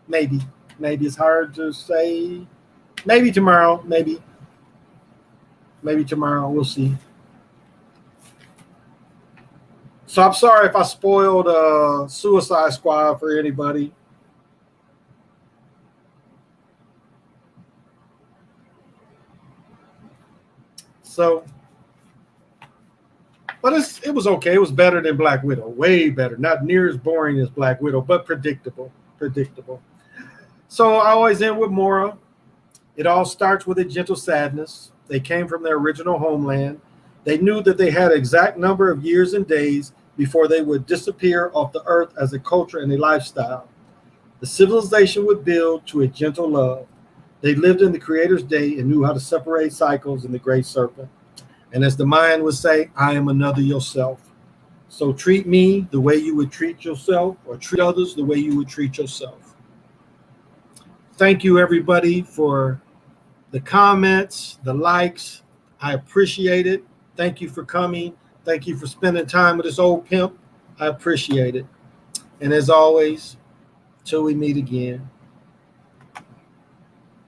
Maybe it's hard to say. Maybe tomorrow. Maybe. Maybe tomorrow. We'll see. So I'm sorry if I spoiled Suicide Squad for anybody. So, but it was okay. It was better than Black Widow. Way better. Not near as boring as Black Widow, but predictable. Predictable. So I always end with Mora. It all starts with a gentle sadness. They came from their original homeland. They knew that they had an exact number of years and days before they would disappear off the earth as a culture and a lifestyle. The civilization would build to a gentle love. They lived in the Creator's day and knew how to separate cycles in the Great Serpent. And as the Mayan would say, I am another yourself. So treat me the way you would treat yourself, or treat others the way you would treat yourself. Thank you, everybody, for the comments, the likes. I appreciate it. Thank you for coming. Thank you for spending time with this old pimp. I appreciate it. And as always, till we meet again.